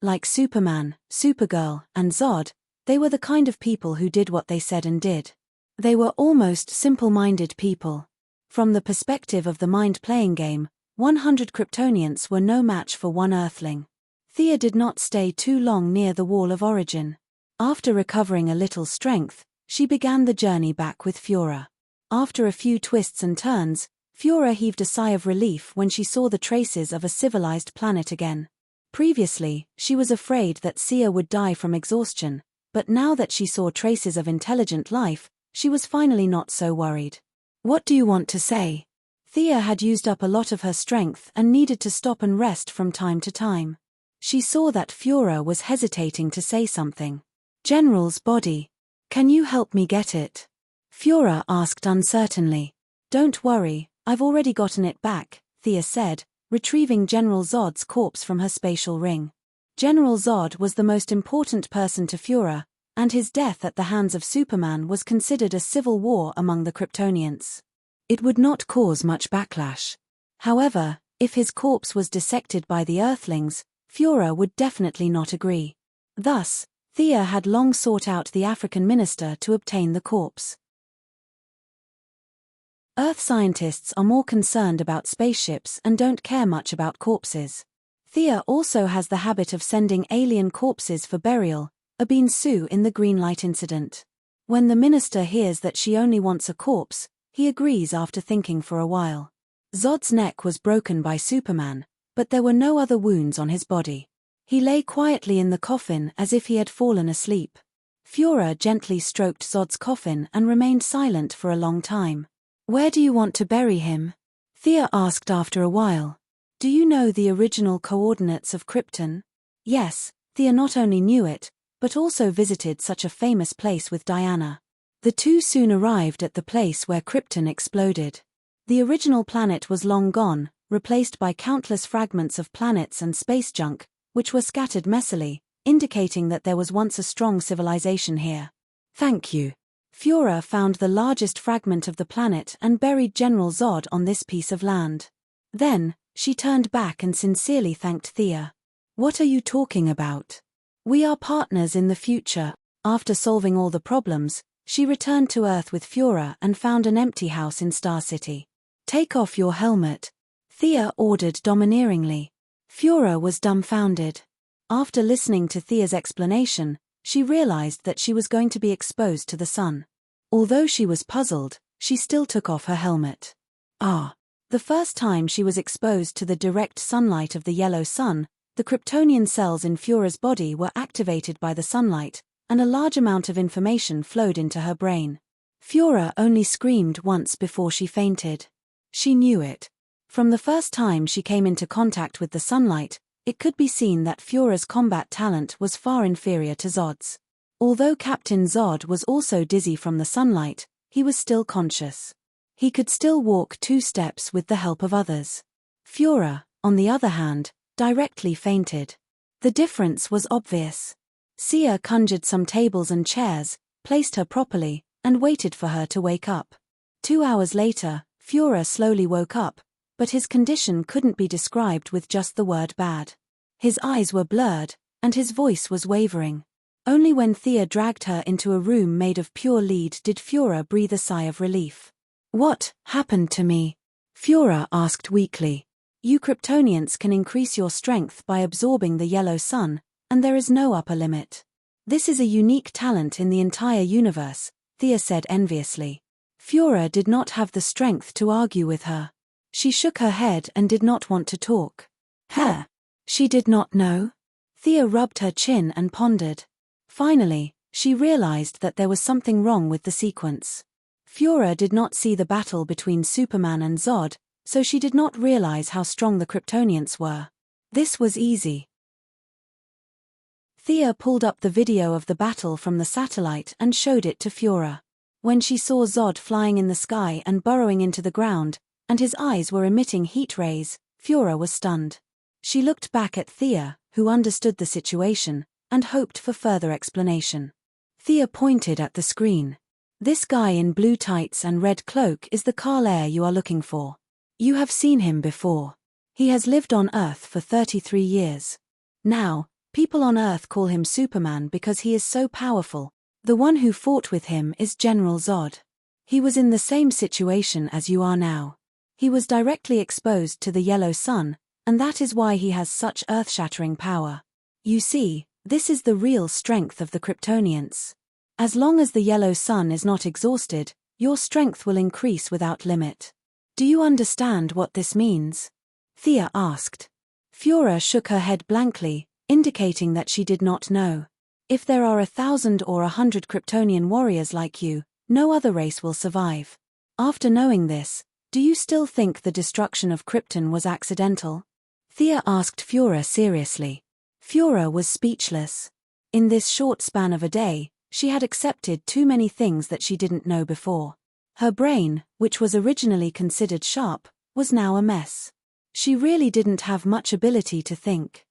Like Superman, Supergirl, and Zod, they were the kind of people who did what they said and did. They were almost simple-minded people. From the perspective of the mind-playing game, 100 Kryptonians were no match for one Earthling. Thea did not stay too long near the Wall of Origin. After recovering a little strength, she began the journey back with Fiora. After a few twists and turns, Fiora heaved a sigh of relief when she saw the traces of a civilized planet again. Previously, she was afraid that Sia would die from exhaustion, but now that she saw traces of intelligent life, she was finally not so worried. "What do you want to say?" Thea had used up a lot of her strength and needed to stop and rest from time to time. She saw that Fiora was hesitating to say something. "General's body. Can you help me get it?" Fiora asked uncertainly. "Don't worry, I've already gotten it back," Thea said, retrieving General Zod's corpse from her spatial ring. General Zod was the most important person to Fiora, and his death at the hands of Superman was considered a civil war among the Kryptonians. It would not cause much backlash. However, if his corpse was dissected by the Earthlings, Fiora would definitely not agree. Thus, Thea had long sought out the African minister to obtain the corpse. Earth scientists are more concerned about spaceships and don't care much about corpses. Thea also has the habit of sending alien corpses for burial, a Bean Sue in the green light incident. When the minister hears that she only wants a corpse, he agrees after thinking for a while. Zod's neck was broken by Superman, but there were no other wounds on his body. He lay quietly in the coffin as if he had fallen asleep. Fiora gently stroked Zod's coffin and remained silent for a long time. "Where do you want to bury him?" Thea asked after a while. "Do you know the original coordinates of Krypton?" Yes, Thea not only knew it, but also visited such a famous place with Diana. The two soon arrived at the place where Krypton exploded. The original planet was long gone, replaced by countless fragments of planets and space junk, which were scattered messily, indicating that there was once a strong civilization here. "Thank you." Fiora found the largest fragment of the planet and buried General Zod on this piece of land. Then, she turned back and sincerely thanked Thea. "What are you talking about? We are partners in the future." After solving all the problems, she returned to Earth with Fiora and found an empty house in Star City. "Take off your helmet," Thea ordered domineeringly. Fiora was dumbfounded. After listening to Thea's explanation, she realized that she was going to be exposed to the sun. Although she was puzzled, she still took off her helmet. The first time she was exposed to the direct sunlight of the yellow sun, the Kryptonian cells in Fiora's body were activated by the sunlight, and a large amount of information flowed into her brain. Fiora only screamed once before she fainted. She knew it. From the first time she came into contact with the sunlight, it could be seen that Fiora's combat talent was far inferior to Zod's. Although Captain Zod was also dizzy from the sunlight, he was still conscious. He could still walk 2 steps with the help of others. Fiora, on the other hand, directly fainted. The difference was obvious. Sia conjured some tables and chairs, placed her properly, and waited for her to wake up. 2 hours later, Fiora slowly woke up, but his condition couldn't be described with just the word bad. His eyes were blurred, and his voice was wavering. Only when Thea dragged her into a room made of pure lead did Fiora breathe a sigh of relief. "What happened to me?" Fiora asked weakly. "You Kryptonians can increase your strength by absorbing the yellow sun, and there is no upper limit. This is a unique talent in the entire universe," Thea said enviously. Fiora did not have the strength to argue with her. She shook her head and did not want to talk. She did not know? Thea rubbed her chin and pondered. Finally, she realized that there was something wrong with the sequence. Fiora did not see the battle between Superman and Zod, so she did not realize how strong the Kryptonians were. This was easy. Thea pulled up the video of the battle from the satellite and showed it to Fiora. When she saw Zod flying in the sky and burrowing into the ground, and his eyes were emitting heat rays, Fiora was stunned. She looked back at Thea, who understood the situation, and hoped for further explanation. Thea pointed at the screen. "This guy in blue tights and red cloak is the Kal-El you are looking for. You have seen him before. He has lived on Earth for 33 years. Now, people on Earth call him Superman because he is so powerful. The one who fought with him is General Zod. He was in the same situation as you are now. He was directly exposed to the yellow sun, and that is why he has such earth-shattering power. You see, this is the real strength of the Kryptonians. As long as the yellow sun is not exhausted, your strength will increase without limit. Do you understand what this means?" Thea asked. Fiora shook her head blankly, indicating that she did not know. "If there are 1,000 or 100 Kryptonian warriors like you, no other race will survive. After knowing this, do you still think the destruction of Krypton was accidental?" Thea asked Fiora seriously. Fiora was speechless. In this short span of a day, she had accepted too many things that she didn't know before. Her brain, which was originally considered sharp, was now a mess. She really didn't have much ability to think.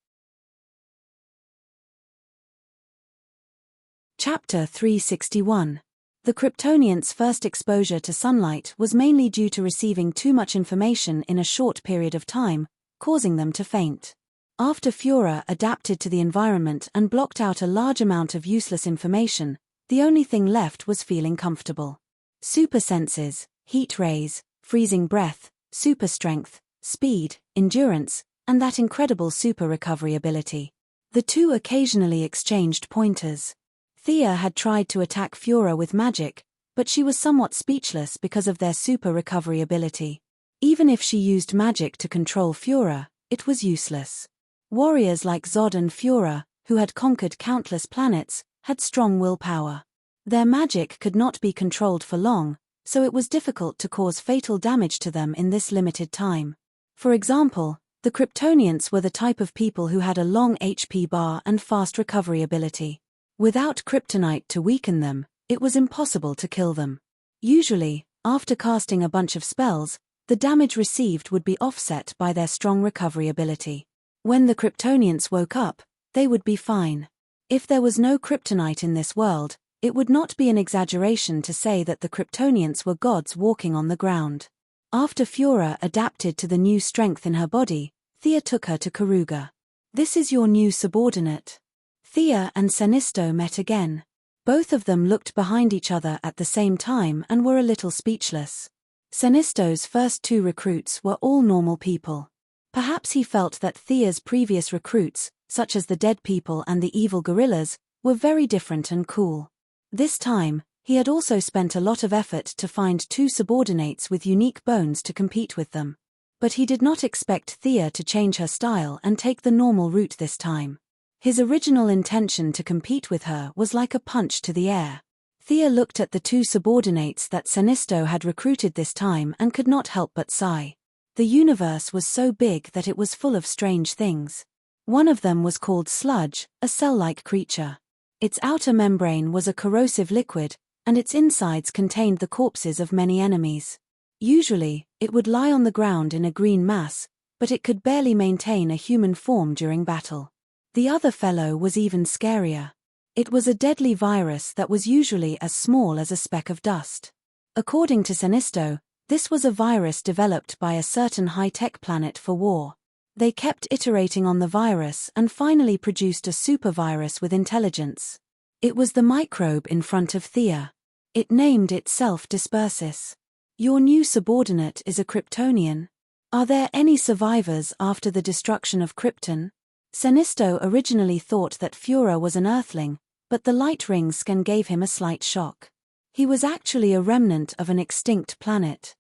Chapter 361. The Kryptonians' first exposure to sunlight was mainly due to receiving too much information in a short period of time, causing them to faint. After Fura adapted to the environment and blocked out a large amount of useless information, the only thing left was feeling comfortable. Super senses, heat rays, freezing breath, super strength, speed, endurance, and that incredible super recovery ability. The two occasionally exchanged pointers. Thea had tried to attack Fura with magic, but she was somewhat speechless because of their super recovery ability. Even if she used magic to control Fura, it was useless. Warriors like Zod and Fura, who had conquered countless planets, had strong willpower. Their magic could not be controlled for long, so it was difficult to cause fatal damage to them in this limited time. For example, the Kryptonians were the type of people who had a long HP bar and fast recovery ability. Without kryptonite to weaken them, it was impossible to kill them. Usually, after casting a bunch of spells, the damage received would be offset by their strong recovery ability. When the Kryptonians woke up, they would be fine. If there was no kryptonite in this world, it would not be an exaggeration to say that the Kryptonians were gods walking on the ground. After Fura adapted to the new strength in her body, Thea took her to Karuga. "This is your new subordinate." Thea and Senisto met again. Both of them looked behind each other at the same time and were a little speechless. Senisto's first two recruits were all normal people. Perhaps he felt that Thea's previous recruits, such as the dead people and the evil gorillas, were very different and cool. This time, he had also spent a lot of effort to find two subordinates with unique bones to compete with them. But he did not expect Thea to change her style and take the normal route this time. His original intention to compete with her was like a punch to the air. Thea looked at the two subordinates that Senisto had recruited this time and could not help but sigh. The universe was so big that it was full of strange things. One of them was called sludge, a cell-like creature. Its outer membrane was a corrosive liquid, and its insides contained the corpses of many enemies. Usually, it would lie on the ground in a green mass, but it could barely maintain a human form during battle. The other fellow was even scarier. It was a deadly virus that was usually as small as a speck of dust. According to Senisto, this was a virus developed by a certain high-tech planet for war. They kept iterating on the virus and finally produced a supervirus with intelligence. It was the microbe in front of Thea. It named itself Dispersis. "Your new subordinate is a Kryptonian. Are there any survivors after the destruction of Krypton?" Senisto originally thought that Fura was an Earthling, but the light ring scan gave him a slight shock. He was actually a remnant of an extinct planet.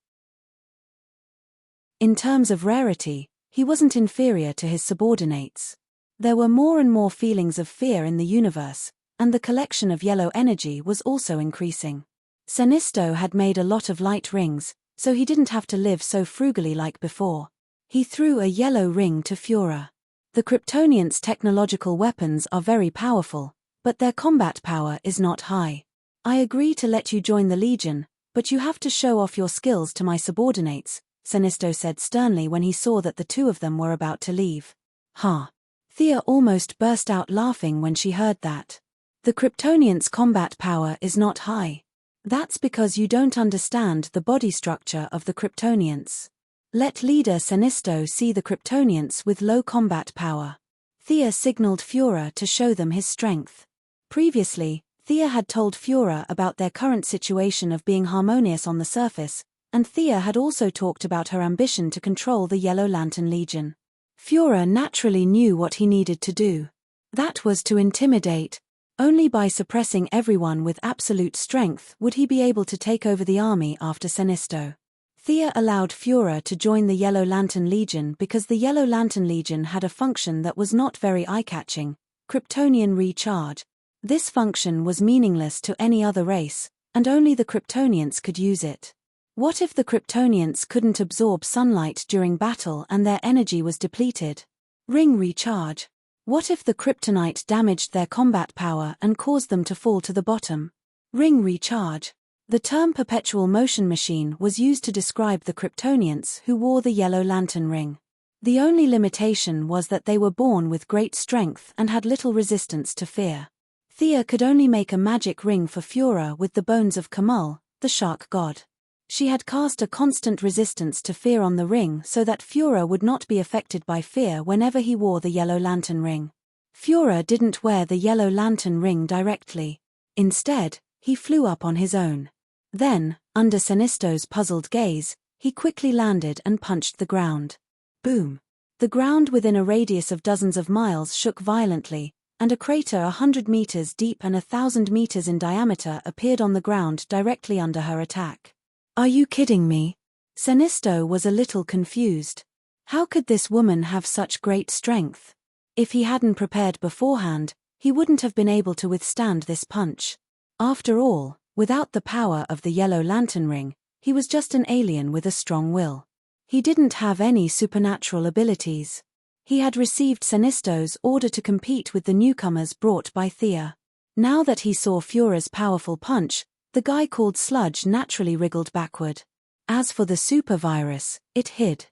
In terms of rarity, he wasn't inferior to his subordinates. There were more and more feelings of fear in the universe, and the collection of yellow energy was also increasing. Senisto had made a lot of light rings, so he didn't have to live so frugally like before. He threw a yellow ring to Fura. The Kryptonians' technological weapons are very powerful, but their combat power is not high. "I agree to let you join the Legion, but you have to show off your skills to my subordinates," Senisto said sternly when he saw that the two of them were about to leave. "Huh." Thea almost burst out laughing when she heard that. "The Kryptonians' combat power is not high. That's because you don't understand the body structure of the Kryptonians. Let leader Senisto see the Kryptonians with low combat power." Thea signaled Fura to show them his strength. Previously, Thea had told Fura about their current situation of being harmonious on the surface, and Thea had also talked about her ambition to control the Yellow Lantern Legion. Fura naturally knew what he needed to do. That was to intimidate. Only by suppressing everyone with absolute strength would he be able to take over the army after Senisto. Thea allowed Fura to join the Yellow Lantern Legion because the Yellow Lantern Legion had a function that was not very eye-catching: Kryptonian recharge. This function was meaningless to any other race, and only the Kryptonians could use it. What if the Kryptonians couldn't absorb sunlight during battle and their energy was depleted? Ring recharge. What if the kryptonite damaged their combat power and caused them to fall to the bottom? Ring recharge. The term perpetual motion machine was used to describe the Kryptonians who wore the Yellow Lantern ring. The only limitation was that they were born with great strength and had little resistance to fear. Thea could only make a magic ring for Fura with the bones of Kamul, the shark god. She had cast a constant resistance to fear on the ring so that Fura would not be affected by fear whenever he wore the yellow lantern ring. Fura didn't wear the yellow lantern ring directly. Instead, he flew up on his own. Then, under Senisto's puzzled gaze, he quickly landed and punched the ground. Boom! The ground within a radius of dozens of miles shook violently, and a crater 100 meters deep and 1,000 meters in diameter appeared on the ground directly under her attack. Are you kidding me? Senisto was a little confused. How could this woman have such great strength? If he hadn't prepared beforehand, he wouldn't have been able to withstand this punch. After all, without the power of the yellow lantern ring, he was just an alien with a strong will. He didn't have any supernatural abilities. He had received Senisto's order to compete with the newcomers brought by Thea. Now that he saw Fura's powerful punch, the guy called Sludge naturally wriggled backward. As for the super virus, it hid.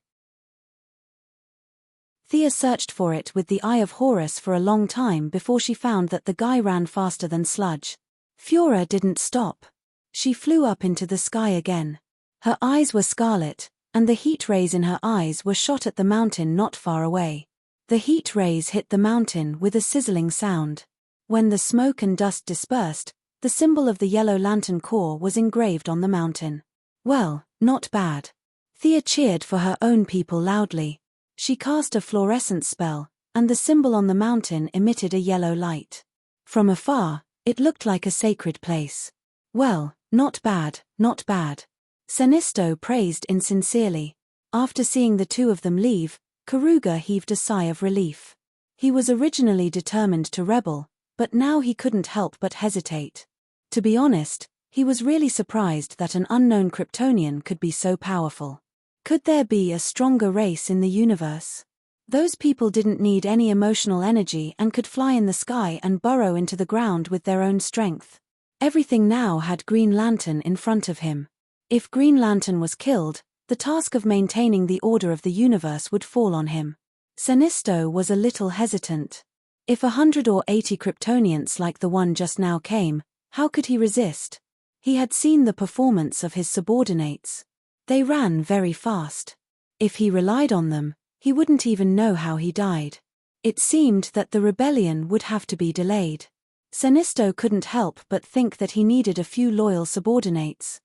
Thea searched for it with the Eye of Horus for a long time before she found that the guy ran faster than Sludge. Fura didn't stop. She flew up into the sky again. Her eyes were scarlet, and the heat rays in her eyes were shot at the mountain not far away. The heat rays hit the mountain with a sizzling sound. When the smoke and dust dispersed, the symbol of the Yellow Lantern Corps was engraved on the mountain. Well, not bad. Thea cheered for her own people loudly. She cast a fluorescent spell, and the symbol on the mountain emitted a yellow light. From afar, it looked like a sacred place. Well, not bad, not bad. Senisto praised insincerely. After seeing the two of them leave, Karuga heaved a sigh of relief. He was originally determined to rebel, but now he couldn't help but hesitate. To be honest, he was really surprised that an unknown Kryptonian could be so powerful. Could there be a stronger race in the universe? Those people didn't need any emotional energy and could fly in the sky and burrow into the ground with their own strength. Everything now had Green Lantern in front of him. If Green Lantern was killed, the task of maintaining the order of the universe would fall on him. Senisto was a little hesitant. If 100 or 80 Kryptonians like the one just now came, how could he resist? He had seen the performance of his subordinates. They ran very fast. If he relied on them, he wouldn't even know how he died. It seemed that the rebellion would have to be delayed. Senisto couldn't help but think that he needed a few loyal subordinates.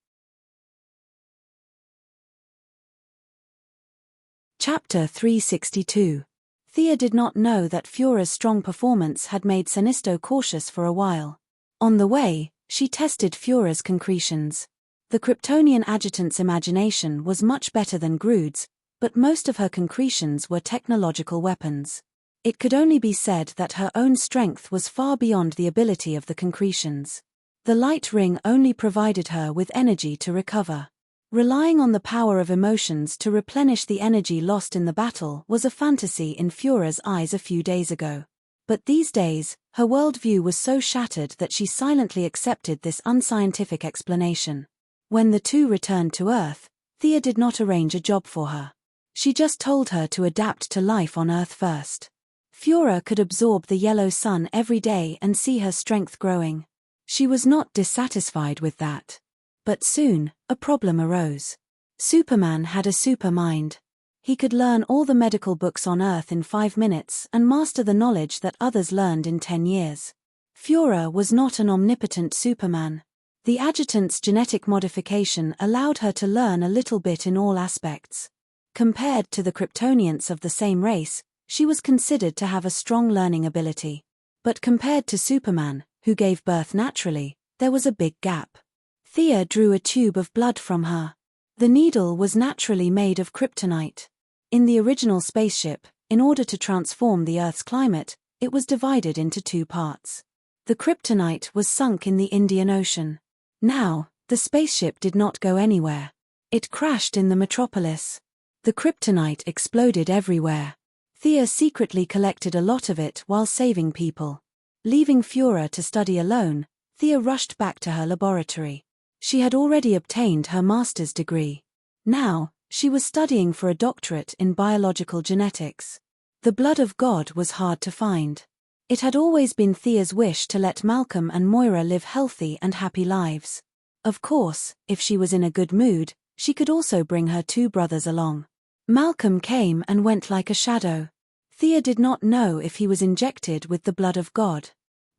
Chapter 362. Thea did not know that Fura's strong performance had made Senisto cautious for a while. On the way, she tested Fura's concretions. The Kryptonian adjutant's imagination was much better than Grood's, but most of her concretions were technological weapons. It could only be said that her own strength was far beyond the ability of the concretions. The light ring only provided her with energy to recover. Relying on the power of emotions to replenish the energy lost in the battle was a fantasy in Fura's eyes a few days ago. But these days, her worldview was so shattered that she silently accepted this unscientific explanation. When the two returned to Earth, Thea did not arrange a job for her. She just told her to adapt to life on Earth first. Fura could absorb the yellow sun every day and see her strength growing. She was not dissatisfied with that. But soon, a problem arose. Superman had a super mind. He could learn all the medical books on Earth in 5 minutes and master the knowledge that others learned in 10 years. Fura was not an omnipotent Superman. The adjutant's genetic modification allowed her to learn a little bit in all aspects. Compared to the Kryptonians of the same race, she was considered to have a strong learning ability. But compared to Superman, who gave birth naturally, there was a big gap. Thea drew a tube of blood from her. The needle was naturally made of kryptonite. In the original spaceship, in order to transform the Earth's climate, it was divided into 2 parts. The kryptonite was sunk in the Indian Ocean. Now, the spaceship did not go anywhere. It crashed in the metropolis. The kryptonite exploded everywhere. Thea secretly collected a lot of it while saving people. Leaving Fura to study alone, Thea rushed back to her laboratory. She had already obtained her master's degree. Now, she was studying for a doctorate in biological genetics. The blood of God was hard to find. It had always been Thea's wish to let Malcolm and Moira live healthy and happy lives. Of course, if she was in a good mood, she could also bring her two brothers along. Malcolm came and went like a shadow. Thea did not know if he was injected with the blood of God.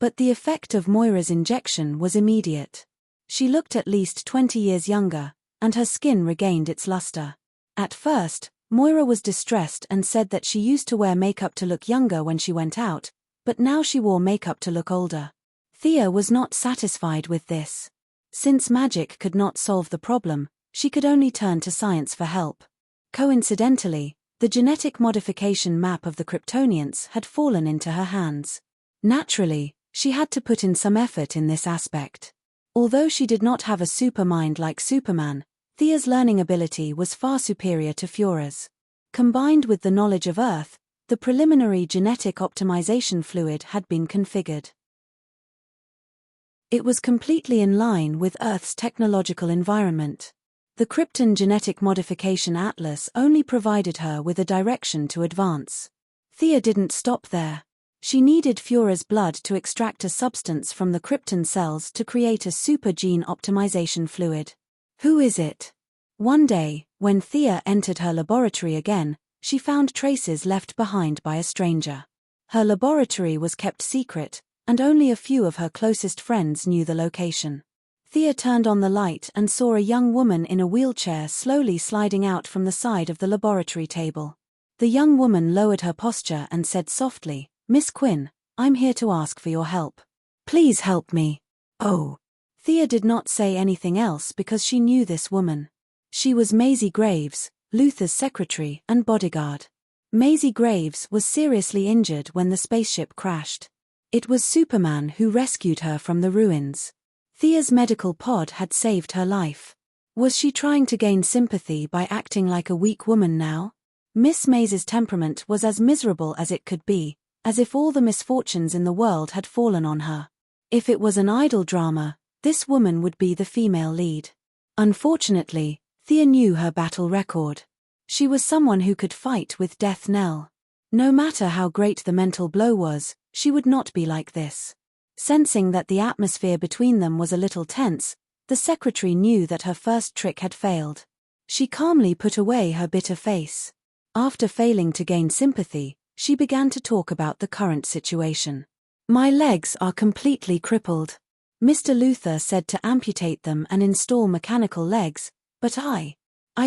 But the effect of Moira's injection was immediate. She looked at least 20 years younger, and her skin regained its luster. At first, Moira was distressed and said that she used to wear makeup to look younger when she went out, but now she wore makeup to look older. Thea was not satisfied with this. Since magic could not solve the problem, she could only turn to science for help. Coincidentally, the genetic modification map of the Kryptonians had fallen into her hands. Naturally, she had to put in some effort in this aspect. Although she did not have a super mind like Superman, Thea's learning ability was far superior to Fiora's. Combined with the knowledge of Earth, the preliminary genetic optimization fluid had been configured. It was completely in line with Earth's technological environment. The Krypton Genetic Modification Atlas only provided her with a direction to advance. Thea didn't stop there. She needed Fiora's blood to extract a substance from the Krypton cells to create a super gene optimization fluid. Who is it? One day, when Thea entered her laboratory again, she found traces left behind by a stranger. Her laboratory was kept secret, and only a few of her closest friends knew the location. Thea turned on the light and saw a young woman in a wheelchair slowly sliding out from the side of the laboratory table. The young woman lowered her posture and said softly, "Miss Quinn, I'm here to ask for your help. Please help me." Oh. Thea did not say anything else because she knew this woman. She was Maisie Graves, Luther's secretary and bodyguard. Maisie Graves was seriously injured when the spaceship crashed. It was Superman who rescued her from the ruins. Thea's medical pod had saved her life. Was she trying to gain sympathy by acting like a weak woman now? Miss Maisie's temperament was as miserable as it could be, as if all the misfortunes in the world had fallen on her. If it was an idol drama, this woman would be the female lead. Unfortunately, Thea knew her battle record. She was someone who could fight with death knell. No matter how great the mental blow was, she would not be like this. Sensing that the atmosphere between them was a little tense, the secretary knew that her first trick had failed. She calmly put away her bitter face. After failing to gain sympathy, she began to talk about the current situation. "My legs are completely crippled. Mr. Luther said to amputate them and install mechanical legs, but I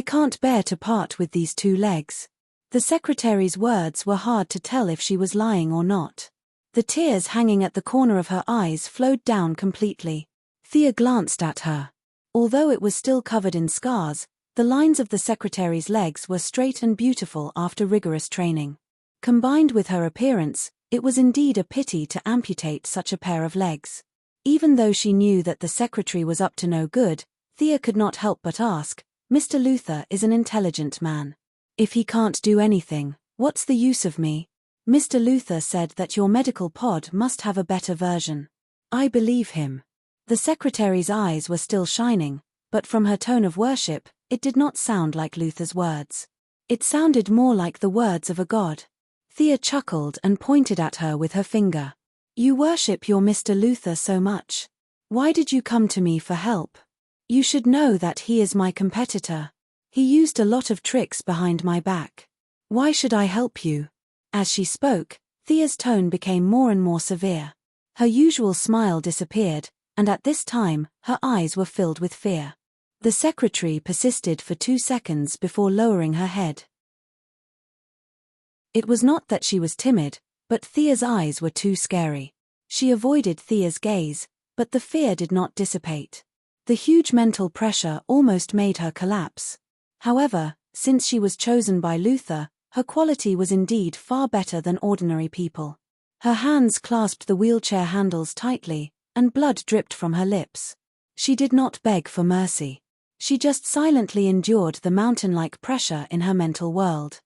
can't bear to part with these two legs." The secretary's words were hard to tell if she was lying or not. The tears hanging at the corner of her eyes flowed down completely. Thea glanced at her. Although it was still covered in scars, the lines of the secretary's legs were straight and beautiful after rigorous training. Combined with her appearance, it was indeed a pity to amputate such a pair of legs. Even though she knew that the secretary was up to no good, Thea could not help but ask, "Mr. Luther is an intelligent man. If he can't do anything, what's the use of me? Mr. Luther said that your medical pod must have a better version. I believe him." The secretary's eyes were still shining, but from her tone of worship, it did not sound like Luther's words. It sounded more like the words of a god. Thea chuckled and pointed at her with her finger. "You worship your Mr. Luther so much. Why did you come to me for help? You should know that he is my competitor. He used a lot of tricks behind my back. Why should I help you?" As she spoke, Thea's tone became more and more severe. Her usual smile disappeared, and at this time, her eyes were filled with fear. The secretary persisted for 2 seconds before lowering her head. It was not that she was timid, but Thea's eyes were too scary. She avoided Thea's gaze, but the fear did not dissipate. The huge mental pressure almost made her collapse. However, since she was chosen by Luther, her quality was indeed far better than ordinary people. Her hands clasped the wheelchair handles tightly, and blood dripped from her lips. She did not beg for mercy. She just silently endured the mountain-like pressure in her mental world.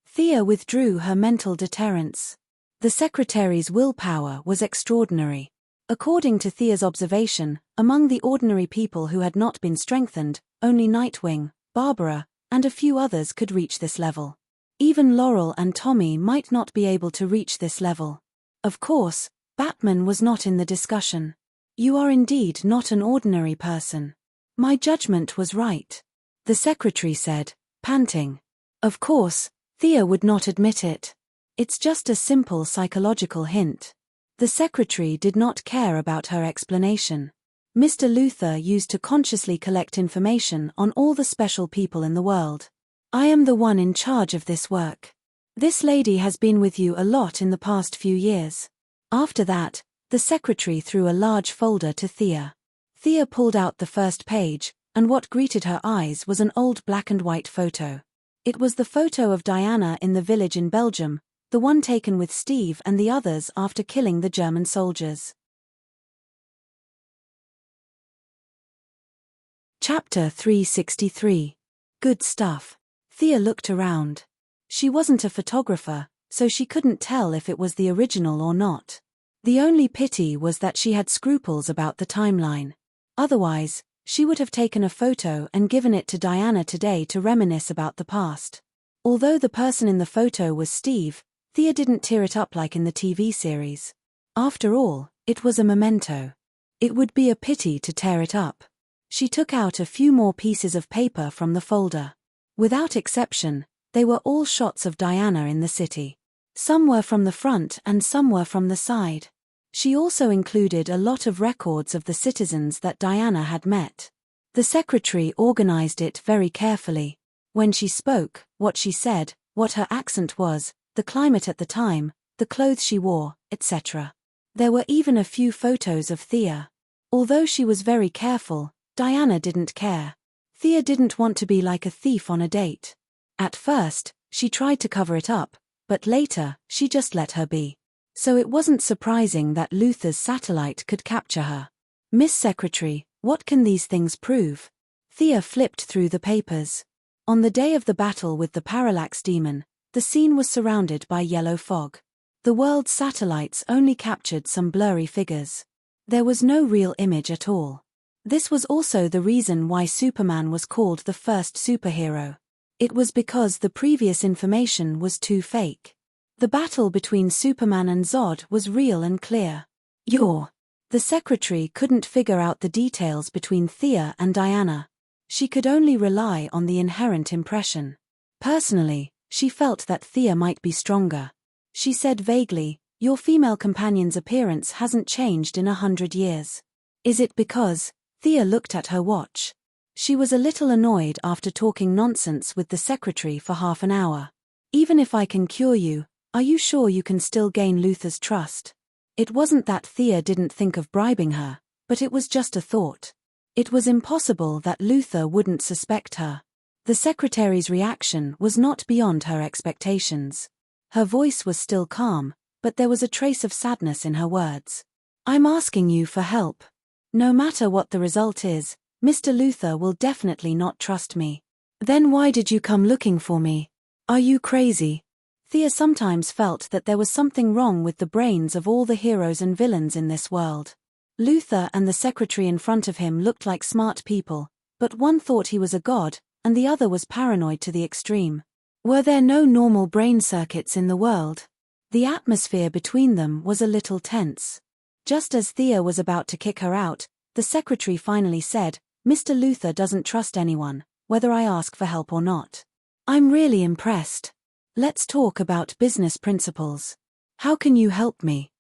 Thea withdrew her mental deterrence. The secretary's willpower was extraordinary. According to Thea's observation, among the ordinary people who had not been strengthened, only Nightwing, Barbara, and a few others could reach this level. Even Laurel and Tommy might not be able to reach this level. Of course, Batman was not in the discussion. You are indeed not an ordinary person. My judgment was right, the secretary said, panting. Of course, Thea would not admit it. It's just a simple psychological hint. The secretary did not care about her explanation. Mr. Luther used to consciously collect information on all the special people in the world. I am the one in charge of this work. This lady has been with you a lot in the past few years. After that, the secretary threw a large folder to Thea. Thea pulled out the first page, and what greeted her eyes was an old black and white photo. It was the photo of Diana in the village in Belgium, the one taken with Steve and the others after killing the German soldiers. Chapter 363. Good stuff. Thea looked around. She wasn't a photographer, so she couldn't tell if it was the original or not. The only pity was that she had scruples about the timeline. Otherwise, she would have taken a photo and given it to Diana today to reminisce about the past. Although the person in the photo was Steve, Thea didn't tear it up like in the TV series. After all, it was a memento. It would be a pity to tear it up. She took out a few more pieces of paper from the folder. Without exception, they were all shots of Diana in the city. Some were from the front and some were from the side. She also included a lot of records of the citizens that Diana had met. The secretary organized it very carefully. When she spoke, what she said, what her accent was, the climate at the time, the clothes she wore, etc. There were even a few photos of Thea. Although she was very careful, Diana didn't care. Thea didn't want to be like a thief on a date. At first, she tried to cover it up, but later, she just let her be. So it wasn't surprising that Luther's satellite could capture her. Miss Secretary, what can these things prove? Thea flipped through the papers. On the day of the battle with the parallax demon, the scene was surrounded by yellow fog. The world's satellites only captured some blurry figures. There was no real image at all. This was also the reason why Superman was called the first superhero. It was because the previous information was too fake. The battle between Superman and Zod was real and clear. The secretary couldn't figure out the details between Thea and Diana. She could only rely on the inherent impression. Personally, she felt that Thea might be stronger. She said vaguely, "Your female companion's appearance hasn't changed in 100 years. Is it because..." Thea looked at her watch. She was a little annoyed after talking nonsense with the secretary for half an hour. Even if I can cure you, are you sure you can still gain Luther's trust? It wasn't that Thea didn't think of bribing her, but it was just a thought. It was impossible that Luther wouldn't suspect her. The secretary's reaction was not beyond her expectations. Her voice was still calm, but there was a trace of sadness in her words. I'm asking you for help. No matter what the result is, Mr. Luther will definitely not trust me. Then why did you come looking for me? Are you crazy? Thea sometimes felt that there was something wrong with the brains of all the heroes and villains in this world. Luther and the secretary in front of him looked like smart people, but one thought he was a god, and the other was paranoid to the extreme. Were there no normal brain circuits in the world? The atmosphere between them was a little tense. Just as Thea was about to kick her out, the secretary finally said, "Mr. Luther doesn't trust anyone, whether I ask for help or not. I'm really impressed. Let's talk about business principles. How can you help me?"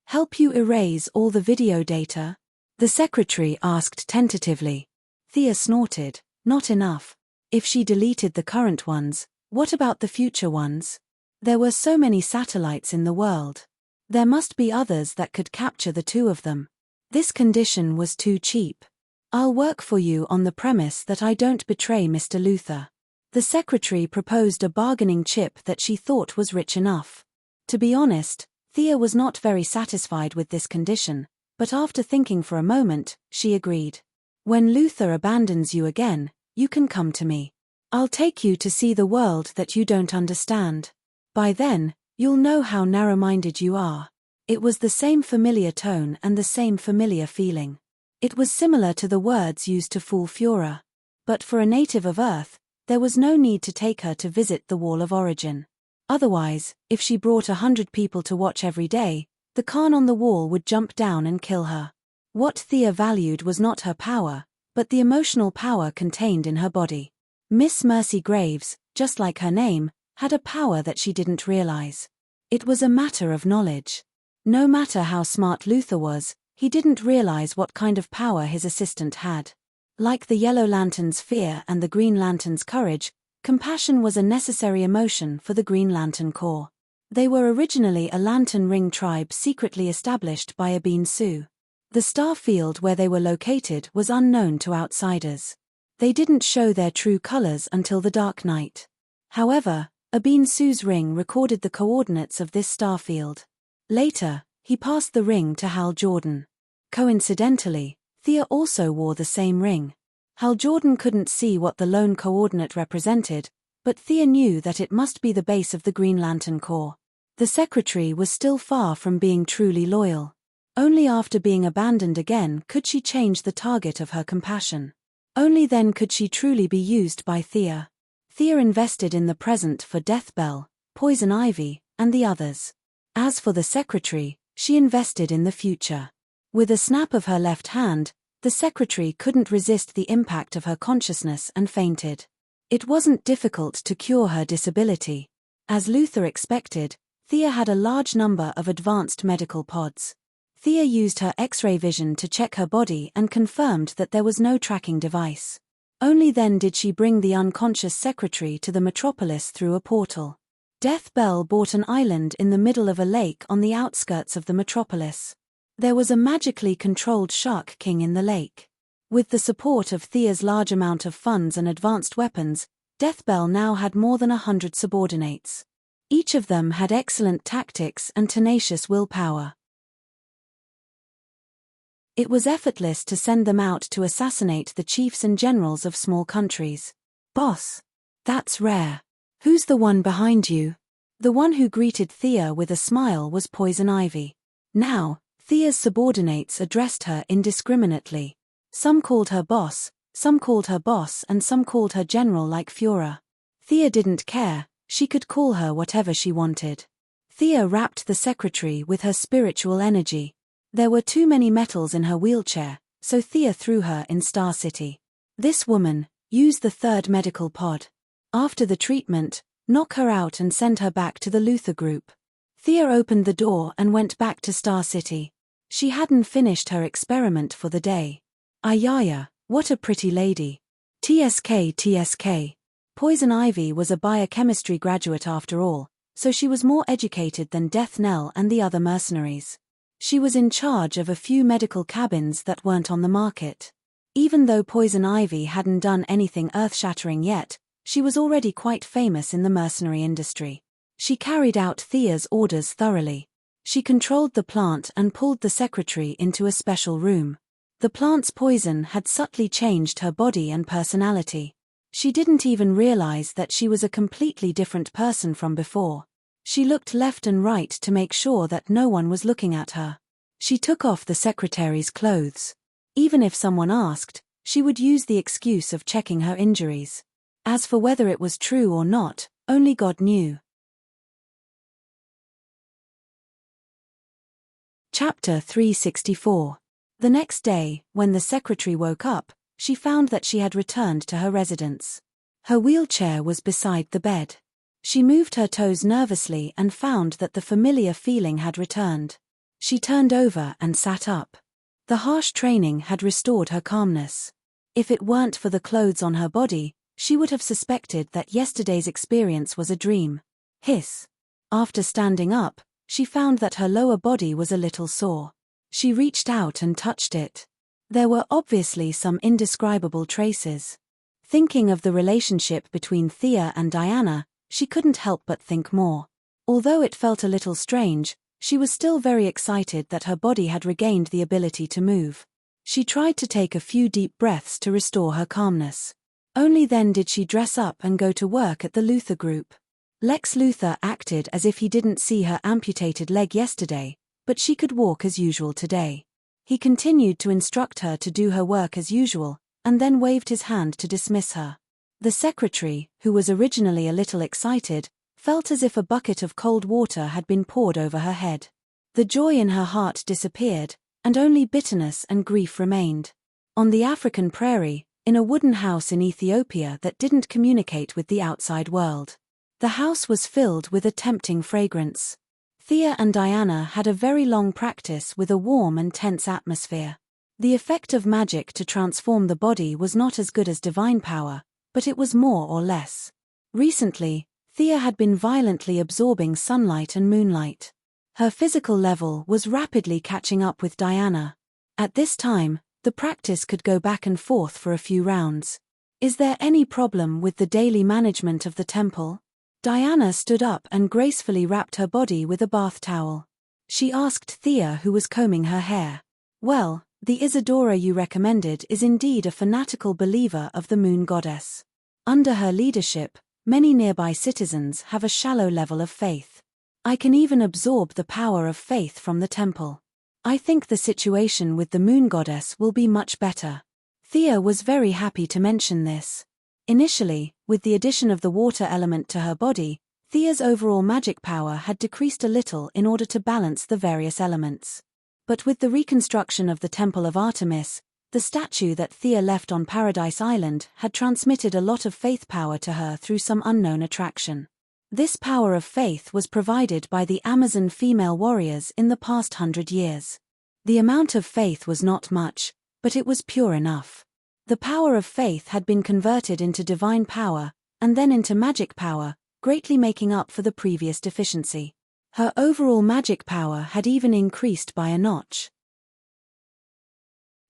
Help you erase all the video data? The secretary asked tentatively. Thea snorted. Not enough. If she deleted the current ones, what about the future ones? There were so many satellites in the world. There must be others that could capture the two of them. This condition was too cheap. I'll work for you on the premise that I don't betray Mr. Luther. The secretary proposed a bargaining chip that she thought was rich enough. To be honest, Thea was not very satisfied with this condition, but after thinking for a moment, she agreed. When Luther abandons you again, you can come to me. I'll take you to see the world that you don't understand. By then, you'll know how narrow-minded you are. It was the same familiar tone and the same familiar feeling. It was similar to the words used to fool Führer. But for a native of Earth, there was no need to take her to visit the Wall of Origin. Otherwise, if she brought 100 people to watch every day, the Khan on the wall would jump down and kill her. What Thea valued was not her power, but the emotional power contained in her body. Miss Mercy Graves, just like her name, had a power that she didn't realize. It was a matter of knowledge. No matter how smart Luther was, he didn't realize what kind of power his assistant had. Like the Yellow Lantern's fear and the Green Lantern's courage, compassion was a necessary emotion for the Green Lantern Corps. They were originally a Lantern Ring tribe secretly established by Abin Su. The star field where they were located was unknown to outsiders. They didn't show their true colors until the Dark Night. However, Abin Su's ring recorded the coordinates of this star field. Later, he passed the ring to Hal Jordan. Coincidentally, Thea also wore the same ring. Hal Jordan couldn't see what the lone coordinate represented, but Thea knew that it must be the base of the Green Lantern Corps. The secretary was still far from being truly loyal. Only after being abandoned again could she change the target of her compassion. Only then could she truly be used by Thea. Thea invested in the present for Deathbell, Poison Ivy, and the others. As for the secretary, she invested in the future. With a snap of her left hand, the secretary couldn't resist the impact of her consciousness and fainted. It wasn't difficult to cure her disability. As Luther expected, Thea had a large number of advanced medical pods. Thea used her X-ray vision to check her body and confirmed that there was no tracking device. Only then did she bring the unconscious secretary to the metropolis through a portal. Death Bell bought an island in the middle of a lake on the outskirts of the metropolis. There was a magically controlled Shark King in the lake. With the support of Thea's large amount of funds and advanced weapons, Death Bell now had more than 100 subordinates. Each of them had excellent tactics and tenacious willpower. It was effortless to send them out to assassinate the chiefs and generals of small countries. "Boss, that's rare. Who's the one behind you?" The one who greeted Thea with a smile was Poison Ivy. Now, Thea's subordinates addressed her indiscriminately. Some called her boss, some called her boss, and some called her general like Führer. Thea didn't care, she could call her whatever she wanted. Thea wrapped the secretary with her spiritual energy. There were too many metals in her wheelchair, so Thea threw her in Star City. "This woman, use the third medical pod. After the treatment, knock her out and send her back to the Luther group." Thea opened the door and went back to Star City. She hadn't finished her experiment for the day. Ayaya, what a pretty lady. TSK. Poison Ivy was a biochemistry graduate after all, so she was more educated than Death Knell and the other mercenaries. She was in charge of a few medical cabins that weren't on the market. Even though Poison Ivy hadn't done anything earth-shattering yet, she was already quite famous in the mercenary industry. She carried out Thea's orders thoroughly. She controlled the plant and pulled the secretary into a special room. The plant's poison had subtly changed her body and personality. She didn't even realize that she was a completely different person from before. She looked left and right to make sure that no one was looking at her. She took off the secretary's clothes. Even if someone asked, she would use the excuse of checking her injuries. As for whether it was true or not, only God knew. Chapter 364. The next day, when the secretary woke up, she found that she had returned to her residence. Her wheelchair was beside the bed. She moved her toes nervously and found that the familiar feeling had returned. She turned over and sat up. The harsh training had restored her calmness. If it weren't for the clothes on her body, she would have suspected that yesterday's experience was a dream. Hiss. After standing up, she found that her lower body was a little sore. She reached out and touched it. There were obviously some indescribable traces. Thinking of the relationship between Thea and Diana, she couldn't help but think more. Although it felt a little strange, she was still very excited that her body had regained the ability to move. She tried to take a few deep breaths to restore her calmness. Only then did she dress up and go to work at the Luther group. Lex Luthor acted as if he didn't see her amputated leg yesterday, but she could walk as usual today. He continued to instruct her to do her work as usual, and then waved his hand to dismiss her. The secretary, who was originally a little excited, felt as if a bucket of cold water had been poured over her head. The joy in her heart disappeared, and only bitterness and grief remained. On the African prairie, in a wooden house in Ethiopia that didn't communicate with the outside world. The house was filled with a tempting fragrance. Thea and Diana had a very long practice with a warm and tense atmosphere. The effect of magic to transform the body was not as good as divine power, but it was more or less. Recently, Thea had been violently absorbing sunlight and moonlight. Her physical level was rapidly catching up with Diana. At this time, the practice could go back and forth for a few rounds. Is there any problem with the daily management of the temple? Diana stood up and gracefully wrapped her body with a bath towel. She asked Thea, who was combing her hair. Well, the Isadora you recommended is indeed a fanatical believer of the moon goddess. Under her leadership, many nearby citizens have a shallow level of faith. I can even absorb the power of faith from the temple. I think the situation with the moon goddess will be much better. Thea was very happy to mention this. Initially, with the addition of the water element to her body, Thea's overall magic power had decreased a little in order to balance the various elements. But with the reconstruction of the Temple of Artemis, the statue that Thea left on Paradise Island had transmitted a lot of faith power to her through some unknown attraction. This power of faith was provided by the Amazon female warriors in the past 100 years. The amount of faith was not much, but it was pure enough. The power of faith had been converted into divine power, and then into magic power, greatly making up for the previous deficiency. Her overall magic power had even increased by a notch.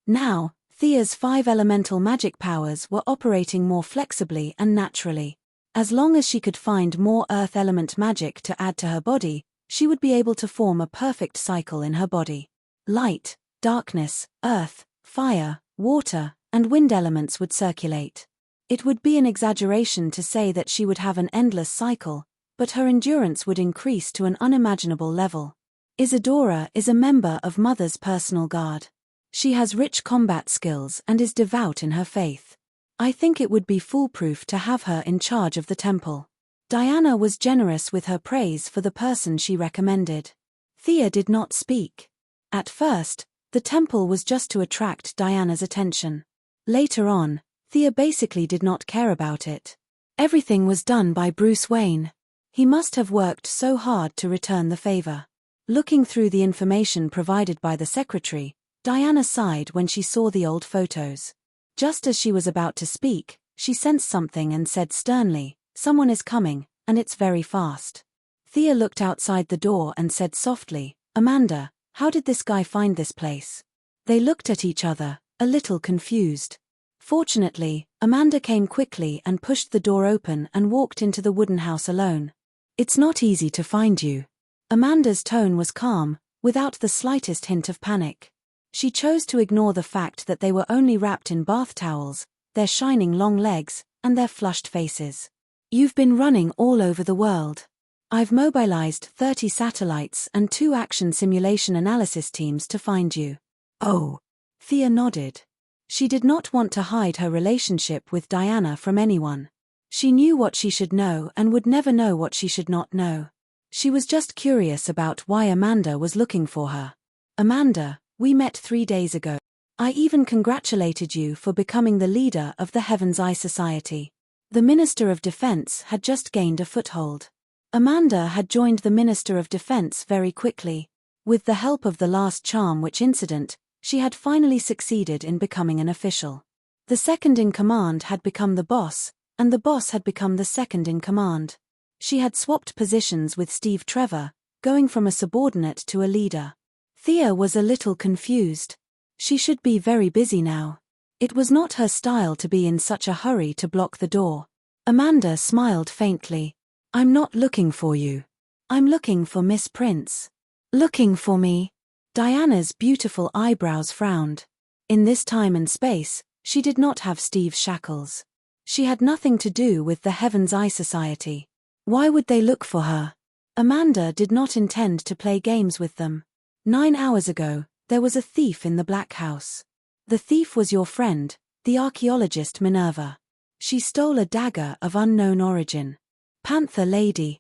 Now, Thea's 5 elemental magic powers were operating more flexibly and naturally. As long as she could find more earth element magic to add to her body, she would be able to form a perfect cycle in her body. Light, darkness, earth, fire, water, and wind elements would circulate. It would be an exaggeration to say that she would have an endless cycle, but her endurance would increase to an unimaginable level. Isadora is a member of Mother's personal guard. She has rich combat skills and is devout in her faith. I think it would be foolproof to have her in charge of the temple. Diana was generous with her praise for the person she recommended. Thea did not speak. At first, the temple was just to attract Diana's attention. Later on, Thea basically did not care about it. Everything was done by Bruce Wayne. He must have worked so hard to return the favor. Looking through the information provided by the secretary, Diana sighed when she saw the old photos. Just as she was about to speak, she sensed something and said sternly, "Someone is coming, and it's very fast." Thea looked outside the door and said softly, "Amanda, how did this guy find this place?" They looked at each other, a little confused. Fortunately, Amanda came quickly and pushed the door open and walked into the wooden house alone. "It's not easy to find you." Amanda's tone was calm, without the slightest hint of panic. She chose to ignore the fact that they were only wrapped in bath towels, their shining long legs, and their flushed faces. "You've been running all over the world. I've mobilized 30 satellites and 2 action simulation analysis teams to find you." "Oh." Thea nodded. She did not want to hide her relationship with Diana from anyone. She knew what she should know and would never know what she should not know. She was just curious about why Amanda was looking for her. "Amanda, we met 3 days ago. I even congratulated you for becoming the leader of the Heaven's Eye Society." The Minister of Defense had just gained a foothold. Amanda had joined the Minister of Defense very quickly. With the help of the last charm witch incident, she had finally succeeded in becoming an official. The second in command had become the boss, and the boss had become the second in command. She had swapped positions with Steve Trevor, going from a subordinate to a leader. Thea was a little confused. She should be very busy now. It was not her style to be in such a hurry to block the door. Amanda smiled faintly. "I'm not looking for you. I'm looking for Miss Prince." "Looking for me?" Diana's beautiful eyebrows frowned. In this time and space, she did not have Steve's shackles. She had nothing to do with the Heaven's Eye Society. Why would they look for her? Amanda did not intend to play games with them. 9 hours ago, there was a thief in the Black House. The thief was your friend, the archaeologist Minerva. She stole a dagger of unknown origin. Panther Lady.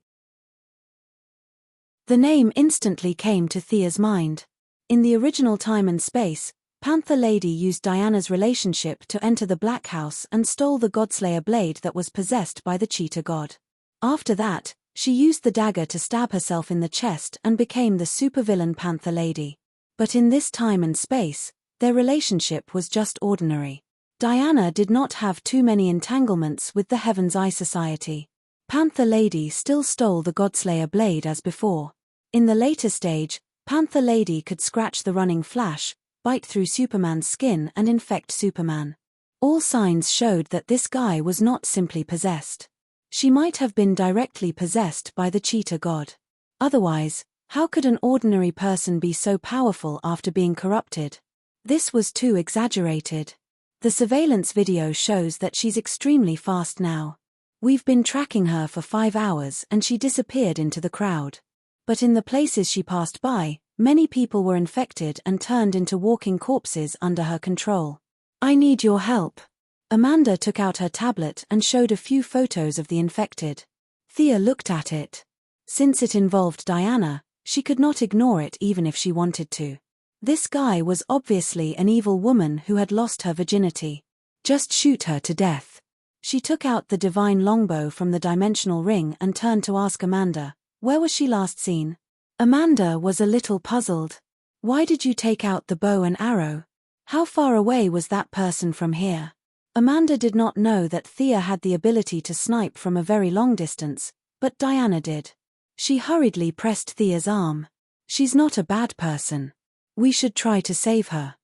The name instantly came to Thea's mind. In the original time and space, Panther Lady used Diana's relationship to enter the Black House and stole the Godslayer blade that was possessed by the cheetah god. After that, she used the dagger to stab herself in the chest and became the supervillain Panther Lady. But in this time and space, their relationship was just ordinary. Diana did not have too many entanglements with the Heaven's Eye Society. Panther Lady still stole the Godslayer blade as before. In the later stage, Panther Lady could scratch the running Flash, bite through Superman's skin and infect Superman. All signs showed that this guy was not simply possessed. She might have been directly possessed by the cheetah god. Otherwise, how could an ordinary person be so powerful after being corrupted? This was too exaggerated. The surveillance video shows that she's extremely fast now. We've been tracking her for 5 hours and she disappeared into the crowd. But in the places she passed by, many people were infected and turned into walking corpses under her control. I need your help. Amanda took out her tablet and showed a few photos of the infected. Thea looked at it. Since it involved Diana, she could not ignore it even if she wanted to. This guy was obviously an evil woman who had lost her virginity. Just shoot her to death. She took out the divine longbow from the dimensional ring and turned to ask Amanda, where was she last seen? Amanda was a little puzzled. Why did you take out the bow and arrow? How far away was that person from here? Amanda did not know that Thea had the ability to snipe from a very long distance, but Diana did. She hurriedly pressed Thea's arm. She's not a bad person. We should try to save her.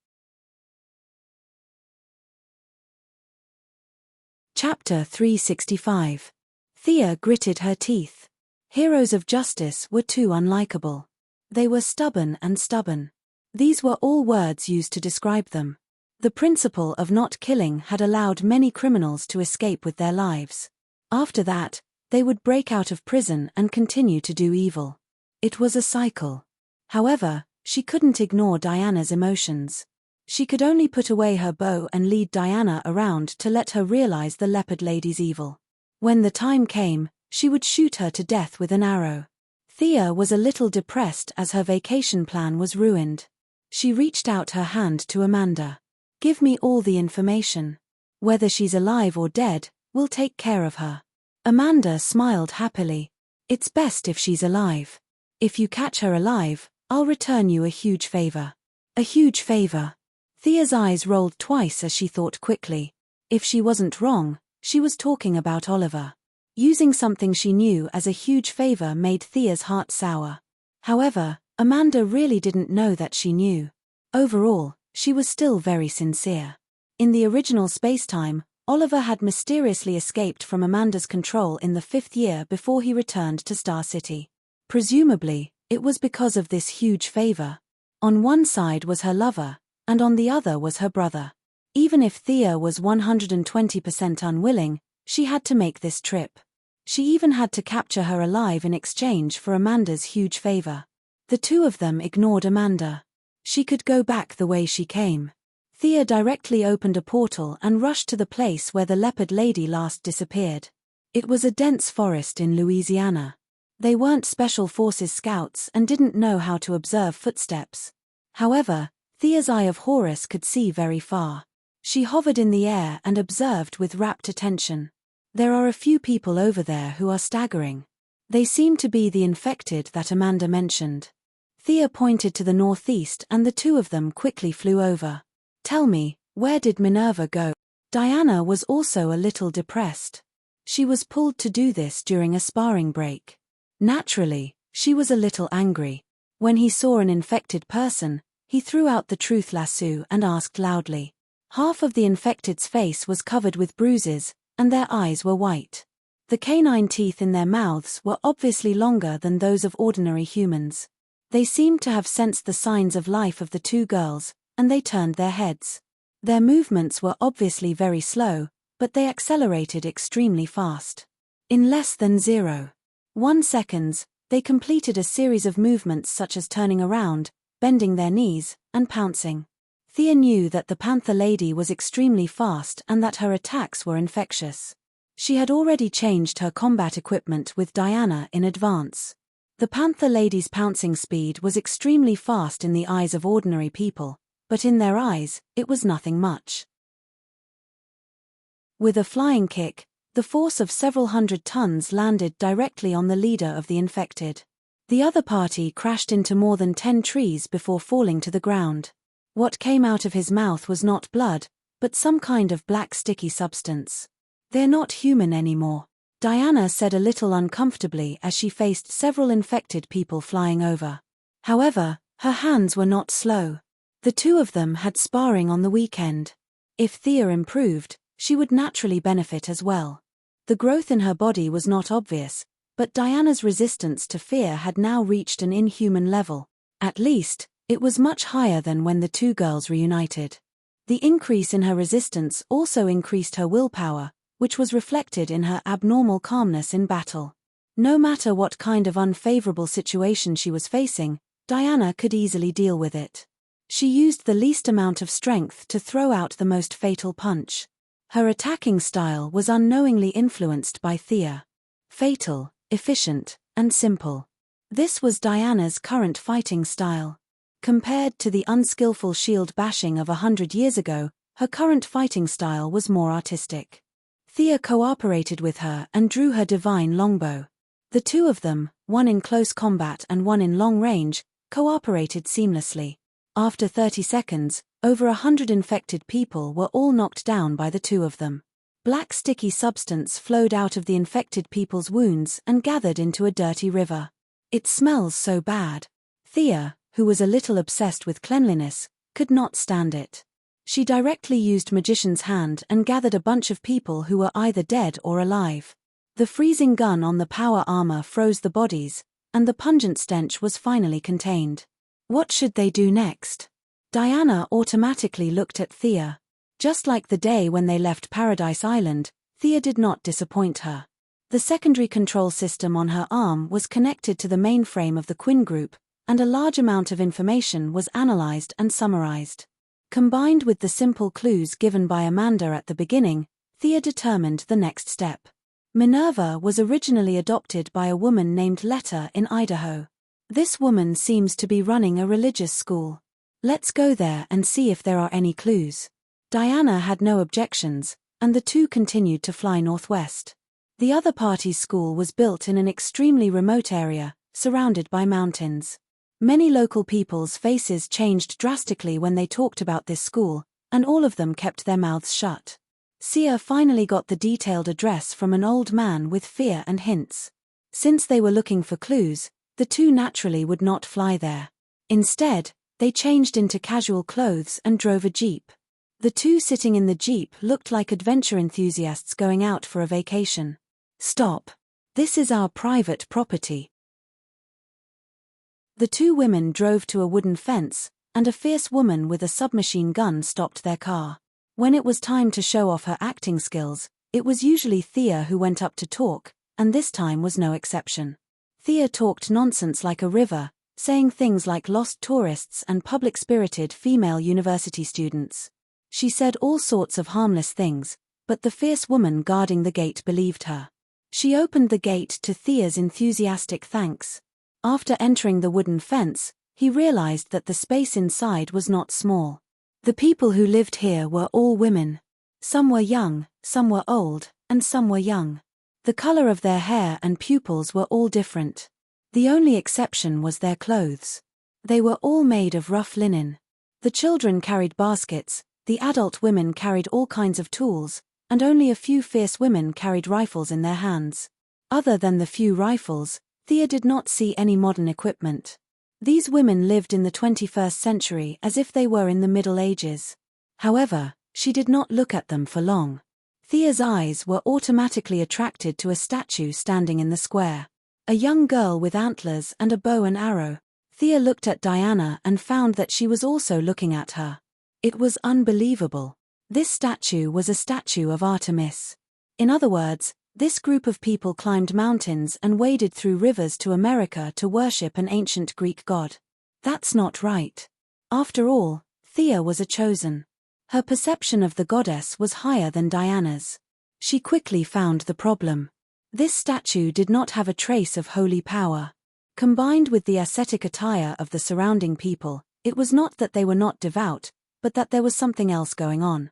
Chapter 365. Thea gritted her teeth. Heroes of justice were too unlikable. They were stubborn and stubborn. These were all words used to describe them. The principle of not killing had allowed many criminals to escape with their lives. After that, they would break out of prison and continue to do evil. It was a cycle. However, she couldn't ignore Diana's emotions. She could only put away her bow and lead Diana around to let her realize the Leopard Lady's evil. When the time came, she would shoot her to death with an arrow. Thea was a little depressed as her vacation plan was ruined. She reached out her hand to Amanda. Give me all the information. Whether she's alive or dead, we'll take care of her. Amanda smiled happily. It's best if she's alive. If you catch her alive, I'll return you a huge favor. A huge favor. Thea's eyes rolled twice as she thought quickly. If she wasn't wrong, she was talking about Oliver. Using something she knew as a huge favor made Thea's heart sour. However, Amanda really didn't know that she knew. Overall, she was still very sincere. In the original spacetime, Oliver had mysteriously escaped from Amanda's control in the 5th year before he returned to Star City. Presumably, it was because of this huge favor. On one side was her lover, and on the other was her brother. Even if Thea was 120% unwilling, she had to make this trip. She even had to capture her alive in exchange for Amanda's huge favor. The two of them ignored Amanda. She could go back the way she came. Thea directly opened a portal and rushed to the place where the Leopard Lady last disappeared. It was a dense forest in Louisiana. They weren't Special Forces scouts and didn't know how to observe footsteps. However, Thea's Eye of Horus could see very far. She hovered in the air and observed with rapt attention. There are a few people over there who are staggering. They seem to be the infected that Amanda mentioned. Thea pointed to the northeast and the two of them quickly flew over. Tell me, where did Minerva go? Diana was also a little depressed. She was pulled to do this during a sparring break. Naturally, she was a little angry. When he saw an infected person, he threw out the truth lasso and asked loudly. Half of the infected's face was covered with bruises, and their eyes were white. The canine teeth in their mouths were obviously longer than those of ordinary humans. They seemed to have sensed the signs of life of the two girls, and they turned their heads. Their movements were obviously very slow, but they accelerated extremely fast. In less than 0.1 seconds, they completed a series of movements such as turning around, bending their knees, and pouncing. Thea knew that the Panther Lady was extremely fast and that her attacks were infectious. She had already changed her combat equipment with Diana in advance. The panther lady's pouncing speed was extremely fast in the eyes of ordinary people, but in their eyes, it was nothing much. With a flying kick, the force of several hundred tons landed directly on the leader of the infected. The other party crashed into more than 10 trees before falling to the ground. What came out of his mouth was not blood, but some kind of black sticky substance. "They're not human anymore," Diana said a little uncomfortably as she faced several infected people flying over. However, her hands were not slow. The two of them had sparring on the weekend. If Thea improved, she would naturally benefit as well. The growth in her body was not obvious, but Diana's resistance to fear had now reached an inhuman level. At least, it was much higher than when the two girls reunited. The increase in her resistance also increased her willpower, which was reflected in her abnormal calmness in battle. No matter what kind of unfavorable situation she was facing, Diana could easily deal with it. She used the least amount of strength to throw out the most fatal punch. Her attacking style was unknowingly influenced by Thea. Fatal, efficient, and simple. This was Diana's current fighting style. Compared to the unskillful shield bashing of 100 years ago, her current fighting style was more artistic. Thea cooperated with her and drew her divine longbow. The two of them, one in close combat and one in long range, cooperated seamlessly. After 30 seconds, over 100 infected people were all knocked down by the two of them. Black sticky substance flowed out of the infected people's wounds and gathered into a dirty river. "It smells so bad." Thea, who was a little obsessed with cleanliness, could not stand it. She directly used Magician's Hand and gathered a bunch of people who were either dead or alive. The freezing gun on the power armor froze the bodies, and the pungent stench was finally contained. What should they do next? Diana automatically looked at Thea. Just like the day when they left Paradise Island, Thea did not disappoint her. The secondary control system on her arm was connected to the mainframe of the Quinn Group, and a large amount of information was analyzed and summarized. Combined with the simple clues given by Amanda at the beginning, Thea determined the next step. Minerva was originally adopted by a woman named Letta in Idaho. This woman seems to be running a religious school. Let's go there and see if there are any clues. Diana had no objections, and the two continued to fly northwest. The other party's school was built in an extremely remote area, surrounded by mountains. Many local people's faces changed drastically when they talked about this school, and all of them kept their mouths shut. Sia finally got the detailed address from an old man with fear and hints. Since they were looking for clues, the two naturally would not fly there. Instead, they changed into casual clothes and drove a jeep. The two sitting in the jeep looked like adventure enthusiasts going out for a vacation. "Stop. This is our private property." The two women drove to a wooden fence, and a fierce woman with a submachine gun stopped their car. When it was time to show off her acting skills, it was usually Thea who went up to talk, and this time was no exception. Thea talked nonsense like a river, saying things like lost tourists and public-spirited female university students. She said all sorts of harmless things, but the fierce woman guarding the gate believed her. She opened the gate to Thea's enthusiastic thanks. After entering the wooden fence, he realized that the space inside was not small. The people who lived here were all women. Some were young, some were old, and some were young. The color of their hair and pupils were all different. The only exception was their clothes. They were all made of rough linen. The children carried baskets, the adult women carried all kinds of tools, and only a few fierce women carried rifles in their hands. Other than the few rifles, Thea did not see any modern equipment. These women lived in the 21st century as if they were in the Middle Ages. However, she did not look at them for long. Thea's eyes were automatically attracted to a statue standing in the square. A young girl with antlers and a bow and arrow. Thea looked at Diana and found that she was also looking at her. It was unbelievable. This statue was a statue of Artemis. In other words, this group of people climbed mountains and waded through rivers to America to worship an ancient Greek god. That's not right. After all, Thea was a chosen. Her perception of the goddess was higher than Diana's. She quickly found the problem. This statue did not have a trace of holy power. Combined with the ascetic attire of the surrounding people, it was not that they were not devout, but that there was something else going on.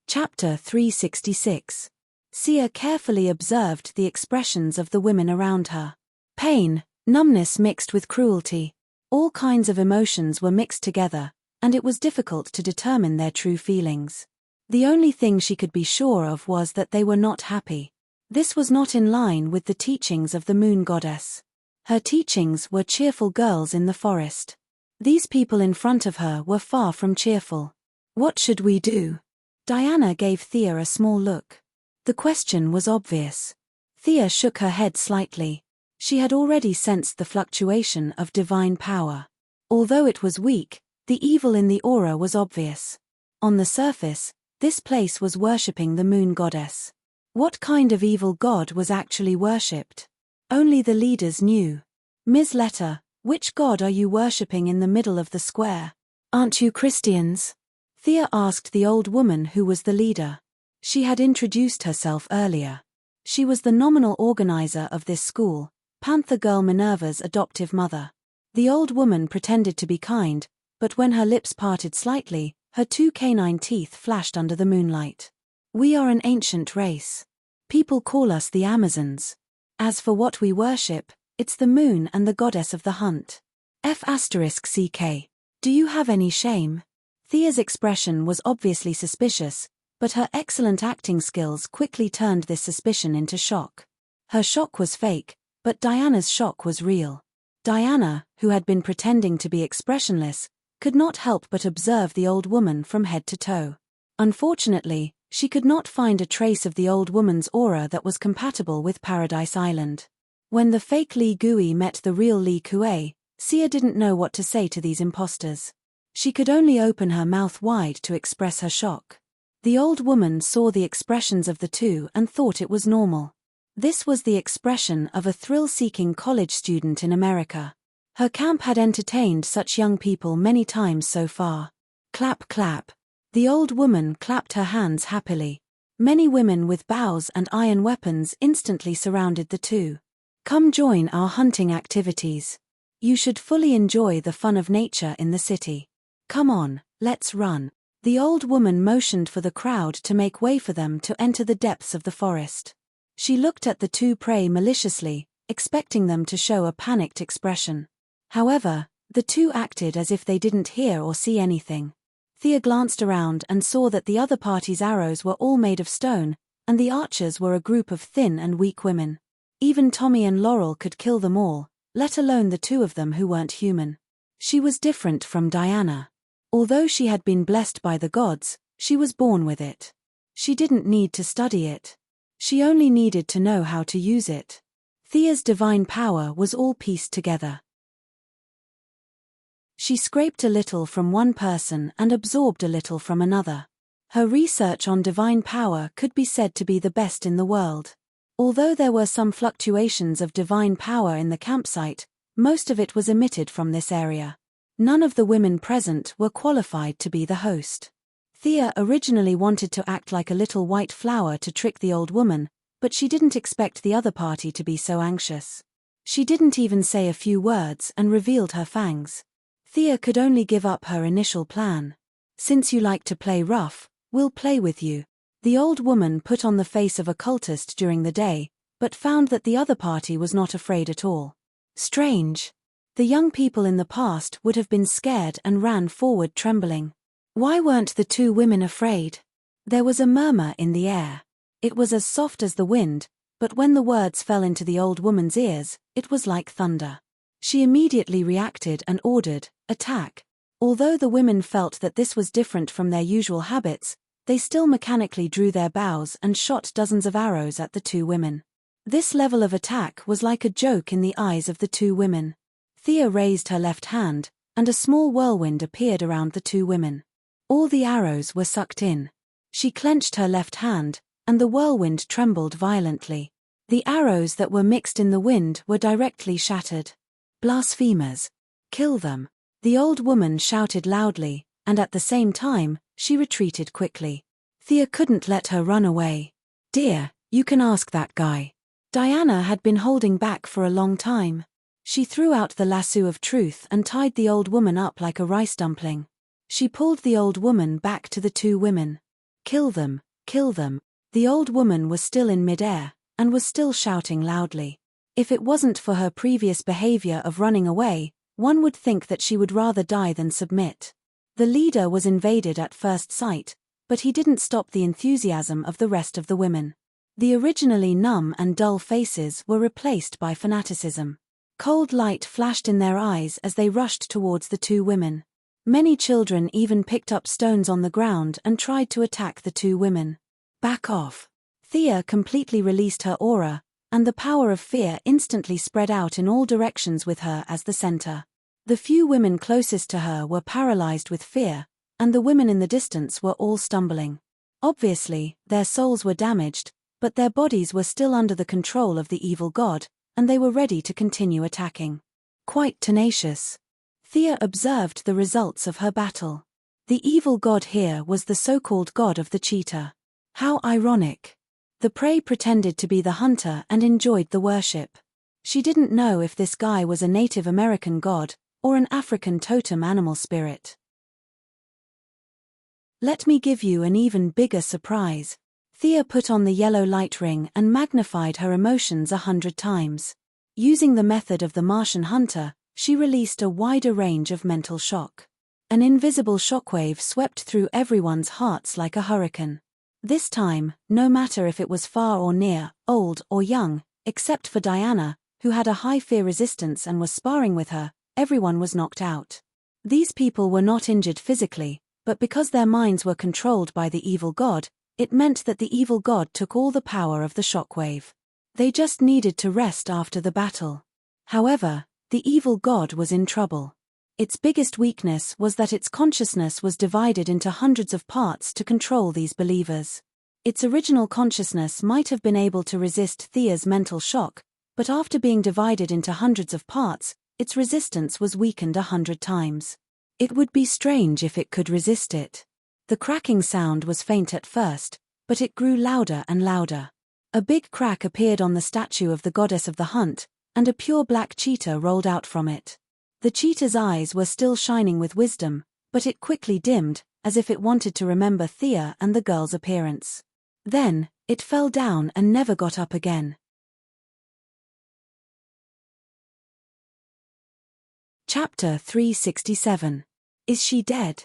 Chapter 366. Sia carefully observed the expressions of the women around her. Pain, numbness mixed with cruelty. All kinds of emotions were mixed together, and it was difficult to determine their true feelings. The only thing she could be sure of was that they were not happy. This was not in line with the teachings of the moon goddess. Her teachings were cheerful girls in the forest. These people in front of her were far from cheerful. What should we do? Diana gave Thea a small look. The question was obvious. Thea shook her head slightly. She had already sensed the fluctuation of divine power. Although it was weak, the evil in the aura was obvious. On the surface, this place was worshipping the moon goddess. What kind of evil god was actually worshipped? Only the leaders knew. Ms. Letter, which god are you worshipping in the middle of the square? Aren't you Christians? Thea asked the old woman who was the leader. She had introduced herself earlier. She was the nominal organizer of this school, Panther Girl Minerva's adoptive mother. The old woman pretended to be kind, but when her lips parted slightly, her two canine teeth flashed under the moonlight. We are an ancient race. People call us the Amazons. As for what we worship, it's the moon and the goddess of the hunt. F***CK. Do you have any shame? Thea's expression was obviously suspicious, but her excellent acting skills quickly turned this suspicion into shock. Her shock was fake, but Diana's shock was real. Diana, who had been pretending to be expressionless, could not help but observe the old woman from head to toe. Unfortunately, she could not find a trace of the old woman's aura that was compatible with Paradise Island. When the fake Li Gui met the real Li Kuei, Sia didn't know what to say to these imposters. She could only open her mouth wide to express her shock. The old woman saw the expressions of the two and thought it was normal. This was the expression of a thrill-seeking college student in America. Her camp had entertained such young people many times so far. Clap clap. The old woman clapped her hands happily. Many women with bows and iron weapons instantly surrounded the two. Come join our hunting activities. You should fully enjoy the fun of nature in the city. Come on, let's run. The old woman motioned for the crowd to make way for them to enter the depths of the forest. She looked at the two prey maliciously, expecting them to show a panicked expression. However, the two acted as if they didn't hear or see anything. Thea glanced around and saw that the other party's arrows were all made of stone, and the archers were a group of thin and weak women. Even Tommy and Laurel could kill them all, let alone the two of them who weren't human. She was different from Diana. Although she had been blessed by the gods, she was born with it. She didn't need to study it. She only needed to know how to use it. Thea's divine power was all pieced together. She scraped a little from one person and absorbed a little from another. Her research on divine power could be said to be the best in the world. Although there were some fluctuations of divine power in the campsite, most of it was emitted from this area. None of the women present were qualified to be the host. Thea originally wanted to act like a little white flower to trick the old woman, but she didn't expect the other party to be so anxious. She didn't even say a few words and revealed her fangs. Thea could only give up her initial plan. Since you like to play rough, we'll play with you. The old woman put on the face of a cultist during the day, but found that the other party was not afraid at all. Strange. The young people in the past would have been scared and ran forward trembling. Why weren't the two women afraid? There was a murmur in the air. It was as soft as the wind, but when the words fell into the old woman's ears, it was like thunder. She immediately reacted and ordered, "Attack." Although the women felt that this was different from their usual habits, they still mechanically drew their bows and shot dozens of arrows at the two women. This level of attack was like a joke in the eyes of the two women. Thea raised her left hand, and a small whirlwind appeared around the two women. All the arrows were sucked in. She clenched her left hand, and the whirlwind trembled violently. The arrows that were mixed in the wind were directly shattered. Blasphemers! Kill them! The old woman shouted loudly, and at the same time, she retreated quickly. Thea couldn't let her run away. Dear, You can ask that guy. Diana had been holding back for a long time. She threw out the lasso of truth and tied the old woman up like a rice dumpling. She pulled the old woman back to the two women. Kill them, kill them. The old woman was still in midair, and was still shouting loudly. If it wasn't for her previous behavior of running away, one would think that she would rather die than submit. The leader was invaded at first sight, but he didn't stop the enthusiasm of the rest of the women. The originally numb and dull faces were replaced by fanaticism. Cold light flashed in their eyes as they rushed towards the two women. Many children even picked up stones on the ground and tried to attack the two women. Back off. Thea completely released her aura, and the power of fear instantly spread out in all directions with her as the center. The few women closest to her were paralyzed with fear, and the women in the distance were all stumbling. Obviously, their souls were damaged, but their bodies were still under the control of the evil god, and they were ready to continue attacking. Quite tenacious. Thea observed the results of her battle. The evil god here was the so-called god of the cheetah. How ironic. The prey pretended to be the hunter and enjoyed the worship. She didn't know if this guy was a Native American god, or an African totem animal spirit. Let me give you an even bigger surprise. Thea put on the yellow light ring and magnified her emotions 100 times. Using the method of the Martian hunter, she released a wider range of mental shock. An invisible shockwave swept through everyone's hearts like a hurricane. This time, no matter if it was far or near, old or young, except for Diana, who had a high fear resistance and was sparring with her, everyone was knocked out. These people were not injured physically, but because their minds were controlled by the evil god, it meant that the evil god took all the power of the shockwave. They just needed to rest after the battle. However, the evil god was in trouble. Its biggest weakness was that its consciousness was divided into hundreds of parts to control these believers. Its original consciousness might have been able to resist Thea's mental shock, but after being divided into hundreds of parts, its resistance was weakened 100 times. It would be strange if it could resist it. The cracking sound was faint at first, but it grew louder and louder. A big crack appeared on the statue of the goddess of the hunt, and a pure black cheetah rolled out from it. The cheetah's eyes were still shining with wisdom, but it quickly dimmed, as if it wanted to remember Thea and the girl's appearance. Then, it fell down and never got up again. Chapter 367. Is she dead?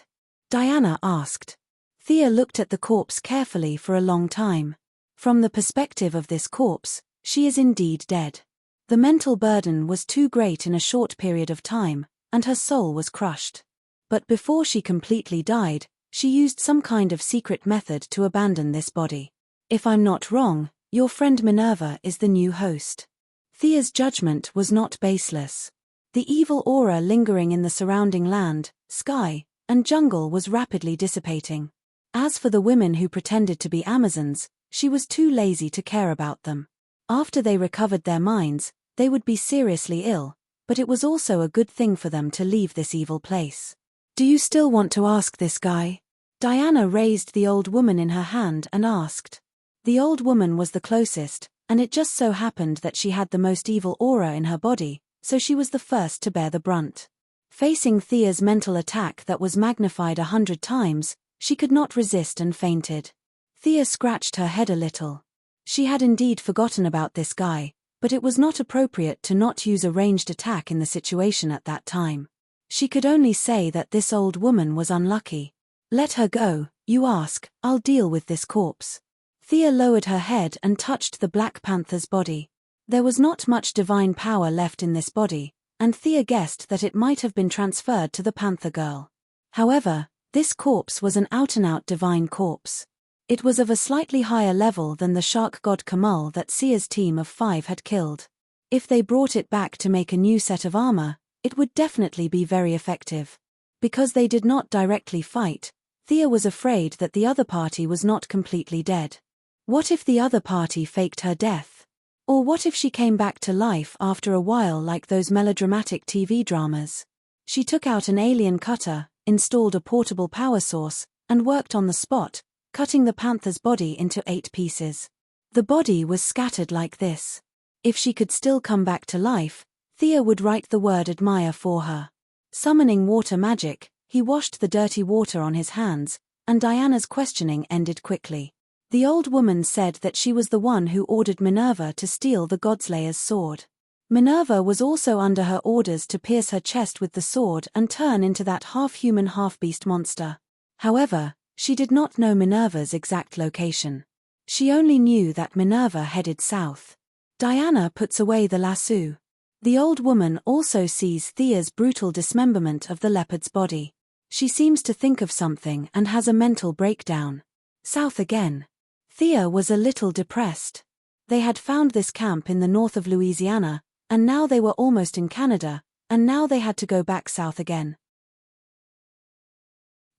Diana asked. Thea looked at the corpse carefully for a long time. From the perspective of this corpse, she is indeed dead. The mental burden was too great in a short period of time, and her soul was crushed. But before she completely died, she used some kind of secret method to abandon this body. If I'm not wrong, your friend Minerva is the new host. Thea's judgment was not baseless. The evil aura lingering in the surrounding land, sky, and jungle was rapidly dissipating. As for the women who pretended to be Amazons, she was too lazy to care about them. After they recovered their minds, they would be seriously ill, but it was also a good thing for them to leave this evil place. Do you still want to ask this guy? Diana raised the old woman in her hand and asked. The old woman was the closest, and it just so happened that she had the most evil aura in her body, so she was the first to bear the brunt. Facing Thea's mental attack that was magnified 100 times, she could not resist and fainted. Thea scratched her head a little. She had indeed forgotten about this guy, but it was not appropriate to not use a ranged attack in the situation at that time. She could only say that this old woman was unlucky. Let her go, you ask, I'll deal with this corpse. Thea lowered her head and touched the Black Panther's body. There was not much divine power left in this body, and Thea guessed that it might have been transferred to the Panther girl. However, this corpse was an out-and-out divine corpse. It was of a slightly higher level than the shark god Kamal that Sia's team of 5 had killed. If they brought it back to make a new set of armor, it would definitely be very effective. Because they did not directly fight, Thea was afraid that the other party was not completely dead. What if the other party faked her death? Or what if she came back to life after a while like those melodramatic TV dramas? She took out an alien cutter, installed a portable power source, and worked on the spot, cutting the panther's body into 8 pieces. The body was scattered like this. If she could still come back to life, Thea would write the word admire for her. Summoning water magic, he washed the dirty water on his hands, and Diana's questioning ended quickly. The old woman said that she was the one who ordered Minerva to steal the Godslayer's sword. Minerva was also under her orders to pierce her chest with the sword and turn into that half-human half-beast monster. However, she did not know Minerva's exact location. She only knew that Minerva headed south. Diana puts away the lasso. The old woman also sees Thea's brutal dismemberment of the leopard's body. She seems to think of something and has a mental breakdown. South again. Thea was a little depressed. They had found this camp in the north of Louisiana, and now they were almost in Canada, and now they had to go back south again.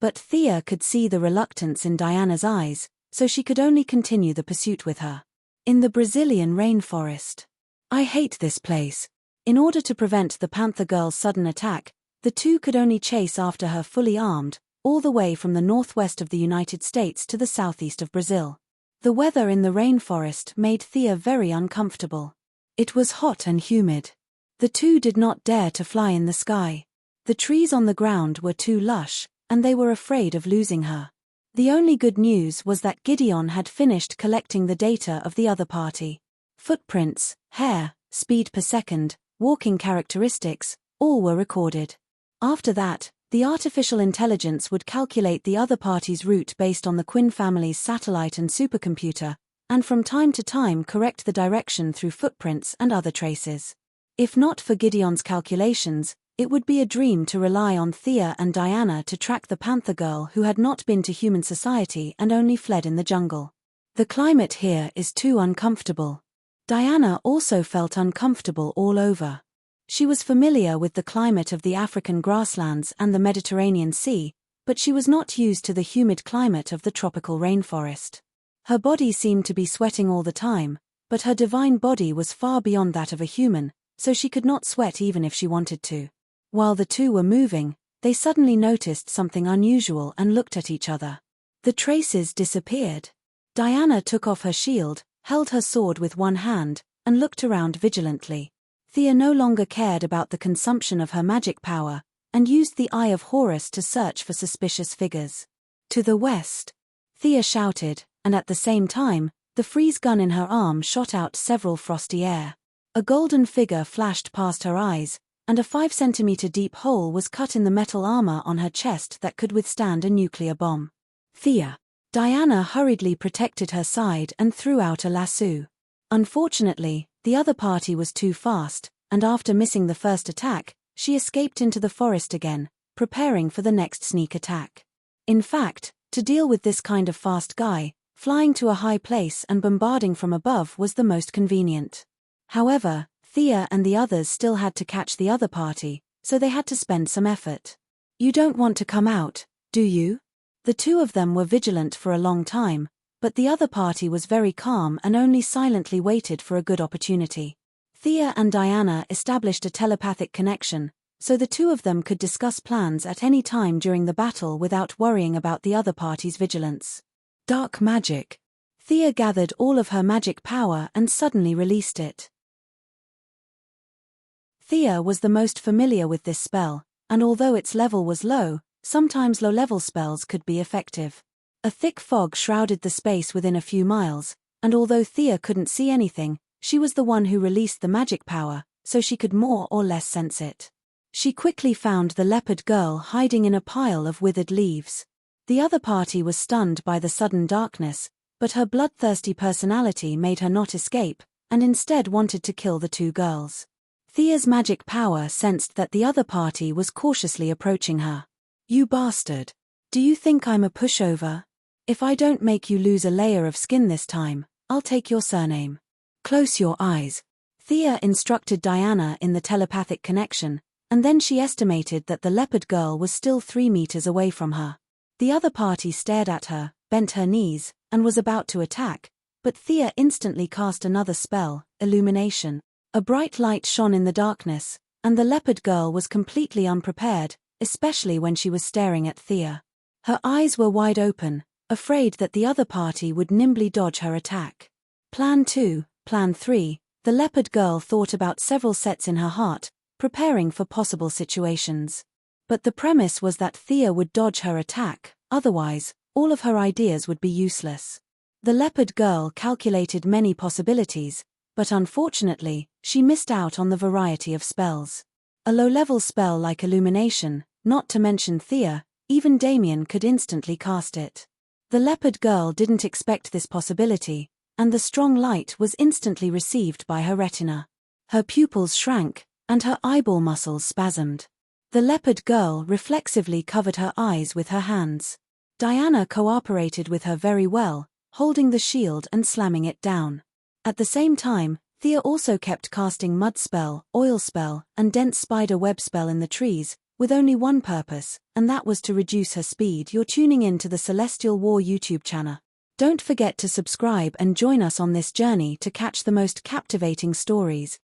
But Thea could see the reluctance in Diana's eyes, so she could only continue the pursuit with her. In the Brazilian rainforest. I hate this place. In order to prevent the panther girl's sudden attack, the two could only chase after her fully armed, all the way from the northwest of the United States to the southeast of Brazil. The weather in the rainforest made Thea very uncomfortable. It was hot and humid. The two did not dare to fly in the sky. The trees on the ground were too lush, and they were afraid of losing her. The only good news was that Gideon had finished collecting the data of the other party. Footprints, hair, speed per second, walking characteristics, all were recorded. After that, the artificial intelligence would calculate the other party's route based on the Quinn family's satellite and supercomputer, and from time to time correct the direction through footprints and other traces. If not for Gideon's calculations, it would be a dream to rely on Thea and Diana to track the panther girl who had not been to human society and only fled in the jungle. The climate here is too uncomfortable. Diana also felt uncomfortable all over. She was familiar with the climate of the African grasslands and the Mediterranean Sea, but she was not used to the humid climate of the tropical rainforest. Her body seemed to be sweating all the time, but her divine body was far beyond that of a human, so she could not sweat even if she wanted to. While the two were moving, they suddenly noticed something unusual and looked at each other. The traces disappeared. Diana took off her shield, held her sword with one hand, and looked around vigilantly. Thea no longer cared about the consumption of her magic power, and used the Eye of Horus to search for suspicious figures. To the west, Thea shouted, and at the same time, the freeze gun in her arm shot out several frosty air. A golden figure flashed past her eyes, and a 5-centimeter deep hole was cut in the metal armor on her chest that could withstand a nuclear bomb. Thea. Diana hurriedly protected her side and threw out a lasso. Unfortunately, the other party was too fast, and after missing the first attack, she escaped into the forest again, preparing for the next sneak attack. In fact, to deal with this kind of fast guy, flying to a high place and bombarding from above was the most convenient. However, Thea and the others still had to catch the other party, so they had to spend some effort. You don't want to come out, do you? The two of them were vigilant for a long time, but the other party was very calm and only silently waited for a good opportunity. Thea and Diana established a telepathic connection, so the two of them could discuss plans at any time during the battle without worrying about the other party's vigilance. Dark magic. Thea gathered all of her magic power and suddenly released it. Thea was the most familiar with this spell, and although its level was low, sometimes low-level spells could be effective. A thick fog shrouded the space within a few miles, and although Thea couldn't see anything, she was the one who released the magic power, so she could more or less sense it. She quickly found the leopard girl hiding in a pile of withered leaves. The other party was stunned by the sudden darkness, but her bloodthirsty personality made her not escape, and instead wanted to kill the two girls. Thea's magic power sensed that the other party was cautiously approaching her. You bastard. Do you think I'm a pushover? If I don't make you lose a layer of skin this time, I'll take your surname. Close your eyes. Thea instructed Diana in the telepathic connection, and then she estimated that the leopard girl was still 3 meters away from her. The other party stared at her, bent her knees, and was about to attack, but Thea instantly cast another spell, illumination. A bright light shone in the darkness, and the leopard girl was completely unprepared, especially when she was staring at Thea. Her eyes were wide open, afraid that the other party would nimbly dodge her attack. Plan 2, Plan 3, the leopard girl thought about several sets in her heart, preparing for possible situations. But the premise was that Thea would dodge her attack, otherwise, all of her ideas would be useless. The leopard girl calculated many possibilities, but unfortunately, she missed out on the variety of spells. A low-level spell like illumination, not to mention Thea, even Damien could instantly cast it. The leopard girl didn't expect this possibility, and the strong light was instantly received by her retina. Her pupils shrank, and her eyeball muscles spasmed. The leopard girl reflexively covered her eyes with her hands. Diana cooperated with her very well, holding the shield and slamming it down. At the same time, Thea also kept casting mud spell, oil spell, and dense spider web spell in the trees, with only one purpose, and that was to reduce her speed. You're tuning in to the Celestial War YouTube channel. Don't forget to subscribe and join us on this journey to catch the most captivating stories.